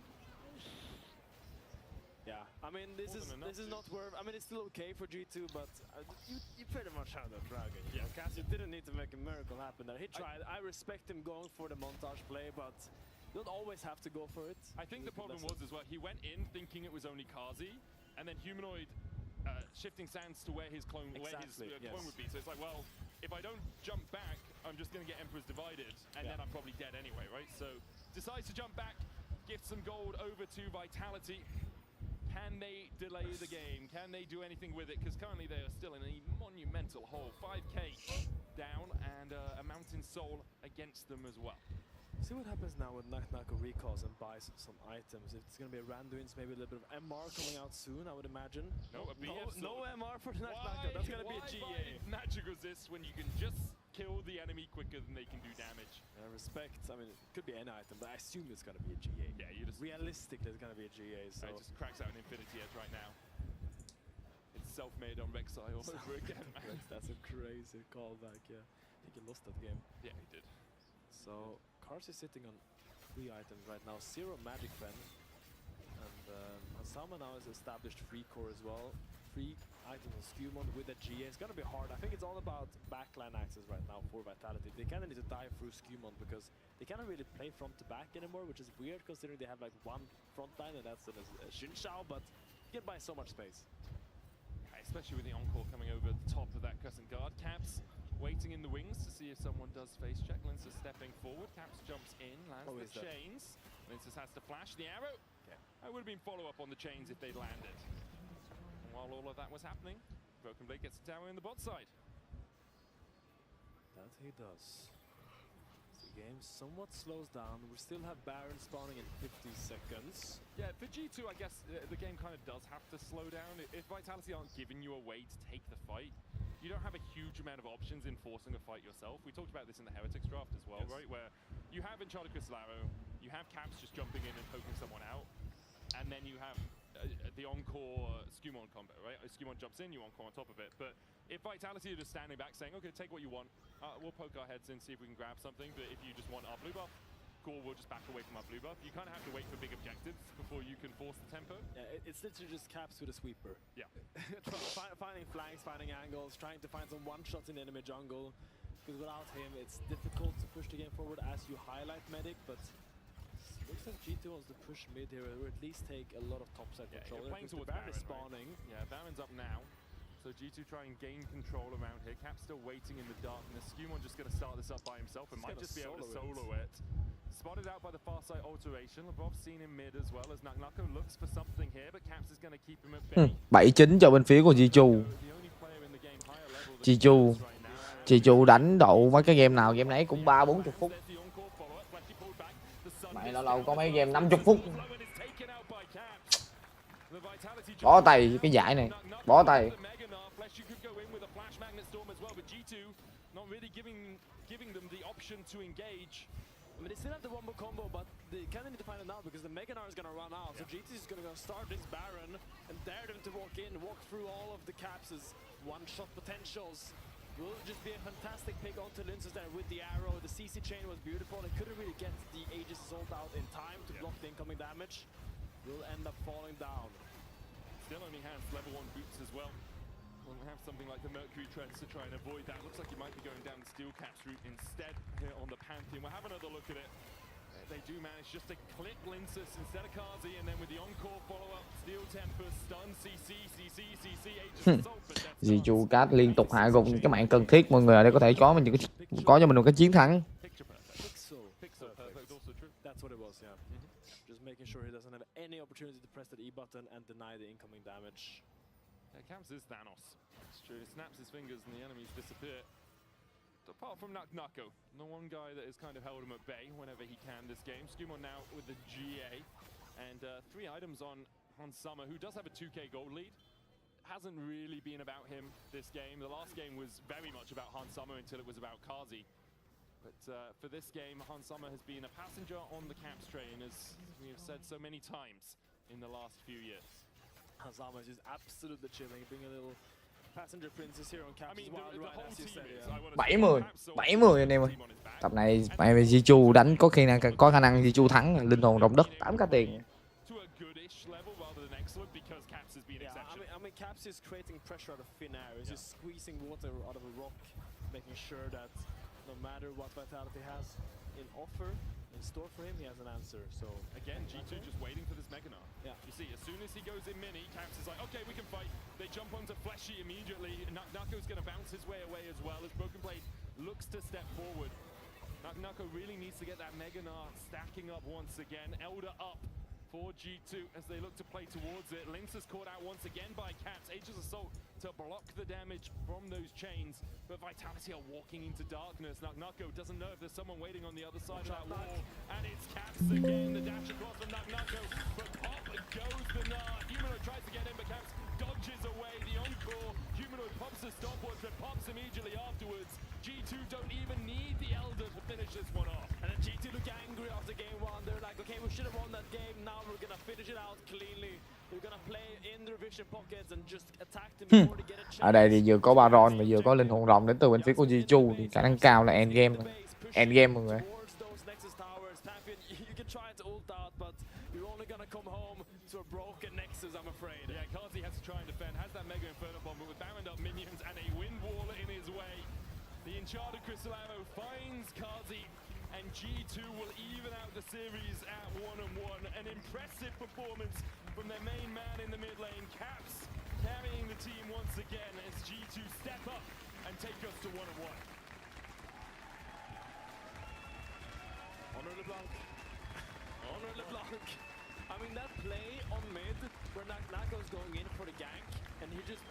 Yeah, I mean this is not worth. I mean it's still okay for G2, but you pretty much have the dragon. Yeah, Cassio didn't need to make a miracle happen there. He tried. I respect him going for the montage play, but you don't always have to go for it. I think the problem was as well, he went in thinking it was only Kazi, and then Humanoid shifting sands to where his clone, clone would be. So it's like, well, if I don't jump back, I'm just going to get Emperor's Divided, and then I'm probably dead anyway, right? So decides to jump back, gift some gold over to Vitality. Can they delay the game? Can they do anything with it? Because currently they are still in a monumental hole. 5k down and a Mountain Soul against them as well. See what happens now when Nako recalls and buys some items. If it's going to be a Randuin's, maybe a little bit of MR coming out soon, I would imagine. No, a BF no MR for Nako. That's going to be a GA. Magic resist when you can just kill the enemy quicker than they can do damage. Respect, I mean, it could be any item, but I assume it's going to be a GA. Yeah, you just... Realistically, it's going to be a GA, so... It just cracks out an Infinity Edge right now. It's self-made on Rek'Sai all over again, man. That's a crazy callback, yeah. I think he lost that game. Yeah, he did. So, Kars is sitting on 3 items right now. 0 Magic Pen. And Hasama now has established free core as well. 3 items on Skewmon with a GA. It's gonna be hard. I think it's all about backline access right now for Vitality. They kinda need to dive through Skewmon because they cannot really play front to back anymore, which is weird considering they have like 1 front line and that's a Xin Shao, but you can buy so much space. Especially with the Encore coming over the top of that Crescent Guard. Caps waiting in the wings to see if someone does face check. Linsus stepping forward. Caps jumps in, lands the chains. Linsus has to flash the arrow. Okay. That would have been follow-up on the chains if they'd landed. And while all of that was happening, Broken Blade gets a tower in the bot side. That he does. The game somewhat slows down. We still have Baron spawning in 50 seconds. Yeah, for G2, I guess the game kind of does have to slow down. If Vitality aren't giving you a way to take the fight, you don't have a huge amount of options in forcing a fight yourself. We talked about this in the Heretics draft as well, right? Where you have Enchanted Crystal Arrow, you have Caps just jumping in and poking someone out, and then you have the Encore Skewmon combo, right? Skewmon jumps in, you Encore on top of it. But if Vitality are just standing back saying, okay, take what you want, we'll poke our heads in, see if we can grab something, but if you just want our blue buff, cool, we'll just back away from our blue buff. You kind of have to wait for big objectives before you can force the tempo. Yeah, it's literally just Caps with a sweeper. Yeah. Finding flanks, finding angles, trying to find some one-shots in the enemy jungle. Because without him, it's difficult to push the game forward as you highlight Medic, but looks like G2 wants to push mid here, or at least take a lot of topside control. Playing towards Baron Baron, is spawning. Right? Yeah, Baron's up now. So G2 try and gain control around here. Cap's still waiting in the darkness. Skewmon just going to start this up by himself and might just be able to solo it. Spotted out by the far side alteration. Lebrov's seen him mid as well as Nako looks for something here, but Caps is going to keep him at bay. 7-9 cho bên phía của Jichu. Jichu đánh độ mấy cái game nào game nấy cũng 30-40 phút. Mày lâu lâu có mấy game 50 phút. Bó tay cái giải này. Bó tay. I mean, they still have the one-more combo, but they kind of need to find it now because the Mega Gnar is going to run out. So GT is going to start this Baron and dare them to walk through all of the Caps' one-shot potentials. Will just be a fantastic pick onto Linsus there with the arrow. The CC chain was beautiful. They couldn't really get the Aegis Assault out in time to block the incoming damage. Will end up falling down. Still only has level 1 boots as well. We'll have something like the Mercury Treads to try and avoid that. Looks like he might be going down the Steel Caps route instead here on the Pantheon. We'll have another look at it. They do manage just to clip Linsus instead of Kazi, and then with the Encore follow-up, Steel Tempest, stun, CC, Aegis Assault, but that's Jichu Cat liên tục hạ gục những cái mạng cần thiết mọi người ở đây có thể có cho mình một cái chiến thắng. That's what it was, yeah. Just making sure he doesn't have any opportunity to press that E button and deny the incoming damage. Yeah, Caps is Thanos. It's true. He snaps his fingers and the enemies disappear. Apart from Nako, the one guy that has kind of held him at bay whenever he can this game. Skewmon now with the GA. And 3 items on Hansama, who does have a 2k gold lead. Hasn't really been about him this game. The last game was very much about Hansama until it was about Kazi. But for this game, Hansama has been a passenger on the Caps train, as we have said so many times in the last few years. Hansama is just absolutely chilling, being a little passenger princess here on Caps. I mean, Wild the ride, whole as you team said, is, yeah. I want to 70 say, 70 anh em ơi. Tập này mày Jichu đánh có khả năng Jichu thắng, linh hồn động đất 8k tiền. to a goodish level rather than excellent because Caps has been Yeah, exceptional. I mean, Caps is creating pressure out of thin air. He's just squeezing water out of a rock, making sure that no matter what Vitality has in offer, in store for him, he has an answer. So Again, G2 just waiting for this Meganar. Yeah. You see, as soon as he goes in mini, Caps is like, okay, we can fight. They jump onto Fleshy immediately. Nako's going to bounce his way away as well as Broken Blade looks to step forward. Nako really needs to get that Meganar stacking up once again. Elder up for G2 as they look to play towards it. Lynx is caught out once again by Caps. Aegis Assault to block the damage from those chains. But Vitality are walking into darkness. Nako doesn't know if there's someone waiting on the other side of that wall. And it's Caps again. The dash across from Nako. But pop goes the Nard. Humanoid tries to get in, but Caps dodges away. The encore. Humanoid pops the stopwatch, but pops immediately afterwards. G2 don't even need the Elder to finish this one off. And then G2 look angry after game 1. They're like, okay, we should have won that game. Now we're gonna finish it out cleanly. We're gonna play in their vision pockets and just attack them before they get a chance. Ở đây thì vừa có Baron và vừa có linh hồn rồng đến từ bên phía của Jichu, thì khả năng cao là endgame. Endgame mọi người. Towards those Nexus towers. Pantheon, you can try to ult out, but you're only gonna come home to a broken Nexus, I'm afraid. Yeah, Kazi has to try and defend. Has that Mega Inferno Bomb, but with bound up minions and a wind wall in his way. The Enchanted Crystal Arrow finds Kazi, and G2 will even out the series at 1-1. An impressive performance from their main man in the mid lane. Caps carrying the team once again as G2 step up and take us to 1-1. Honor LeBlanc. Honor LeBlanc. I mean, that play on mid where Nako's going in for the gank and he just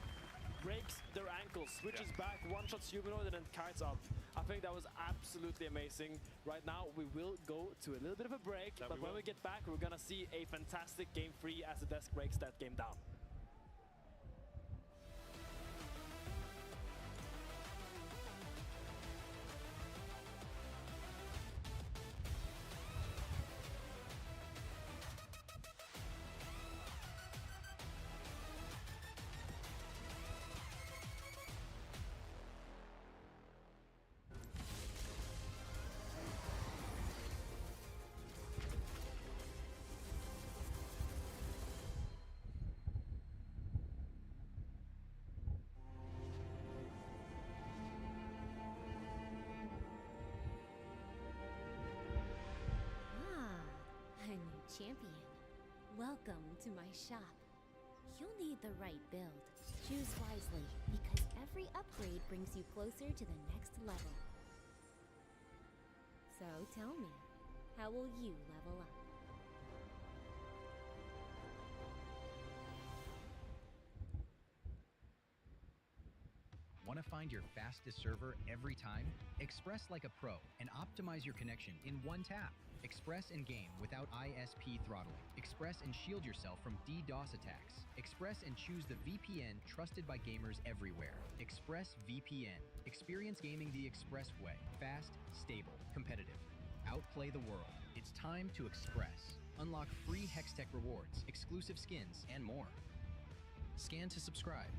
breaks their ankles, switches back, one-shots Humanoid and then kites up. I think that was absolutely amazing. Right now, we will go to a little bit of a break, but when we get back, we're gonna see a fantastic game 3 as the desk breaks that game down. Champion. Welcome to my shop. You'll need the right build. Choose wisely, because every upgrade brings you closer to the next level. So tell me, how will you level up? Want to find your fastest server every time? Express like a pro and optimize your connection in one tap. Express in game without ISP throttling. Express and shield yourself from DDoS attacks. Express and choose the VPN trusted by gamers everywhere. Express VPN. Experience gaming the Express way. Fast, stable, competitive. Outplay the world. It's time to Express. Unlock free Hextech rewards, exclusive skins, and more. Scan to subscribe.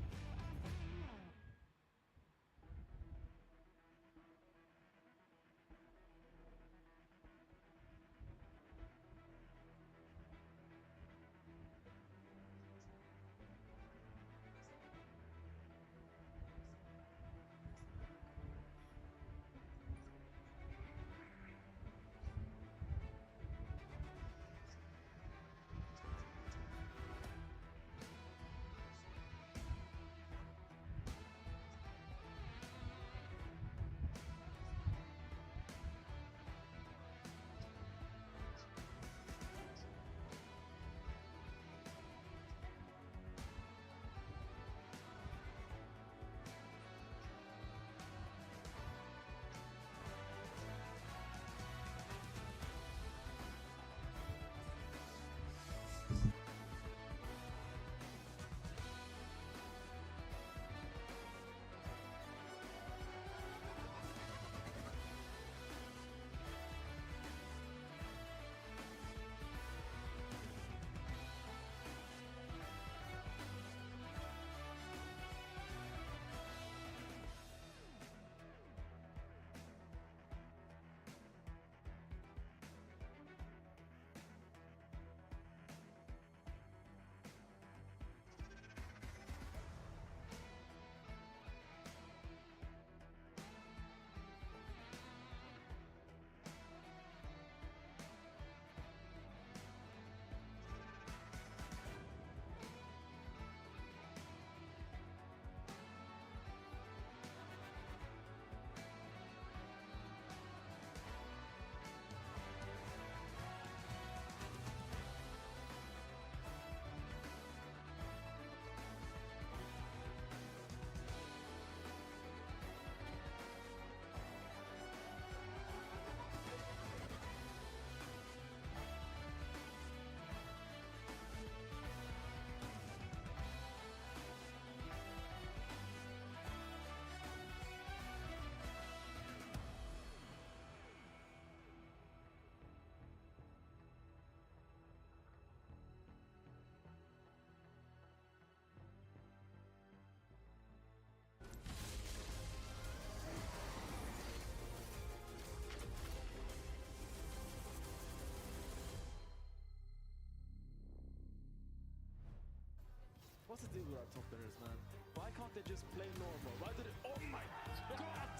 What's the deal with our top laners, man? Why can't they just play normal? Why did it? Oh my god!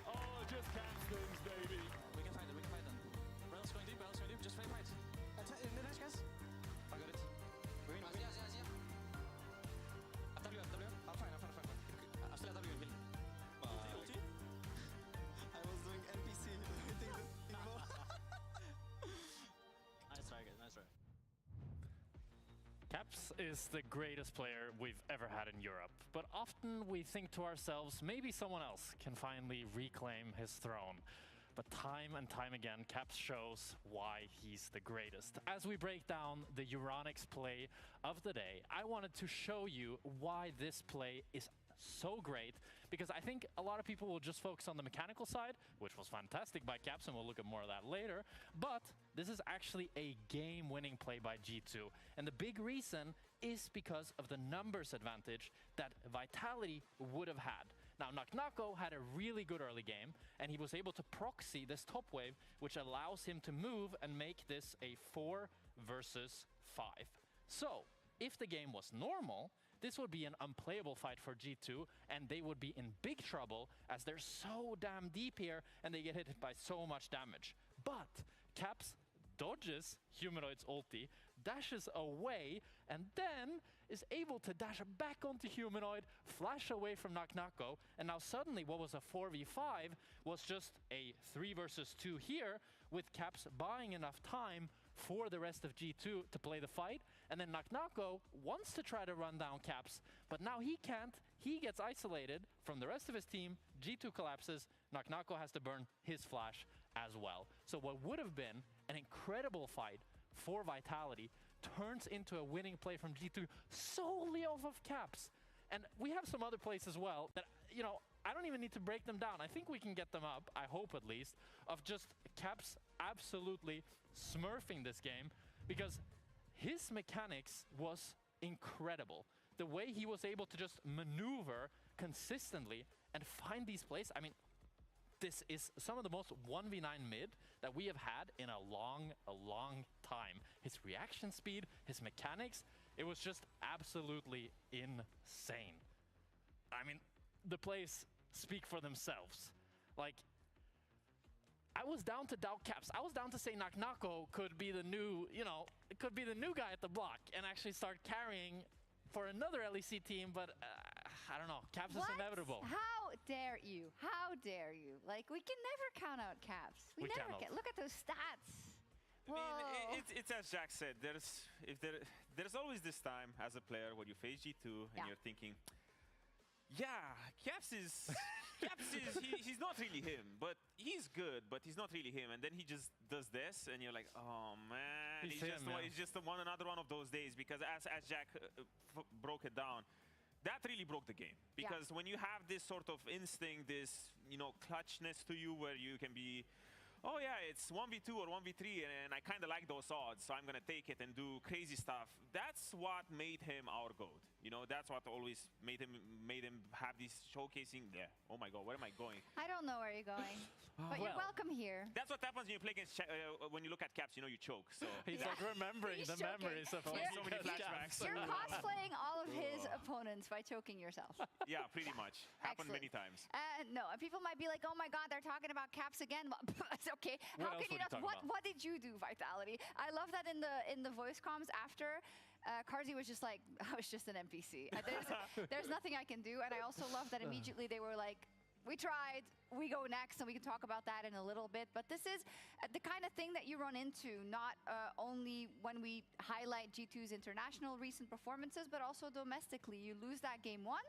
Oh, just Caps things, baby. We can fight it, we can fight it. Rel's going deep, just fight. Attack, dash, guys. I got it. We're in. Asia. W. I'm fine. I'm still at W. Ulti. I was doing NPC, hitting the Igbo. Nice try, guys, nice try. Caps is the greatest player we've ever had in Europe, but often we think to ourselves, maybe someone else can finally reclaim his throne. But time and time again, Caps shows why he's the greatest. As we break down the Euronics play of the day, I wanted to show you why this play is so great, because I think a lot of people will just focus on the mechanical side, which was fantastic by Caps, and we'll look at more of that later. But this is actually a game-winning play by G2. And the big reason is because of the numbers advantage that Vitality would have had. Now, Naknako had a really good early game, and he was able to proxy this top wave, which allows him to move and make this a 4 versus 5. So, if the game was normal, this would be an unplayable fight for G2, and they would be in big trouble as they're so damn deep here, and they get hit by so much damage. But Caps dodges Humanoid's ulti, dashes away, and then is able to dash back onto Humanoid, flash away from Naknako, and now suddenly what was a 4v5 was just a 3 versus 2 here, with Caps buying enough time for the rest of G2 to play the fight, and then Naknako wants to try to run down Caps, but now he can't. He gets isolated from the rest of his team, G2 collapses, Naknako has to burn his flash as well. So what would have been an incredible fight for Vitality turns into a winning play from G2 solely off of Caps. And we have some other plays as well that, you know, I don't even need to break them down. I think we can get them up, I hope at least, of just Caps absolutely smurfing this game, because his mechanics was incredible. The way he was able to just maneuver consistently and find these plays, I mean, this is some of the most 1v9 mid that we have had in a long time. His reaction speed, his mechanics, it was just absolutely insane. I mean, the plays speak for themselves. Like, I was down to doubt Caps. I was down to say Naknako could be the new, you know, it could be the new guy at the block and actually start carrying for another LEC team, but I don't know. Caps is inevitable. How dare you? How dare you? Like, we can never count out Caps. We never can. Look at those stats. I mean, it's as Jack said. There's always this time as a player when you face G2 and you're thinking, yeah, Caps is he's not really him, but he's good, but he's not really him. And then he just does this, and you're like, oh man, he's just another one of those days. Because as Jack broke it down, that really broke the game. Because when you have this sort of instinct, this clutchness to you, where you can be, oh yeah, it's 1v2 or 1v3, and I kind of like those odds, so I'm gonna take it and do crazy stuff. That's what made him our GOAT. You know, that's what always made him have this showcasing. Yeah. Oh my God, where am I going? I don't know where you're going, but you're welcome here. That's what happens when you play against. When you look at Caps, you know you choke. So he's like remembering the memories of so many flashbacks. You're cosplaying all of his opponents by choking yourself. Yeah, pretty much. Happened many times. No, and people might be like, "Oh my God, they're talking about Caps again." It's okay. How can you not? What did you do, Vitality? I love that in the voice comms after. Carzzy was just like, I was just an NPC. There's nothing I can do. And I also love that immediately they were like, we tried, we go next, and we can talk about that in a little bit. But this is the kind of thing that you run into, not only when we highlight G2's international recent performances, but also domestically. You lose that game one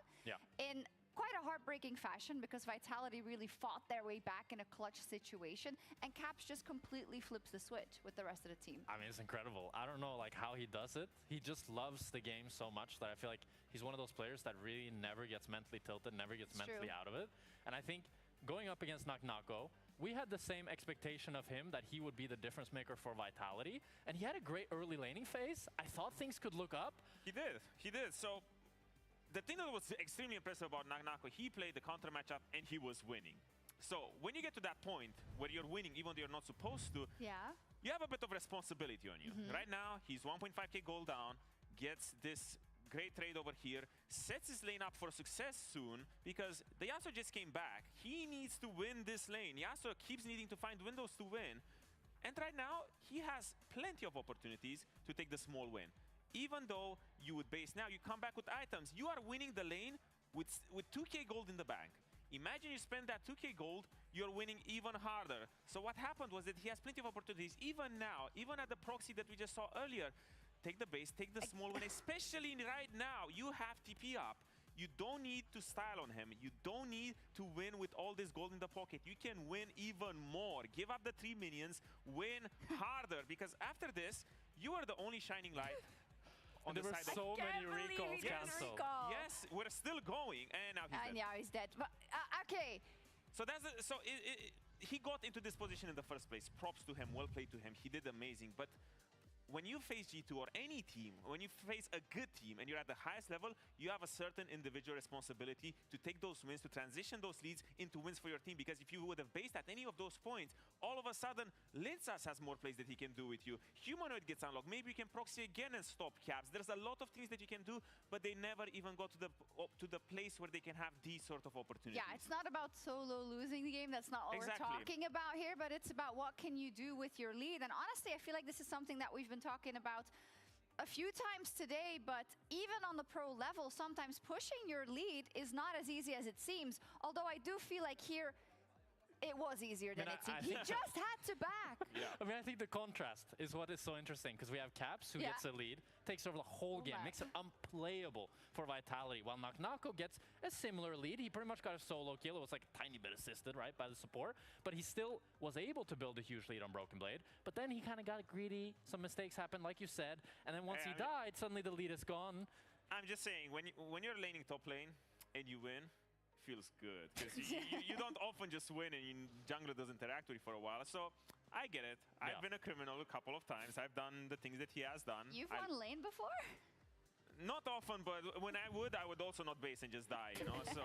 in quite a heartbreaking fashion, because Vitality really fought their way back in a clutch situation, and Caps just completely flips the switch with the rest of the team. I mean, it's incredible. I don't know like how he does it. He just loves the game so much that I feel like he's one of those players that really never gets mentally tilted, never gets mentally out of it. And I think going up against Naknako, we had the same expectation of him, that he would be the difference maker for Vitality, and he had a great early laning phase. I thought things could look up. He did. So the thing that was extremely impressive about Naknako, he played the counter matchup and he was winning. So when you get to that point where you're winning even though you're not supposed to, you have a bit of responsibility on you. Right now, he's 1.5k gold down, gets this Great trade over here. Sets his lane up for success soon because the Yasuo just came back. He needs to win this lane. Yasuo keeps needing to find windows to win. And right now, he has plenty of opportunities to take the small win. Even though you would base now, you come back with items. You are winning the lane with 2k gold in the bank. Imagine you spend that 2k gold, you're winning even harder. So what happened was that he has plenty of opportunities, even now, even at the proxy that we just saw earlier. Take the base, take the small win, especially right now. You have TP up. You don't need to style on him. You don't need to win with all this gold in the pocket. You can win even more. Give up the 3 minions, win harder, because after this, you are the only shining light. On there the were side so many recalls cancelled. Yes, we're still going, and now he's dead. Now he's dead. But, okay. So that's he got into this position in the first place. Props to him, well played to him. He did amazing. But when you face G2 or any team, when you face a good team and you're at the highest level, you have a certain individual responsibility to take those wins, to transition those leads into wins for your team. Because if you would have based at any of those points, all of a sudden, Linsas has more plays that he can do with you. Humanoid gets unlocked. Maybe you can proxy again and stop caps. There's a lot of things that you can do, but they never even got to the place where they can have these sort of opportunities. Yeah, it's not about solo losing the game. That's not what we're talking about here, but it's about what can you do with your lead. And honestly, I feel like this is something that we've been talking about a few times today, but even on the pro level, sometimes pushing your lead is not as easy as it seems. Although I do feel like here, it was easier than it seemed. He just had to back. Yeah. I mean, I think the contrast is what is so interesting, because we have Caps, who gets a lead, takes over the whole game, makes it unplayable for Vitality, while Naknako gets a similar lead. He pretty much got a solo kill. It was like a tiny bit assisted, right, by the support, but he still was able to build a huge lead on Broken Blade. But then he kind of got greedy, some mistakes happened, like you said, and then once he died, suddenly the lead is gone. I'm just saying, when you're laning top lane and you win, feels good, because you don't often just win and jungler doesn't interact with you for a while. So I get it. I've been a criminal a couple of times. I've done the things that he has done. You've won lane before? Not often, but when I would also not base and just die, you know? So,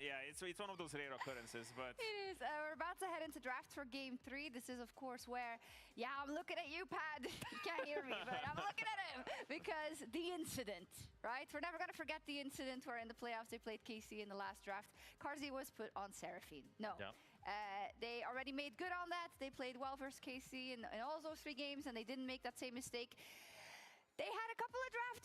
yeah, it's one of those rare occurrences, but... It is. We're about to head into draft for Game 3. This is, of course, where... Yeah, I'm looking at you, Pad. You can't hear me, but I'm looking at him. Because the incident, right? We're never going to forget the incident where in the playoffs they played KC in the last draft. Carzzy was put on Seraphine. No. Yeah. They already made good on that. They played well versus KC in all those 3 games, and they didn't make that same mistake. They had a couple of draft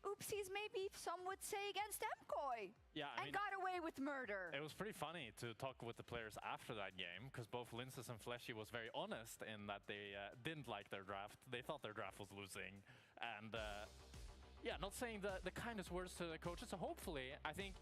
oopsies, maybe some would say, against MKOI. Yeah, I mean, got away with murder. It was pretty funny to talk with the players after that game, because both Linsas and Fleshy was very honest in that they didn't like their draft. They thought their draft was losing. And yeah, not saying the kindest words to the coaches. So hopefully, I think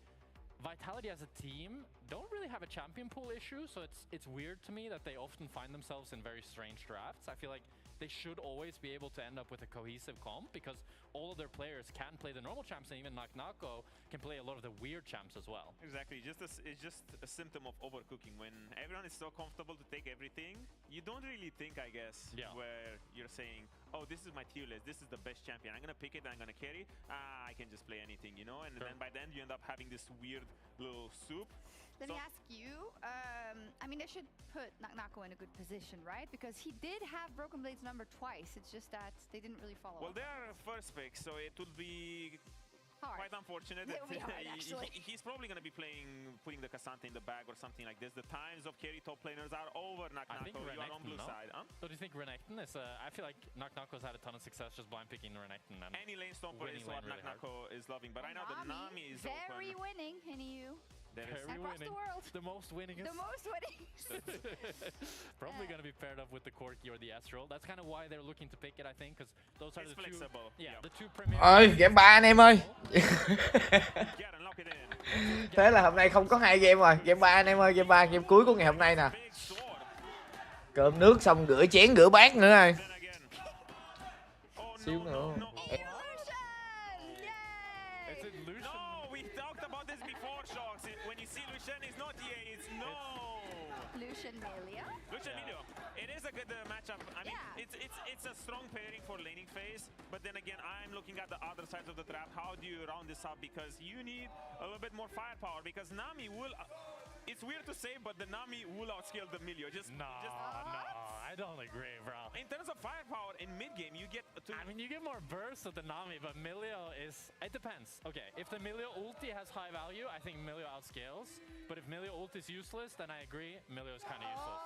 Vitality as a team don't really have a champion pool issue. So it's weird to me that they often find themselves in very strange drafts. I feel like they should always be able to end up with a cohesive comp, because all of their players can play the normal champs, and even Naknako can play a lot of the weird champs as well. Exactly. It's just a symptom of overcooking. When everyone is so comfortable to take everything, you don't really think, I guess, where you're saying, oh, this is my tier list, this is the best champion, I'm gonna pick it and I'm gonna carry. I can just play anything, you know? And then by the end you end up having this weird little soup. Let me ask you, I mean, they should put Naknako in a good position, right? Because he did have Broken Blade's number twice. It's just that they didn't really follow up. Well, they are first pick, so it would be quite unfortunate. It would be hard, actually. He's probably going to be putting the Cassante in the bag or something like this. The times of carry top laners are over, Naknako. You are on blue side. Huh? So do you think Renekton is... I feel like Naknako's had a ton of success just blind picking Renekton. And any lane stomper is what really Naknako is loving. But right now the Nami is very open. winning, NEU. Across the world. The most winningest. The most winningest. Probably going to be paired up with the Corki or the Ezreal. That's kind of why they're looking to pick it, I think, because those are the flexible. the two premier... Game 3 anh em ơi. Thế là hôm nay không có 2 game rồi. Game 3 anh em ơi, game 3, game cuối của ngày hôm nay nè. Cơm nước xong rửa chén rửa bát nữa rồi. Xíu nữa. It is a good matchup. I mean, it's a strong pairing for laning phase, but then again, I'm looking at the other sides of the draft. How do you round this up? Because you need a little bit more firepower, because Nami will it's weird to say, but the Nami will outscale the Milio. No, I don't agree, bro. In terms of firepower in mid game, you get to. I mean, you get more burst with the Nami, but Milio is. It depends. Okay, if the Milio ulti has high value, I think Milio outscales. But if Milio ulti is useless, then I agree, Milio is kind of useless.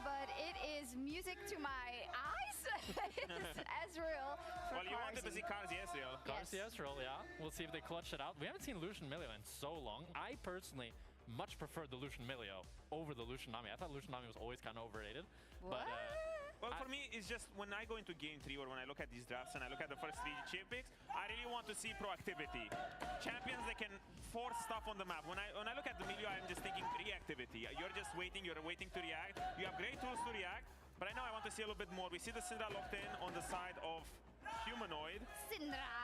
But it is music to my eyes. It's Ezreal for Well, you wanted to see Karzi Ezreal. Karzi Ezreal, yeah. We'll see if they clutch it out. We haven't seen Lucian Milio in so long. I personally much preferred the Lucian Milio over the Lucian Nami. I thought Lucian Nami was always kind of overrated. What? But, well, for me, it's just when I go into game 3 or when I look at these drafts and I look at the first 3 chip picks, I really want to see proactivity. Champions that can force stuff on the map. When I look at the Milio, I'm just thinking reactivity. You're just waiting, you're waiting to react. You have great tools to react, but right now I want to see a little bit more. We see the Syndra locked in on the side of Humanoid. Syndra.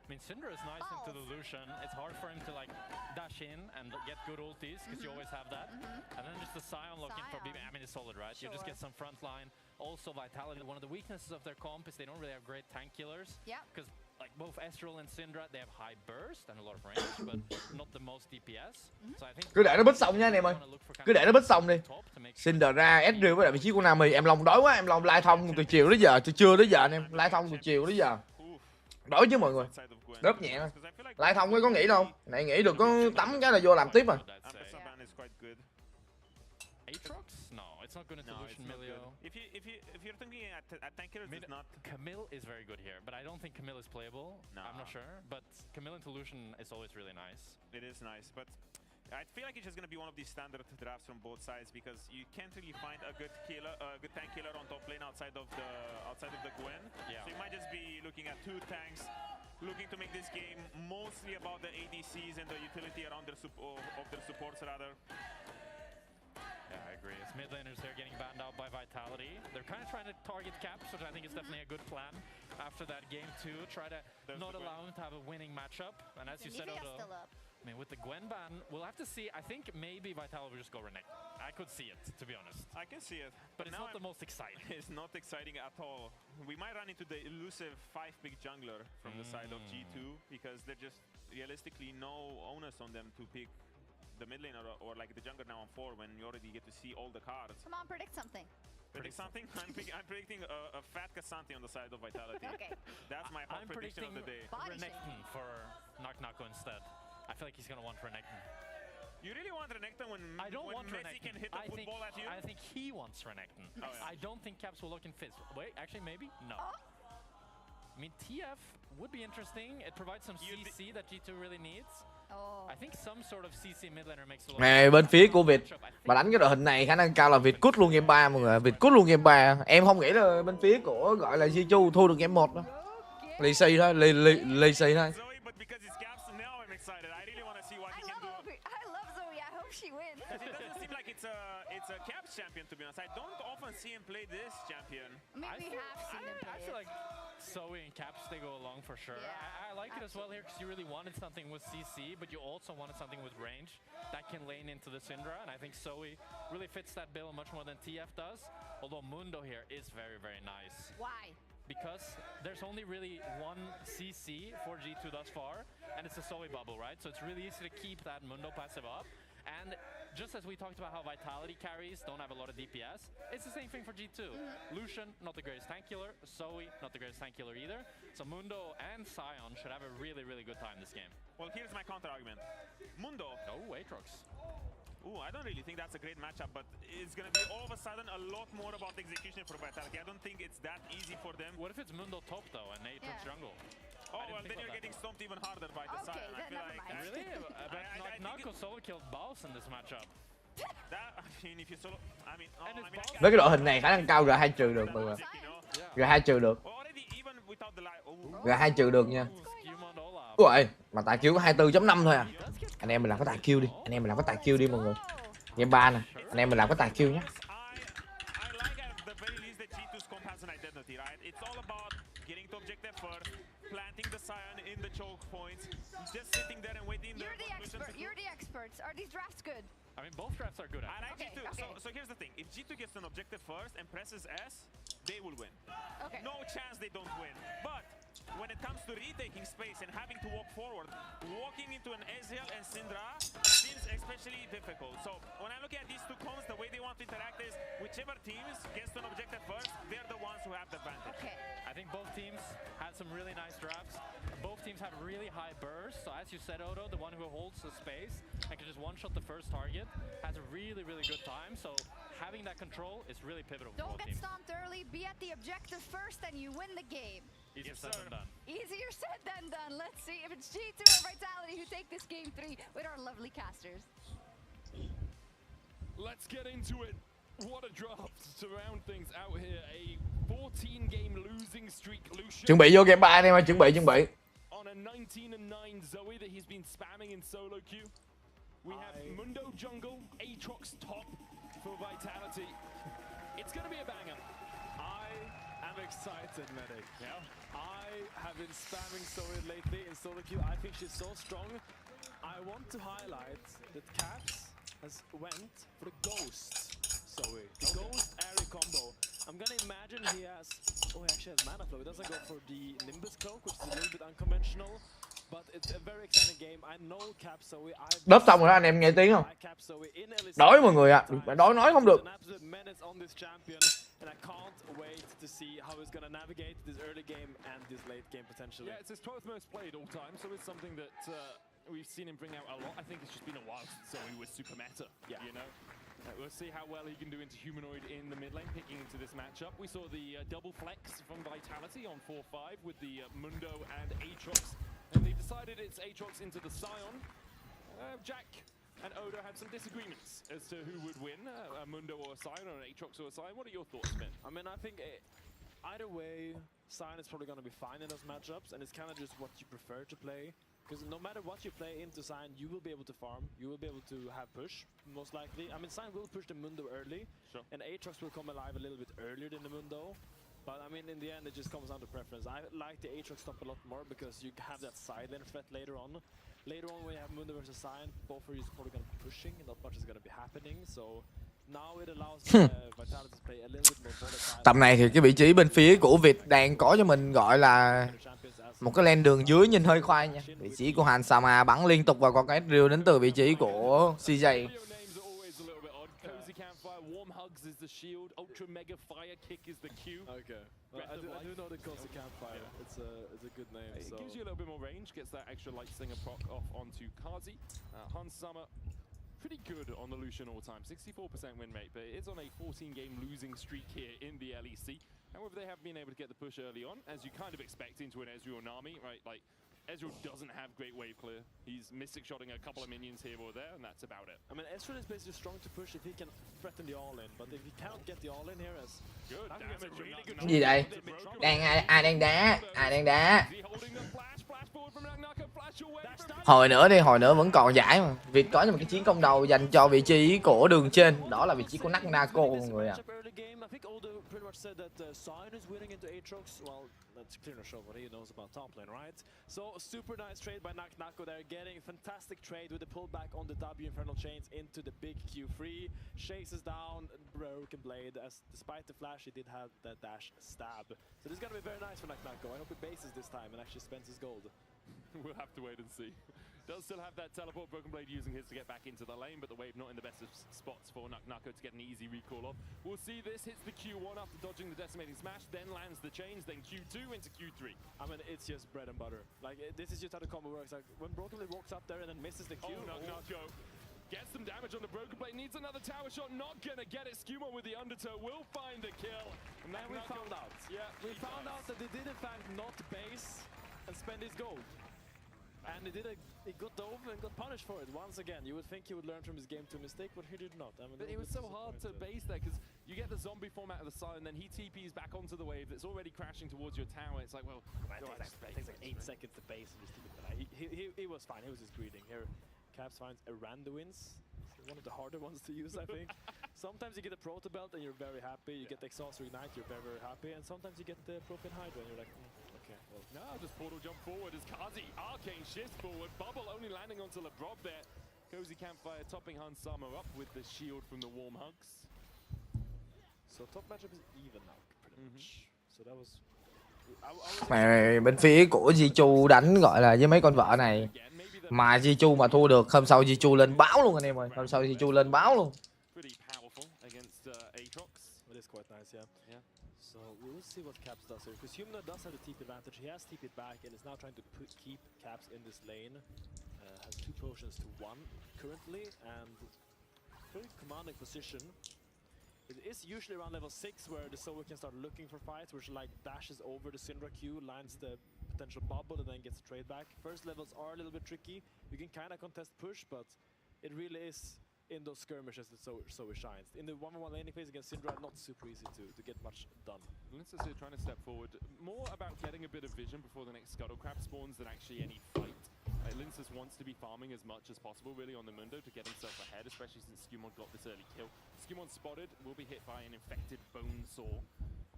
I mean, Syndra is nice into the Lucian. It's hard for him to like dash in and get good ultis because you always have that. And then just the Sion looking for BB. I mean, it's solid, right? You just get some front line. Also, Vitality. One of the weaknesses of their comp is they don't really have great tank killers. Yeah. Because like both Ezreal and Syndra, they have high burst and a lot of range, but not the most DPS. So I think Cứ để nó bích xong nha anh em ơi. Cứ để nó bích xong đi. Syndra ra Ezreal với lại vị trí của Nami. Em Long đói quá, em Long lai thông từ chiều đến giờ, từ trưa đến giờ anh em. Lai thông từ chiều đến giờ. Đói chứ mọi người. Đớp nhẹ thôi. Lai thông có nghĩ đâu. Này nghĩ được có tắm cái là vô làm tiếp à. Aatrox? No, it's not good into Lucian Milio. If you're thinking at tank killers, it's not. Camille is very good here, but I don't think Camille is playable. No. I'm not sure, but Camille into Lucian is always really nice. It is nice, but I feel like it's just gonna be one of these standard drafts from both sides because you can't really find a good killer, good tank killer on top lane outside of the Gwen. Yeah. So you might just be looking at 2 tanks, looking to make this game mostly about the ADCs and the utility around their of their supports rather. Yeah, I agree. As mid laners, they're getting banned out by Vitality. They're kind of trying to target Caps, which I think is definitely a good plan after that game too. Try to not allow him to have a winning matchup. And as you said, Odo, I mean, with the Gwen ban, we'll have to see. I think maybe Vitality will just go Renekton. I could see it, to be honest. I can see it. But it's not the most exciting. It's not exciting at all. We might run into the elusive 5-pick jungler from the side of G2 because there's just realistically no onus on them to pick the mid lane or like the jungler now on 4 when you already get to see all the cards. Come on, predict something. Predict something? I'm predicting a fat Cassante on the side of Vitality. Okay. That's my hot prediction of the day. Renekton for Knock instead. I feel like he's going to want Renekton. You really want Renekton when I don't want Messi Renekton. can hit the football at you? I think he wants Renekton. Oh, yeah. I don't think Caps will look in Fizz. Wait, actually, maybe? No. I mean, TF would be interesting. It provides some CC that G2 really needs. I think some sort of CC mid laner makes a lot Này, bên phía của Việt mà đánh cái đội hình này khả năng cao là Việt cút luôn game 3 mọi người. Việt cút luôn game 3. Em không nghĩ là bên phía của gọi là Jiu thua được game 1 đâu. Lì xì thôi, lì xì thôi. She wins. It doesn't seem like it's a Caps champion, to be honest. I don't often see him play this champion. I mean, we have seen him play I feel like Zoe and Caps, they go along for sure. Yeah, I like it as well here because you really wanted something with CC, but you also wanted something with range that can lane into the Syndra, and I think Zoe really fits that bill much more than TF does. Although Mundo here is very, very nice. Why? Because there's only really one CC for G2 thus far, and it's a Zoe bubble, right? So it's really easy to keep that Mundo passive up. And just as we talked about how Vitality carries don't have a lot of DPS, it's the same thing for G2. Lucian, not the greatest tank killer. Zoe, not the greatest tank killer either. So Mundo and Sion should have a really, really good time this game. Well, here's my counter-argument. Mundo. Oh, Aatrox. Ooh, I don't really think that's a great matchup, but it's going to be all of a sudden a lot more about execution for Vitality. I don't think it's that easy for them. What if it's Mundo top, though, and Aatrox jungle? Oh, well, then you're getting stomped even harder by the side. I feel like really? But Nako solo killed Baus in this matchup. That, I mean, if you solo, I mean, với cái đội hình này khả năng cao G2 trừ được mọi người. G2 trừ được. G2 trừ được nha. Ui, mà tài kill có 24.5 thôi à. Anh em mình làm cái tài kill đi. Anh em mình làm cái tài kill đi mọi người. Game 3 nè. Anh em mình làm cái tài kill nhé. Planting the Sion in the choke points, just sitting there and waiting. You're the experts. Are these drafts good? I mean, both drafts are good. I like G2. So here's the thing. If G2 gets an objective first and presses S, they will win. Okay. No chance they don't win. But when it comes to retaking space and having to walk forward, walking into an Ezreal and Syndra seems especially difficult. So when I look at these two combos, the way they want to interact is whichever teams gets to an objective first, they're the ones who have the advantage. Okay. I think both teams had some really nice drafts. Both teams have really high bursts. So as you said, Odo, the one who holds the space and can just one-shot the first target has a really, really good time. So having that control is really pivotal for Don't both get teams. stomped early, be at the objective first, and you win the game. Easier said than done. Easier said than done. Let's see if it's G2 or Vitality who take this game 3 with our lovely casters. Let's get into it. What a draft to round things out here. A 14-game losing streak. Lucian Chuẩn bị vô game 3 anh em ơi, chuẩn bị. on a 19-9 Zoe that he's been spamming in solo queue. We have Mundo jungle, Aatrox top for Vitality. It's going to be a banger. I am excited, Medic. Yeah. I have been spamming Zoe lately in solo queue. I think she's so strong. I want to highlight that Caps has went for the Ghost Zoe. The Ghost Airy combo. I'm gonna imagine he has... Oh, he actually has mana flow. He doesn't go for the Nimbus cloak, which is a little bit unconventional. But it's a very exciting game. I know Cap Zoe. Đớp xong rồi đó anh em nghe tiếng không? Đói mọi người ạ. Mà đói nói không được. And I can't wait to see how he's going to navigate this early game and this late game potentially. Yeah, it's his 12th most played all time, so it's something that we've seen him bring out a lot. I think it's just been a while since Zoe was super meta, you know? We'll see how well he can do into Humanoid in the mid lane, picking into this matchup. We saw the double flex from Vitality on 4-5 with the Mundo and Aatrox, and they decided it's Aatrox into the Scion. Jack and Odo had some disagreements as to who would win, a Mundo or a Scion, or an Aatrox or a Scion. What are your thoughts, Ben? I mean, I think either way, Scion is probably going to be fine in those matchups, and it's kind of just what you prefer to play. Because no matter what you play into Scion, you will be able to farm, you will be able to have push, most likely. I mean, Scion will push the Mundo early, and Aatrox will come alive a little bit earlier than the Mundo. But I mean, in the end, it just comes down to preference. I like the Aatrox top a lot more because you have that side lane threat later on. Later on, when you have Mundo versus Scion, both of you are probably going to be pushing, and not much is going to be happening. So now it allows Vitality to play a little bit more volatile. Tầm này thì cái vị trí bên phía của Việt đang có cho mình gọi là một cái lane đường dưới nhìn hơi khoai nha. Vị trí của Hansama bắn liên tục vào con cái drill đến từ vị trí của CJ. Hugs is the shield, Ultra Mega Fire Kick is the Q. Okay. Well, I do know the Cozy Campfire. It's a good name. It gives you a little bit more range, gets that extra Light Slinger proc off onto Kazi. Hansama, pretty good on the Lucian all time, 64% win rate, but it's on a 14-game losing streak here in the LEC. However, they have been able to get the push early on, as you kind of expect into an Ezreal Nami, right? Like, Ezreal doesn't have great wave clear. He's mystic-shotting a couple of minions here or there, and that's about it. I mean, Ezreal is basically strong to push if he can threaten the all-in, but if he cannot get the all-in here as... Good damage, really good. Gì đây? Ai đang đá? Ai đang đá? Hồi nữa đi, hồi nữa vẫn còn giải mà. Việt có một cái chiến công đầu dành cho vị trí của đường trên, đó là vị trí của Nako mọi người ạ. Said that Scion is winning into Aatrox. Well, that's clear to show what he knows about top lane, right? So super nice trade by Nako there, getting a fantastic trade with the pullback on the W Infernal Chains into the big Q3. Chases down Broken Blade, as despite the flash, he did have that dash stab. So this is gonna be very nice for Nako. I hope he bases this time and actually spends his gold. We'll have to wait and see. Does still have that teleport, Broken Blade using his to get back into the lane, but the wave not in the best of spots for Nako to get an easy recall off. We'll see this, hits the Q1 after dodging the decimating smash, then lands the chains, then Q2 into Q3. I mean, it's just bread and butter. Like, this is just how the combo works. Like, when Broken Blade walks up there and then misses the Q... Nako gets some damage on the Broken Blade, needs another tower shot, not gonna get it. Skuma with the undertow will find the kill. And we found out. Yeah, we found out that they did in fact not base and spend his gold. And he got dove and got punished for it once again. You would think he would learn from his game to mistake, but he did not. I mean, but it was so hard to base there because you get the zombie format of the Scion, then he TPs back onto the wave that's already crashing towards your tower. It's like, well, it takes like 8 seconds to base and just he was fine. He was just greeting. Here, Caps finds Aranduins. One of the harder ones to use, I think. Sometimes you get a Proto Belt and you're very happy. You get the Exhaust Ignite, you're very, very happy. And sometimes you get the Profane Hydra and you're like, okay, well. No, just portal jump forward as Kazi, Arcane shifts forward. Bubble only landing onto LeBrob there. Cozy Campfire topping Hansama up with the shield from the Warm Hugs. So top matchup is even now, pretty much. So that was Mà bên phía của Jichu đánh gọi là với mấy con vợ này mà Jichu mà thua được, hôm sau Jichu lên báo luôn anh em ơi, hôm sau Jichu lên báo luôn. Pretty powerful against Aatrox. It is quite nice, yeah. So we'll see what Caps does here, because Humanoid does have the TP advantage. He has TP'd back and is now trying to keep Caps in this lane. Has 2 potions to 1 currently, and very commanding position. It is usually around level 6 where the solo can start looking for fights, which like dashes over the Syndra Q, lines the potential bubble and then gets a trade back. First levels are a little bit tricky. You can kind of contest push, but it really is in those skirmishes that so shines. In the 1v1 laning phase against Syndra, not super easy to get much done. Linces here trying to step forward, more about getting a bit of vision before the next Scuttle Crab spawns than actually any fight. Linces wants to be farming as much as possible really on the Mundo to get himself ahead, especially since Skewmon got this early kill. Skewmon spotted, will be hit by an infected bone saw,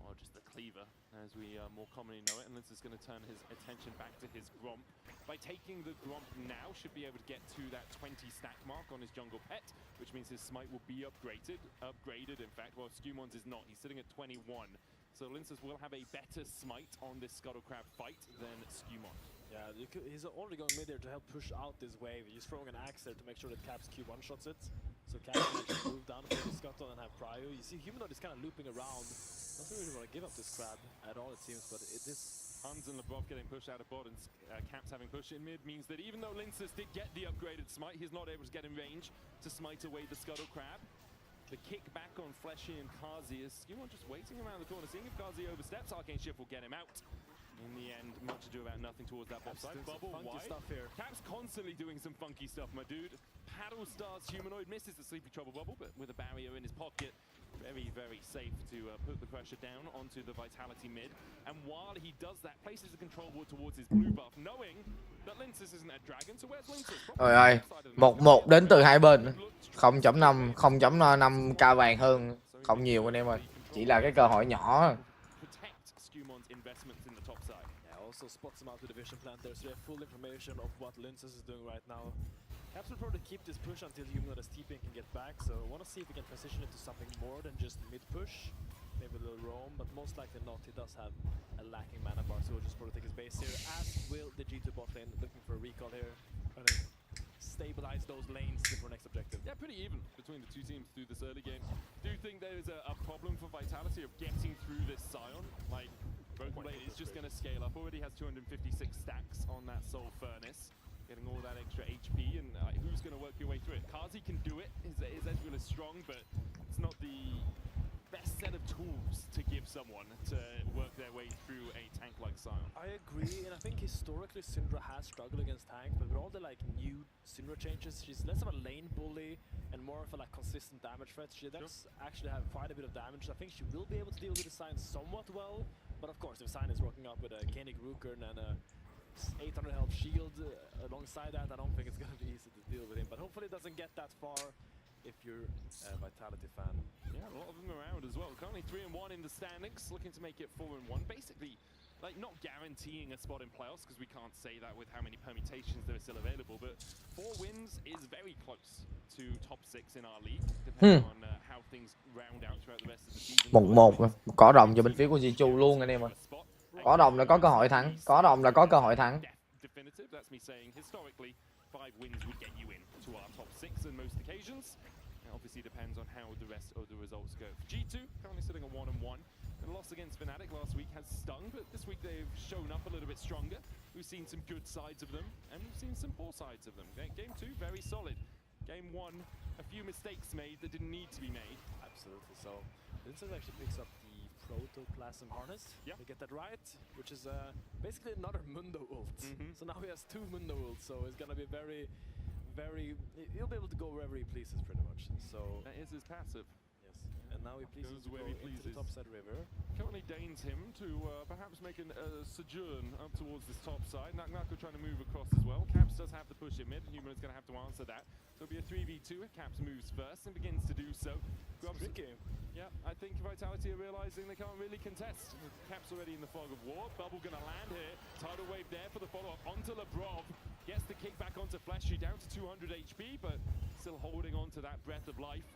or just a cleaver as we more commonly know it, and Linces is going to turn his attention back to his Gromp. By taking the Gromp now, should be able to get to that 20 stack mark on his jungle pet, which means his smite will be upgraded in fact, while Skewmon's is not. He's sitting at 21. So Linces will have a better smite on this Scuttle Crab fight than Skewmon. Yeah, he's already going mid there to help push out this wave. He's throwing an axe there to make sure that Caps Q1 shots it. So Caps can actually move down for the Scuttle and have prio. You see Humanoid is kind of looping around. Doesn't really want to give up this crab at all, it seems, but it is... Hans and Lebrov getting pushed out of bot, and Caps having pushed in mid means that even though Linces did get the upgraded smite, he's not able to get in range to smite away the Scuttle Crab. The kick back on Fleshy and Kazi is Skewmon just waiting around the corner, seeing if Kazi oversteps. Arcane Shift will get him out. In the end, much ado about nothing towards that bot side. Bubble wide. Stuff here. Caps constantly doing some funky stuff, my dude. Paddle starts Humanoid, misses the Sleepy Trouble bubble, but with a barrier in his pocket, very, very safe to put the pressure down onto the Vitality mid. And while he does that, places the control ward towards his blue buff, knowing that Linces isn't a dragon, so where's Linces? Ôi ơi, 1-1 đến từ hai bên. 0.5, 0.5 ca vàng hơn, không nhiều anh em ơi. Chỉ là cái cơ hội nhỏ. Also spots him out with the vision plant there, so they have full information of what Linces is doing right now. Caps will probably keep this push until Humanoid as TP can get back, so I want to see if he can transition into something more than just mid-push. Maybe a little roam, but most likely not. He does have a lacking mana bar, so he'll just probably take his base here, as will the G2 bot lane, looking for a recall here. Trying to stabilize those lanes before next objective. Yeah, pretty even between the two teams through this early game. Do you think there is a problem for Vitality of getting through this Scion? Like, Broken Blade is just going to scale up. Already has 256 stacks on that Soul Furnace, getting all that extra HP, and who's going to work your way through it? Kazi can do it. His Ezreal is strong, but it's not the best set of tools to give someone to work their way through a tank like Scion. I agree, and I think historically Syndra has struggled against tanks, but with all the like new Syndra changes, she's less of a lane bully and more of a like consistent damage threat. She does actually have quite a bit of damage. I think she will be able to deal with the Sign somewhat well, but of course if Sign is working up with a Koenig Rukern and a 800 health shield alongside that, I don't think it's going to be easy to deal with him, but hopefully it doesn't get that far if you're a Vitality fan. Yeah, a lot of them around as well. Currently 3-1 in the standings, looking to make it 4-1. Basically, like not guaranteeing a spot in playoffs, because we can't say that with how many permutations that are still available, but 4 wins is very close to top 6 in our league, depending on how things round out throughout the rest of the season. 1-1, có đồng cho bên phía của Jichu luôn anh em ơi. Có đồng là có cơ hội thắng, có đồng là có cơ hội thắng. Definitive, that's me saying historically 5 wins would get you in to our top 6 in most occasions. It obviously depends on how the rest of the results go. G2 currently sitting at 1-1. The loss against Fnatic last week has stung, but this week they've shown up a little bit stronger. We've seen some good sides of them, and we've seen some poor sides of them. Game 2, very solid. Game 1, a few mistakes made that didn't need to be made. Absolutely. So Linces actually picks up the Protoplasm Harness. Yeah. They get that right, which is basically another Mundo ult. So now he has 2 Mundo ults, so it's gonna be very, he'll be able to go wherever he pleases pretty much. So that is his passive. Yes, and now he pleases where he pleases. into the topside river. Currently deigns him to perhaps make a sojourn up towards this top side. Naknako trying to move across as well. Caps does have to push it mid. Human is going to have to answer that. So it'll be a 3v2 if Caps moves first and begins to do so. Tricky. Yeah, I think Vitality are realizing they can't really contest. Caps already in the fog of war. Bubble going to land here. Tidal wave there for the follow-up onto Lebrov. Gets the kick back onto Fleshy, down to 200 HP, but still holding on to that breath of life.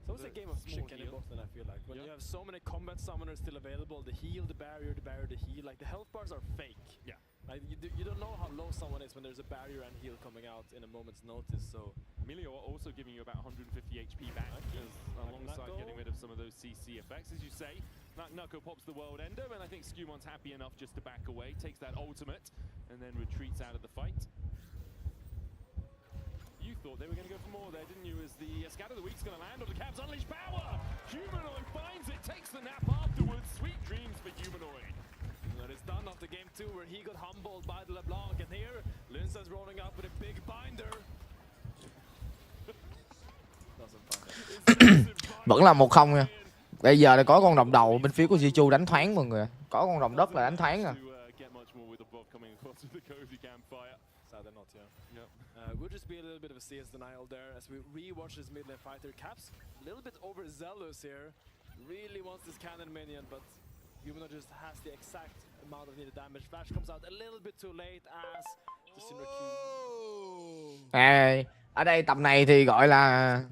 So it's a game of chicken in Boston, I feel like. When you have so many combat summoners still available, the heal, the barrier, the heal, like the health bars are fake. Yeah. Like you don't know how low someone is when there's a barrier and heal coming out in a moment's notice, so... Emilio are also giving you about 150 HP back, alongside getting rid of some of those CC effects. As you say, Nucko pops the World Ender, and I think Skumon's happy enough just to back away, takes that ultimate, and then retreats out of the fight. You thought they were going to go for more there, didn't you? As the Scatter of the Week's going to land on the Cavs, Unleash Power! Humanoid finds it, takes the nap afterwards. Sweet dreams for Humanoid. And it's done after game 2 where he got humbled by the LeBlanc, and here Linsa's rolling up with a big binder. Vẫn là 1-0 nha. Bây giờ là có con rồng đầu bên phía của Jichu đánh thoáng mọi người. Có con rồng đất là đánh thoáng à. Would just be a little bit of a CS denial there as we rewatch this mid lane fighter. Caps a little bit overzealous here. Really wants this cannon minion, but Humanoid just has the exact amount of needed damage. Flash comes out a little bit too late as the Cinder À, ở đây tập này thì gọi là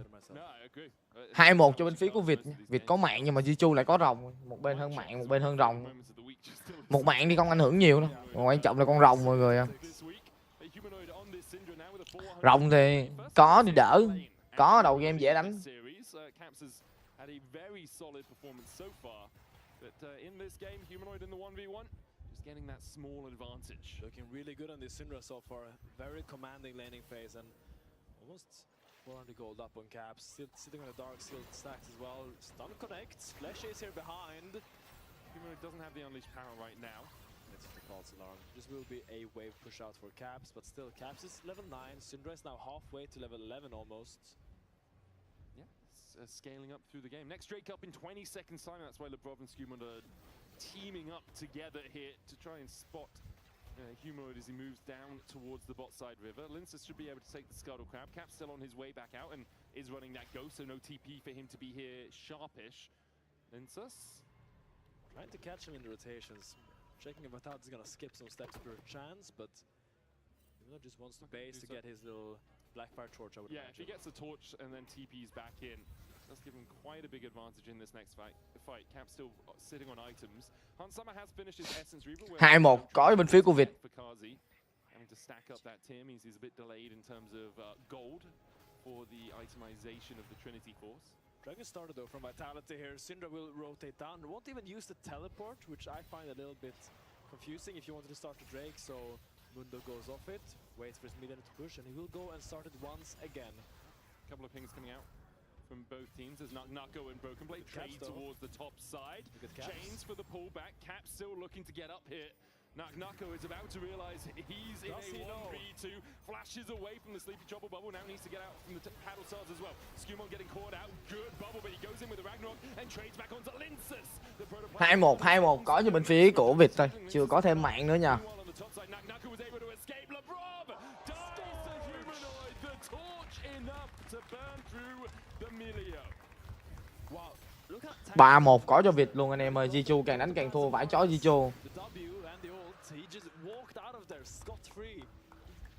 2-1 cho bên phía của Việt. Việt có mạng nhưng mà Jichu lại có rồng. Một bên hơn mạng, một bên hơn rồng. Một mạng thì không ảnh hưởng nhiều đâu. Còn quan trọng là con rồng mọi người. Rồng thì có thì đỡ. Có đầu game dễ đánh. Getting that small advantage. Looking really good on this Syndra so far. Very commanding laning phase and almost 400 gold up on Caps. Sitting on a dark shield stacks as well. Stun connects. Flash is here behind. Humanoid doesn't have the unleashed power right now. It's the false alarm. This will be a wave push out for Caps, but still Caps is level 9. Syndra is now halfway to level 11 almost. Yeah, it's scaling up through the game. Next Drake up in 20 seconds time. That's why Lebrov and Skumund are teaming up together here to try and spot Humanoid as he moves down towards the bot side river. Linsa should be able to take the Scuttle Crab. Cap's still on his way back out and is running that ghost, so no TP for him to be here sharpish. Linsa's trying to catch him in the rotations. Checking if Vatat is gonna skip some steps per chance, but Humanoid just wants to base to get his little Blackfire torch, I would imagine. If he gets a torch and then TP's back in, does give him quite a big advantage in this next fight. Cap still sitting on items. Hansama has finished his Essence Reaver. 2-1 có bên phía của Việt. Having to stack up that tier means he's a bit delayed in terms of gold for the itemization of the Trinity Force. Dragon started though from Vitality here. Syndra will rotate down. Won't even use the teleport, which I find a little bit confusing if you wanted to start the Drake. So Mundo goes off it, waits for his minion to push, and he will go and start it once again. A couple of pings coming out from both teams as Nucko and Broken Blade trade towards the top side. Chains for the pullback. Cap still looking to get up here. Nucko is about to realize he's in a 1v2. Flashes away from the Sleepy Trouble bubble. Now needs to get out from the paddle stars as well. Skumon getting caught out. Good bubble, but he goes in with the Ragnarok and trades back onto Linsus. 2-1 có cho bên phía của Việt thôi. Chưa có thêm mạng nữa nha. Wow, 3-1 có cho Việt luôn anh em ơi. Jichu càng đánh càng thua, vãi chó Jichu. He just walked out of there scot-free.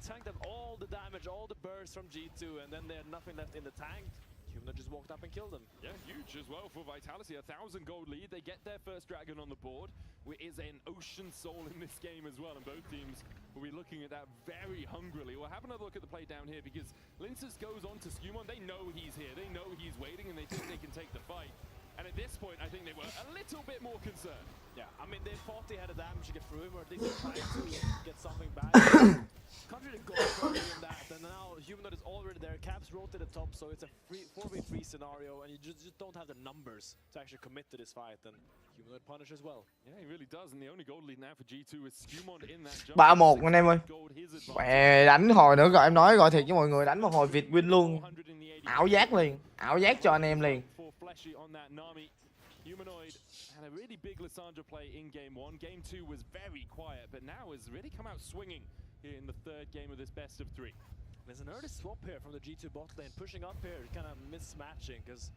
Tanked up all the damage, all the bursts from G2, and then they had nothing left in the tank. Humanoid just walked up and killed them. Yeah, huge as well for Vitality. 1,000 gold lead. They get their first dragon on the board. There is an Ocean Soul in this game as well, and both teams will be looking at that very hungrily. We'll have another look at the play down here because Linsus goes on to Skumon. They know he's here. They know he's waiting, and they think they can take the fight. And at this point, I think they were a little bit more concerned. Yeah, I mean, they thought they had a damage to get through him, or at least they're trying to get something back. Can't really go further than that, and now Humanoid is already there. Caps rotate the top, so it's a 4v3 scenario, and you just don't have the numbers to actually commit to this fight, and Humanoid punish as well. Yeah, he really does, and the only gold lead now for G2 is Skumon in that jump. 3-1 anh em ơi. Mẹ, đánh hồi nữa rồi, em nói gọi thiệt với mọi người, đánh một hồi Việt win luôn. Ảo giác liền, ảo giác cho anh em liền. Humanoid had a really big Lissandra play in game 1. Game 2 was very quiet, but now has really come out swinging here in the third game of this best of 3. There's an early swap here from the G2 bot lane, pushing up here, kind of mismatching, because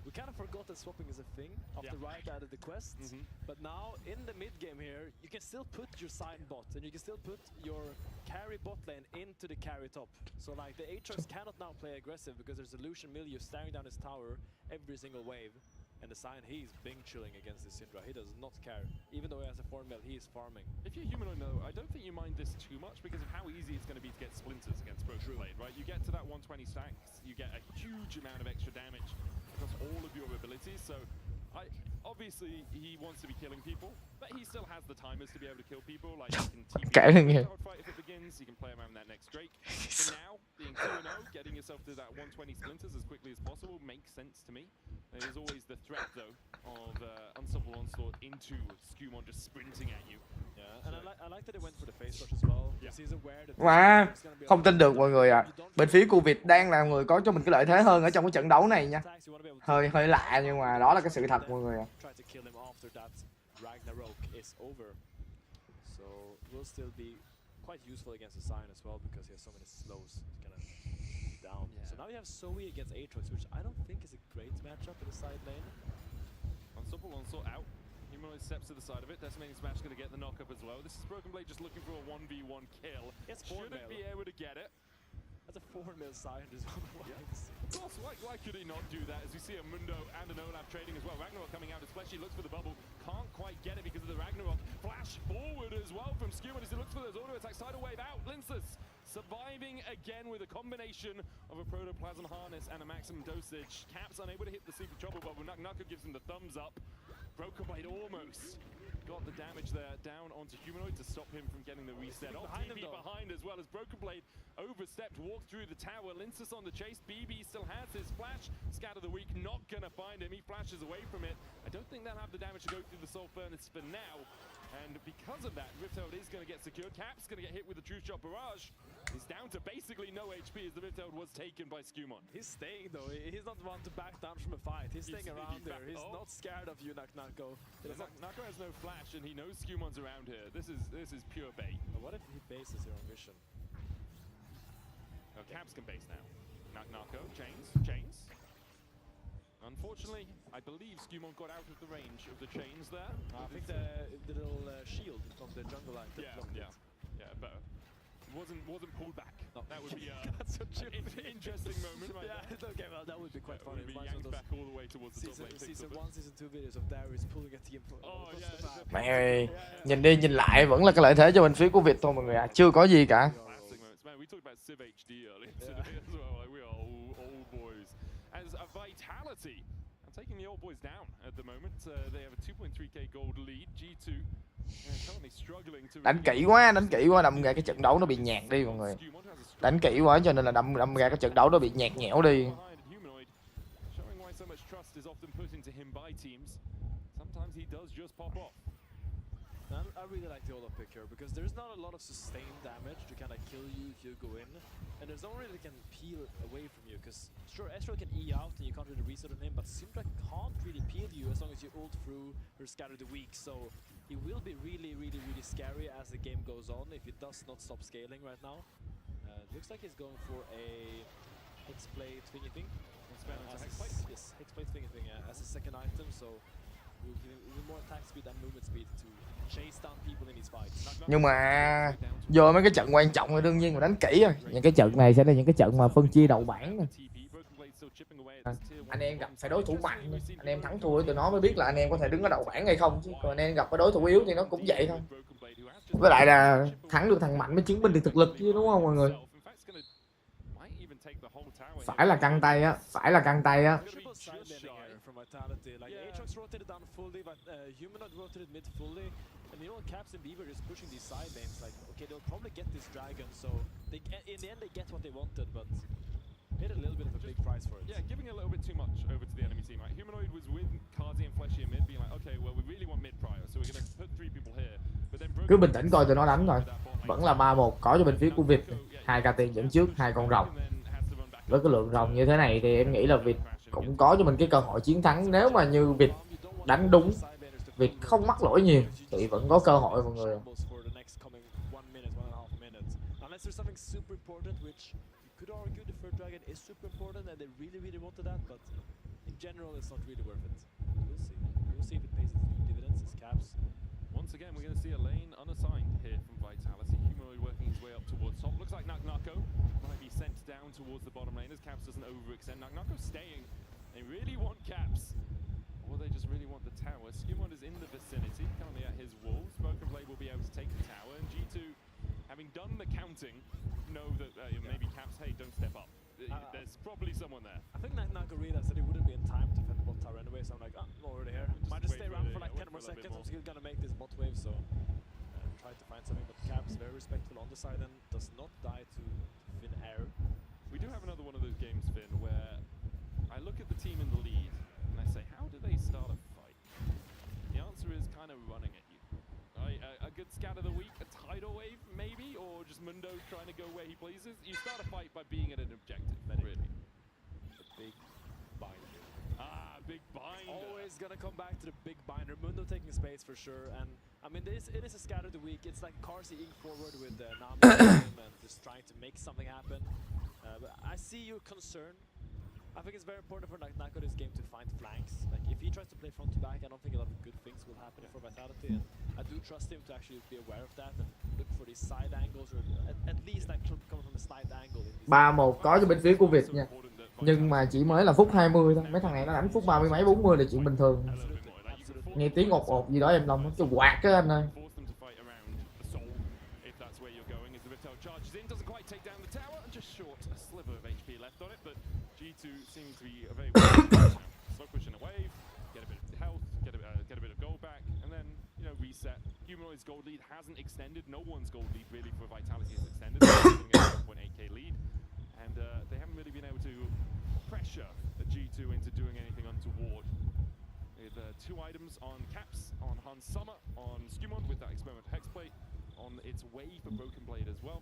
We kind of forgot that swapping is a thing after Riot added the quests, but now in the mid game here, you can still put your Sign bot and you can still put your carry bot lane into the carry top. So like the Aatrox cannot now play aggressive because there's a Lucian Milieu staring down his tower every single wave. And the Sign, he's Bing chilling against the Syndra. He does not care. Even though he has a 4-mil, he is farming. If you're Humanoid though, I don't think you mind this too much because of how easy it's going to be to get splinters against Broken Blade, right? You get to that 120 stacks, you get a huge amount of extra damage across all of your abilities, so obviously he wants to be killing people, but he still has the timers to be able to kill people, like you can TP fight if it begins, you can play around that next Drake. For now, being 2-0, getting yourself to that 120 splinters as quickly as possible makes sense to me. There's always the threat though of Unstoppable Onslaught into Skumon just sprinting at you. Yeah, and I like that they went for the face rush as well. He's aware that Wow, không tin được mọi người ạ. Bên phía của Việt đang là người có cho mình cái lợi thế hơn ở trong cái trận đấu này nha. Hơi lạ nhưng mà đó là cái sự thật mọi người ạ. So will still be quite useful against the Sign as well because he has so many slows kind of down. So now we have Zoe against Aatrox, which I don't think is a great matchup in the side lane. Unstoppable Onslaught out. Humanoid steps to the side of it. Decimating Smash going to get the knock up as well. This is Broken Blade just looking for a 1v1 kill. Shouldn't be able to get it. That's a 4-mil Sign as well. Of course, why could he not do that? As we see a Mundo and an Olaf trading as well. Ragnarok coming out as Fleshy looks for the bubble. Can't quite get it because of the Ragnarok. Flash forward as well from Skumon as he looks for those auto attacks. Tidal Wave out. Linsus surviving again with a combination of a Protoplasm Harness and a maximum dosage. Caps unable to hit the Secret Trouble Bubble. Naka gives him the thumbs up. Broken Blade almost got the damage there down onto Humanoid to stop him from getting the reset. Behind as well as Broken Blade overstepped, walked through the tower. Linsus on the chase. BB still has his flash. Scatter the Weak not gonna find him. He flashes away from it. I don't think they'll have the damage to go through the Soul Furnace for now. And because of that, Rifthold is going to get secured. Cap's going to get hit with the Truth Shot Barrage. He's down to basically no HP as the Rifthold was taken by Skumon. He's staying though. He's not one to back down from a fight. He's staying around there. He's not scared of you, Nako. Nako has no flash and he knows Skumon's around here. This is pure bait. But what if he bases here on Vision? Oh, Caps can base now. Nako, chains. Unfortunately, I believe Skumon got out of the range of the chains there. I think the little shield from the jungle line. Yeah, but wasn't pulled back. No. That would be That's such an interesting moment, right? Okay, well that would be quite funny. Would be yanked back all the way towards the top lane. Season 1, Season 2 videos of Darius pulling a team from Mẹ ơi, nhìn đi nhìn lại vẫn là cái lợi thế cho bên phía của Việt thôi mọi người ạ. Chưa có gì cả. We talked about Civ HD earlier today as well. Like we are old boys. As a Vitality, I'm taking the old boys down at the moment. They have a 2.3k gold lead. G2 currently struggling to. Đánh kỹ quá, đâm ra cái trận đấu nó bị nhạt đi mọi người. Đánh kỹ quá cho nên là đâm ra cái trận đấu nó bị nhạt nhẽo đi. Showing why so much trust is often put into him by teams. Sometimes he does just pop off. I really like the Olaf pick here because there's not a lot of sustained damage to kind of kill you if you go in, and there's no really that can peel away from you because sure Ezreal can E out and you can't really reset on him, but Syndra can't really peel you as long as you ult through or scatter the weak, so he will be really scary as the game goes on if he does not stop scaling right now. Looks like he's going for a Hexblade thingy thing. Yes, Hexblade thingy thing as a second item, so we'll give him more attack speed and movement speed to chase down people in his fights. Nhưng mà vô mấy cái trận quan trọng thì đương nhiên là đánh kỹ rồi. Những cái trận này sẽ là những cái trận mà phân chia đầu bảng này. Anh em gặp phải đối thủ mạnh, anh em thắng thua tụi nó mới biết là anh em có thể đứng ở đầu bảng hay không chứ. Còn anh em gặp cái đối thủ yếu thì nó cũng vậy thôi. Với lại là thắng được thằng mạnh mới chứng minh được thực lực chứ đúng không mọi người? Phải là căng tay á, Like Aatrox rotated down fully, but Humanoid rotated mid fully, and you know Caps and Beaver is pushing these side lanes. Like, okay, they'll probably get this dragon, so they in the end they get what they wanted, but paid a little bit of a big price for it. Yeah, giving a little bit too much over to the enemy team. Right, Humanoid was with Cardi and Fleshy in mid, being like, okay, well we really want mid prior, so we're gonna put 3 people here. But then cứ bình tĩnh coi tụi nó đánh rồi. Vẫn là 3-1 có cho bên phía của Việt. 2 KT dẫn trước, 2 con rồng. Với cái lượng rồng như thế này thì em nghĩ là Việt cũng có cho mình cái cơ hội chiến thắng nếu mà như Việt đánh đúng, Việt không mắc lỗi nhiều thì vẫn có cơ hội mọi người. in general, it's not really worth it. We'll see. We'll see if it pays its dividends, its caps. Once again, we're going to see a lane unassigned here from Vitality. Humanoid working his way up towards top. Looks like Naknako might be sent down towards the bottom lane as Caps doesn't overextend. Naknako's staying. They really want Caps. Or they just really want the tower. Skimon is in the vicinity, currently at his walls. Broken Blade will be able to take the tower. And G2, having done the counting, know that maybe Caps, hey, don't step up. There's probably someone there. I think Naknako realized that he wouldn't be in time to defend the bot tower anyway, so I'm like, I'm already here. Might just stay around for like 10 more seconds. I'm still gonna make this bot wave, so try to find something. But Caps, very respectful on the side and does not die to thin air. We do have another one of those games, Finn, where I look at the team in the lead and I say, how do they start a fight? The answer is kind of running at you. A good scat of the week, a tidal wave maybe, or just Mundo trying to go where he pleases. You start a fight by being at an objective, really. The big binder. Big binder. Always gonna come back to the big binder. Mundo taking space for sure, and I mean it is a scat of the week. It's like Carsey in forward with Nami and just trying to make something happen. But I see your concern. I think it's very important for Naknako this game to find flanks. Like if he tries to play front to back, I don't think a lot of good things will happen for Vitality. And I do trust him to actually be aware of that and look for these side angles or at least like come from a slight angle. 3-1 có cho bên phía của Việt nha. Nhưng mà chỉ mới là phút 20 thôi. Mấy thằng này nó đánh phút 30 mấy 40 là chuyện bình thường. Nghe tiếng ột ột gì đó em lòng nó quạt á anh ơi. G2 seems to be a very well slow push in a wave, get a bit of health, get a bit of gold back, and then reset. Humanoid's gold lead hasn't extended. No one's gold lead really for Vitality has extended. They're sitting at 1.8k lead, and they haven't really been able to pressure the G2 into doing anything untoward. With 2 items on Caps, on Hans Summer, on Skimon with that experimental hex plate, on its way for Broken Blade as well,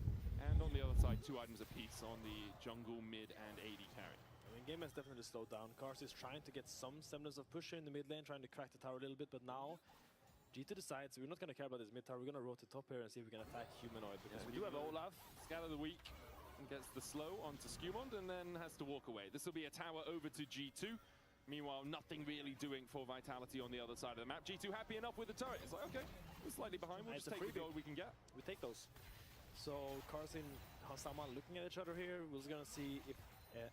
and on the other side 2 items apiece on the jungle, mid, and AD carry. Game has definitely slowed down. Cars is trying to get some semblance of push in the mid lane, trying to crack the tower a little bit, but now G2 decides we're not going to care about this mid tower. We're going to rotate top here and see if we can attack Humanoid because we do have Olaf. Scat of the week and gets the slow onto Skewmond and then has to walk away. This will be a tower over to G2. Meanwhile, nothing really doing for Vitality on the other side of the map. G2 happy enough with the turret. It's like, okay, we're slightly behind. We'll just take the gold we can get. We take those. So Cars and Hansama looking at each other here. We're just going to see if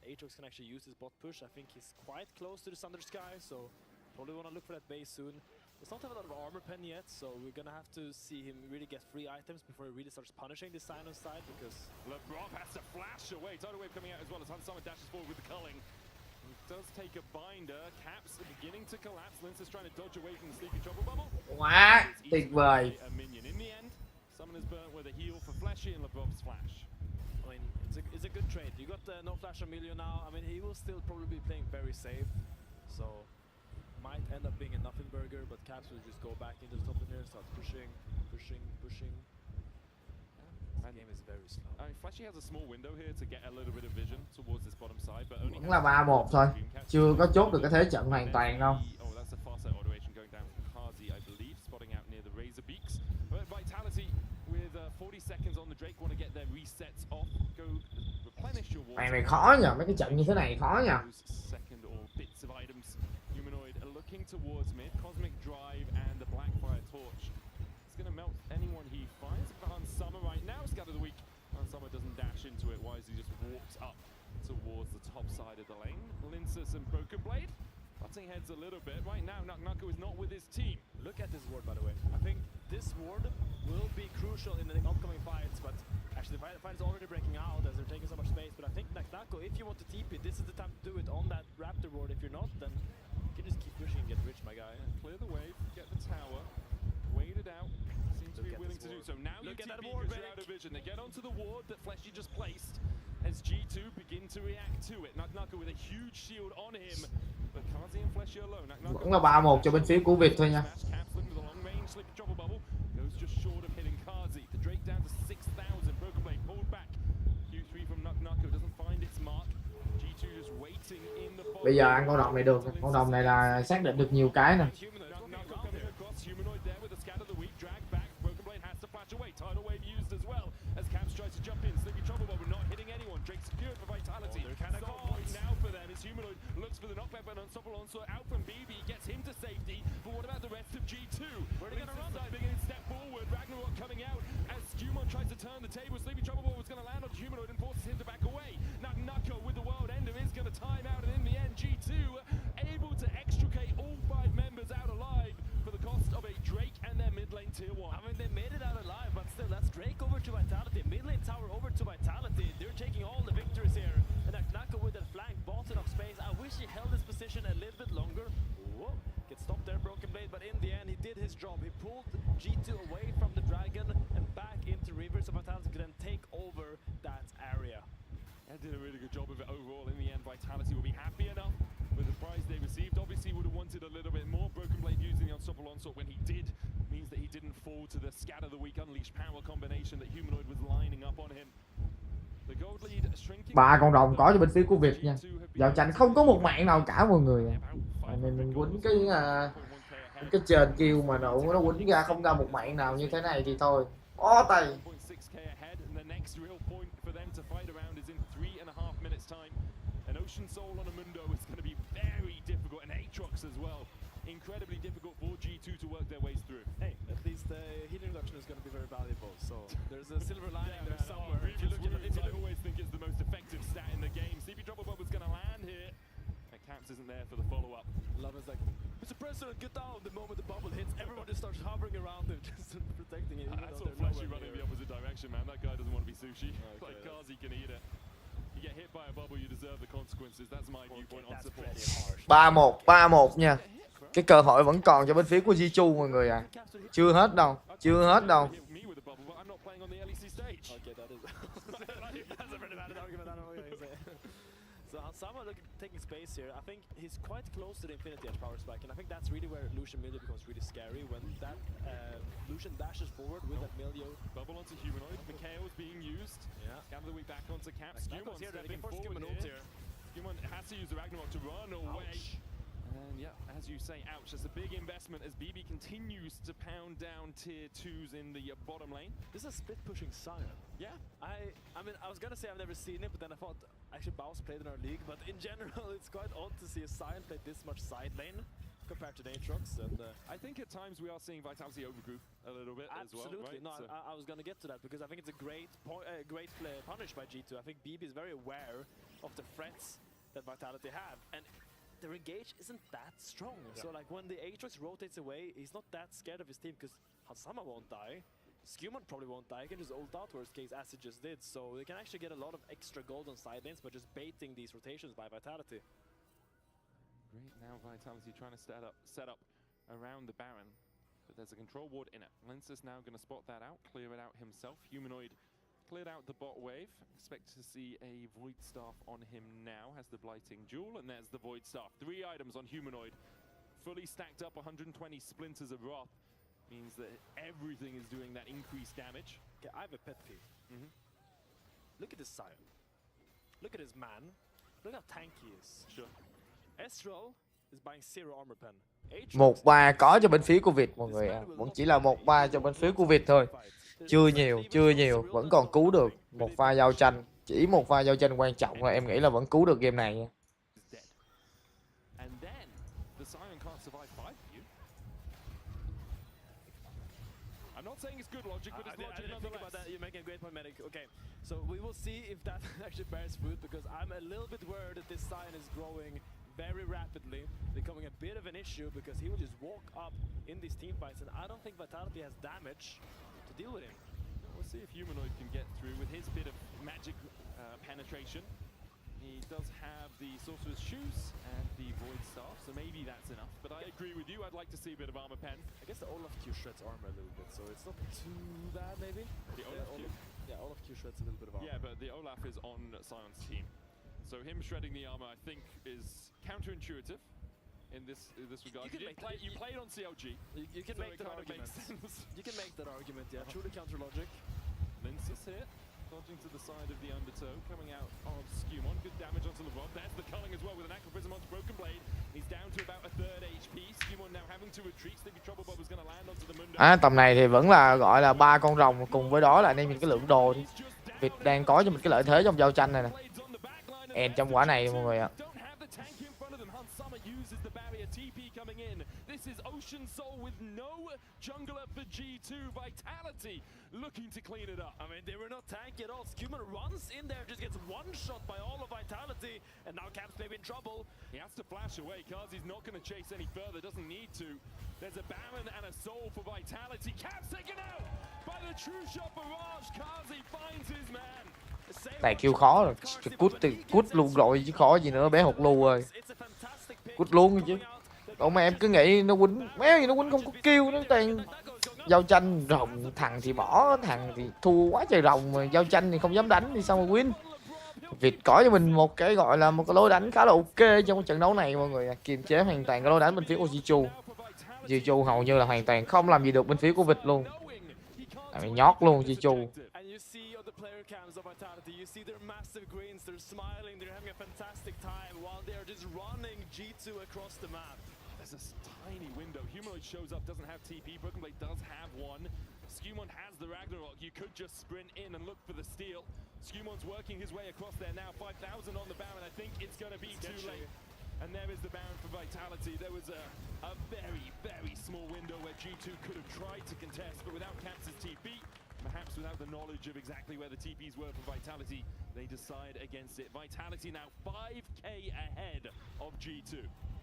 Aatrox can actually use his bot push. I think he's quite close to the Thunder Sky, so probably want to look for that base soon. Does not have a lot of armor pen yet, so we're gonna have to see him really get free items before he really starts punishing this Sinus side, because LeBron has to flash away. Tidal Wave coming out as well as Hansama dashes forward with the culling. He does take a binder. Caps are beginning to collapse. Lince's trying to dodge away from the Sleepy Trouble Bubble. Quá tuyệt vời. A minion in the end. Summoner's burnt with a heal for Flashy and LeBron's flash. I mean, it's a good trade. You got no flash on Emilio now. I mean, he will still probably be playing very safe, so might end up being a nothing burger. But Caps will just go back into the top in here, start pushing. This game is very slow. I mean, Flashy has a small window here to get a little bit of vision towards this bottom side, but only vẫn là 3-1 thôi, chưa có chốt được cái thế trận hoàn toàn đâu. Oh, that's a far side automation going down from Kazi, I believe, spotting out near the Razor Beaks. But Vitality with 40 seconds on the Drake want to get their resets off, go replenish your water. Mày khó nhờ, mấy cái trận như thế này khó nhờ. Second or bits of items. Humanoid are looking towards mid, Cosmic Drive and the Blackfire Torch. It's going to melt anyone he finds. For Hans Summer right now, Scat of the Week. Hans Summer doesn't dash into it, wisely just walks up towards the top side of the lane. Linces and Broken Blade butting heads a little bit. Right now, Naknako is not with his team. Look at this ward, by the way. I think this ward will be crucial in the upcoming fights, but actually the fight is already breaking out as they're taking so much space. But I think Naknako, if you want to TP, this is the time to do it on that Raptor ward. If you're not, then you can just keep pushing and get rich, my guy. Clear the wave, get the tower, wait it out. Seems to be willing to do so. Now you TP because you're out of vision. They get onto the ward that Fleshy just placed as G2 begin to react to it. Naknako with a huge shield on him. But Kazi and Fleshy alone. Vẫn là 3-1 cho bên phía của Việt thôi nha. Goes just short of hitting Kazi. The Drake down to 6,000. Broken Blade pulled back. Q3 from Naknako doesn't find its mark. G2 just waiting in the bottom. Bây giờ ăn con đồng này được, con đồng này là xác định được nhiều cái nè. Humanoid there with the Scat of the Week, drag back. Broken Blade has to flash away. Tidal Wave used as well as Caps tries to jump in. Sleepy Trouble Bubble not hitting anyone. Drake secured for Vitality. Solid now for them as Humanoid looks for the knockback, but unstoppable onslaught out from BB, gets him to safety, but what about the rest of G2? Where are they gonna run? Beginning to step forward, Ragnarok coming out as Skumon tries to turn the table. Sleepy Trouble was gonna land on Humanoid and forces him to back away. Now Nucko with the World Ender is gonna time out, and in the end G2 able to extricate all 5 members out alive for the cost of a Drake and their mid lane tier 1. I mean, they made it out alive, but still, that's Drake over to Vitality, mid lane tower over to Vitality. They're taking all the victories here. And Nako with that flank, bought enough space. I wish he held his position a little bit longer. Whoa, gets stopped there, Broken Blade, but in the end, he did his job. He pulled G2 away from the Dragon and back into River, so Vitality could then take over that area. They did a really good job of it overall. In the end, Vitality will be happy enough with the prize they received. Obviously, would have wanted a little bit more. Broken Blade using the unstoppable onslaught when he did means that he didn't fall to the scatter the weak unleash power combination that Humanoid was lining up on him. The gold lead shrinking. 3 con rồng có cho bên phía của Việt nha. Giao tranh không có một mạng nào cả mọi người. Mình quýnh cái trên kêu mà nó quýnh ra không ra một mạng nào như thế này thì thôi. Ó tay. Ocean Soul on a Mundo is going to be very difficult, and Aatrox as well. Incredibly difficult for G2 to work their ways through. Hey, at least the healing reduction is going to be very valuable, so there's a silver lining there somewhere. If you look at I always think it's the most effective stat in the game. Sleepy Trouble Bubble is going to land here. And Caps isn't there for the follow-up. Love is like, Mr. President, get down! The moment the bubble hits, everyone just starts hovering around him, just protecting it. I saw Flashy running the opposite direction, man. That guy doesn't want to be sushi. Okay, like Kazi can eat it. You get hit by a bubble, you deserve the consequences. That's my viewpoint on support. 3-1 nha. Cái cơ hội vẫn còn cho bên phía của Jichu mọi người à. Chưa hết đâu, chưa hết đâu. So Hansama taking space here. I think he's quite close to the Infinity Edge power spike, and I think that's really where Lucian Milio becomes really scary when that Lucian dashes forward with that Milio. Bubble onto Humanoid. Mikhail's being used. Yeah. Scatter the week back onto Cap. Skumon stepping forward here. Skumon has to use the Ragnarok to run away. Ouch. And yeah, as you say, ouch. That's a big investment as BB continues to pound down tier 2s in the bottom lane. This is a split pushing Sion. Yeah. I mean, I was gonna say I've never seen it, but then I thought actually Baus played in our league. But in general, it's quite odd to see a Sion play this much side lane compared to the Aatrox. And I think at times we are seeing Vitality overgroup a little bit as well. Absolutely. Right? No, so I was gonna get to that because I think it's a great play punish by G2. I think BB is very aware of the threats that Vitality have, and their engage isn't that strong. Yeah. So like when the Aatrox rotates away, he's not that scared of his team because Hansama won't die. Skumon probably won't die. He can just ult out worst case as he just did. So they can actually get a lot of extra gold on side lanes by just baiting these rotations by Vitality. Great, now Vitality trying to set up around the Baron, but there's a control ward in it. Lensis now going to spot that out, clear it out himself. Humanoid cleared out the bot wave. Expect to see a Void Staff on him now. Has the Blighting Jewel, and there's the Void Staff. 3 items on Humanoid. Fully stacked up, 120 Splinters of Wrath. Means that everything is doing that increased damage. Okay, I have a pet peeve. Look at this Sion. Look at his man. Look how tanky he is. Sure. Ezreal is buying 0 armor pen. 1-3 có cho bên phía của Việt mọi người ạ. Vẫn chỉ là 1-3 cho bên phía của Việt thôi. Chưa nhiều, vẫn còn cứu được. Một pha giao tranh, chỉ một pha giao tranh quan trọng là em nghĩ là vẫn cứu được game này nha. Saying it's good logic, but it's logic I didn't think about that. You're making a great point, Medic. Okay, so we will see if that actually bears fruit, because I'm a little bit worried that this Sion is growing very rapidly, becoming a bit of an issue, because he will just walk up in these team fights, and I don't think Vitality has damage to deal with him. We'll see if Humanoid can get through with his bit of magic penetration. He does have the Sorcerer's Shoes and the Void Staff, so maybe that's enough. But I agree with you, I'd like to see a bit of armor pen. I guess the Olaf Q shreds armor a little bit, so it's not too bad maybe. The Olaf Q? Yeah, Olaf Q shreds a little bit of armor. Yeah, but the Olaf is on Sion's team. So him shredding the armor, I think, is counterintuitive in this regard. You played on CLG. You can make that argument. You can make that argument, yeah. Truly counter logic. Linsis here. Dodging to the side of the undertow, coming out of Skumon. Good damage onto the rod. There's the culling as well with an Acroprism onto Broken Blade. He's down to about a third HP. Skumon now having to retreat. Sleepy Trouble Bob was going to land onto the Mundo. Tầm này thì vẫn là gọi là 3 con rồng, cùng với đó là anh em nhìn cái lượng đồ đi. Việt đang có cho mình cái lợi thế trong giao tranh này nè. End trong quả này mọi người ạ. This is Ocean Soul with no jungler for G2. Vitality looking to clean it up. I mean, they were not tanky at all. Skewman runs in there, just gets one shot by all of Vitality, and now Caps may be in trouble. He has to flash away. Kazi's not going to chase any further, doesn't need to. There's a Baron and a Soul for Vitality. Caps taken out by the true shot barrage. Kazi finds his man. Tài kêu khó rồi, cút luôn rồi chứ khó gì nữa, bé hột lù ơi. Cút luôn rồi chứ. Cậu mà em cứ nghĩ nó quýnh, méo gì nó quýnh không có kêu, nó toàn giao tranh rồng, thằng thì bỏ, thằng thì thua quá trời rồng, mà giao tranh thì không dám đánh thì sao mà win. Việt có cho mình một cái gọi là một cái lối đánh khá là ok trong trận đấu này mọi người, kiềm chế hoàn toàn cái lối đánh bên phía của Jichu. Jichu hầu như là hoàn toàn không làm gì được bên phía của Việt luôn. Tại vì nhót luôn Jichu. Cams of Vitality, you see their massive greens, they're smiling, they're having a fantastic time while they're just running G2 across the map. There's a tiny window. Humanoid shows up, doesn't have TP. Broken Blade does have one. Skewmon has the Ragnarok. You could just sprint in and look for the steal. Skewmon's working his way across there now. 5,000 on the Baron. I think it's going to be too late. And there is the Baron for Vitality. There was a very, very small window where G2 could have tried to contest, but without Caps' TP, perhaps without the knowledge of exactly where the TPs were for Vitality, they decide against it. Vitality now 5k ahead of G2.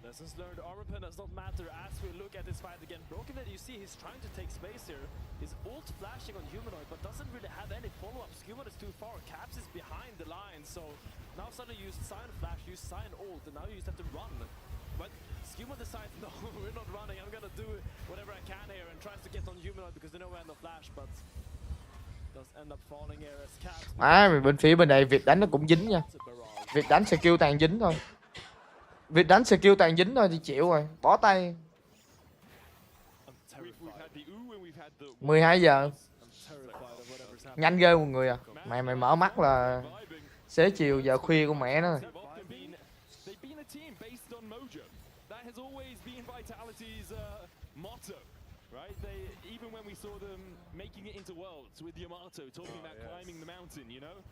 Lessons learned, armor pen does not matter as we look at this fight again. Broken Blade, you see he's trying to take space here. His ult flashing on Humanoid, but doesn't really have any follow-up. Skewman is too far, Caps is behind the line, so now suddenly use Sign Flash, use Sign ult, and now you just have to run. But Skewman decides, no, we're not running, I'm gonna do whatever I can here, and tries to get on Humanoid because they know we have no flash, but does end up falling here as Caps. Bên phía bên đây Việt đánh nó cũng dính nha. Việt đánh skill tàn dính thôi. Việt đánh skill tàn dính thôi thì chịu rồi, bó tay. 12 giờ. Nhanh ghê mọi người à. Mày mở mắt là xế chiều giờ khuya của mẹ nó rồi. Right? Even when we saw them making it into Worlds with Yamato, talking about climbing the mountain, you know?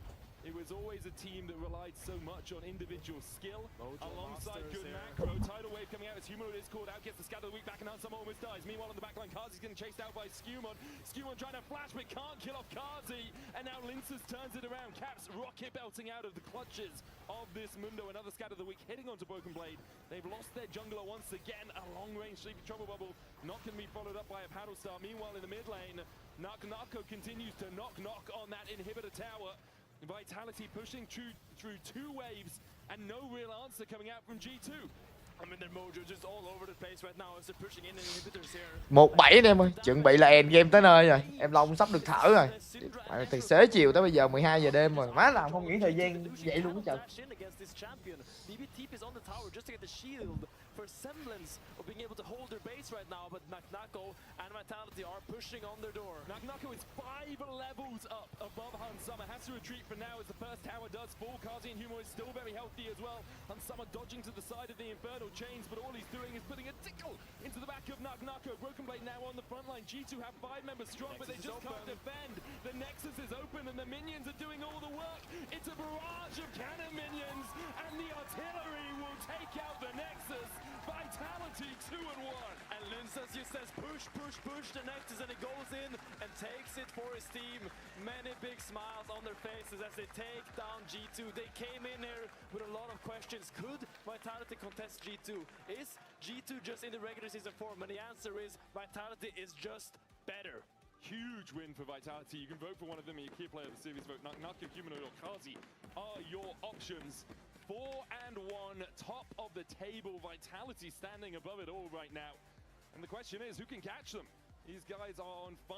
It was always a team that relied so much on individual skill alongside good macro. Tidal wave coming out as Humanoid is called out, gets the scatter of the week back, and Hansama almost dies. Meanwhile, on the backline, Kazi's getting chased out by Skewmon. Skewmon trying to flash, but can't kill off Kazi. And now Linces turns it around. Caps rocket belting out of the clutches of this Mundo. Another scatter of the week hitting onto Broken Blade. They've lost their jungler once again. A long-range Sleepy Trouble Bubble not going to be followed up by a Paddle Star. Meanwhile, in the mid lane, Nako continues to knock on that inhibitor tower. Vitality pushing through two waves and no real answer coming out from G2. I mean, their mojo just all over the place right now as they're pushing in inhibitors here. 1-7 anh em ơi, chuẩn bị là end game tới nơi rồi. Em Long sắp được thở rồi. Từ xế chiều tới bây giờ 12 giờ đêm rồi. Má làm không nghĩ thời gian vậy luôn á trời. For semblance of being able to hold their base right now, but Nako and Vitality are pushing on their door. Nako is 5 levels up above Hansama, has to retreat for now as the first tower does fall. Kazi and Humo is still very healthy as well. Hansama dodging to the side of the Infernal Chains, but all he's doing is putting a tickle into the back of Nako. Broken Blade now on the front line. G2 have 5 members strong, but they just can't defend. The Nexus is open and the minions are doing all the work. It's a barrage of cannon minions, and the artillery will take out the Nexus. Vitality 2-1. And Linces just says push the Nexus, and he goes in and takes it for his team. Many big smiles on their faces as they take down G2. They came in here with a lot of questions. Could Vitality contest G2? Is G2 just in the regular season form? And the answer is Vitality is just better. Huge win for Vitality. You can vote for one of them in your key player of the series vote. Nako, Humanoid or Kazi are your options. 4-1, top of the table. Vitality standing above it all right now. And the question is, who can catch them? These guys are on fire.